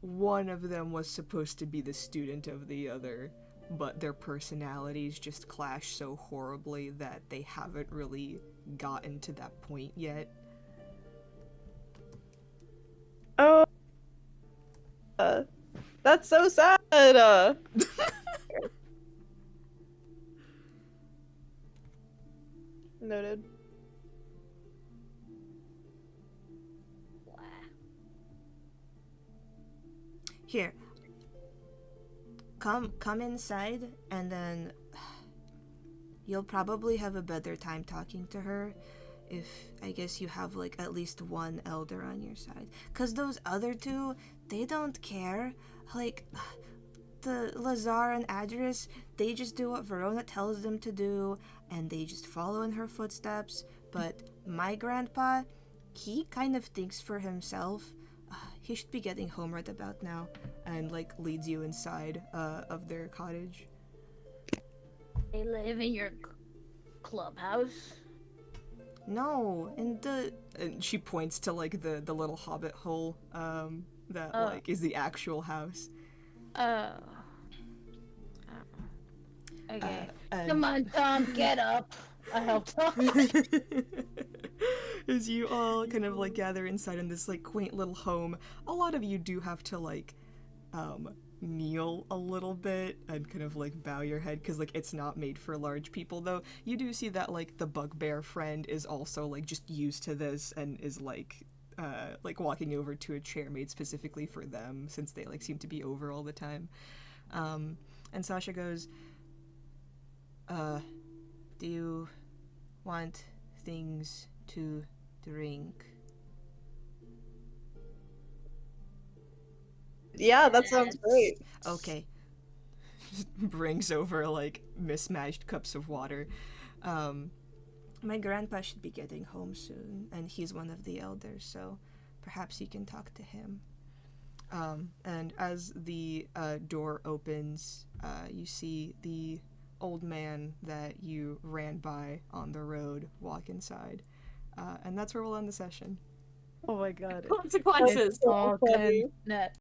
A: one of them was supposed to be the student of the other, but their personalities just clash so horribly that they haven't really gotten to that point yet.
E: oh, that's so sad. Noted.
A: Here. Come inside and then you'll probably have a better time talking to her if I guess you have like at least one elder on your side. Cause those other two, they don't care. Like the Lazar and Adris, they just do what Verona tells them to do and they just follow in her footsteps. But my grandpa, he kind of thinks for himself. He should be getting home right about now, and like leads you inside of their cottage.
C: They live in your clubhouse.
A: No, and she points to like the little hobbit hole that
C: Oh.
A: like is the actual house.
C: Oh. Okay.
A: And-
C: Come on, Tom, get up. I help Tom.
A: As you all kind of like gather inside in this like quaint little home, a lot of you do have to like kneel a little bit and kind of like bow your head because like it's not made for large people. Though you do see that like the bugbear friend is also like just used to this and is like walking over to a chair made specifically for them since they like seem to be over all the time. And Sasha goes, do you want things to drink?
E: Yeah, that sounds great.
A: Okay. Just brings over like mismatched cups of water. My grandpa should be getting home soon, and he's one of the elders, so perhaps you can talk to him. And as the door opens, you see the old man that you ran by on the road walk inside. And that's where we'll end the session.
C: Oh my god.
B: Consequences.
E: So funny.
C: Net.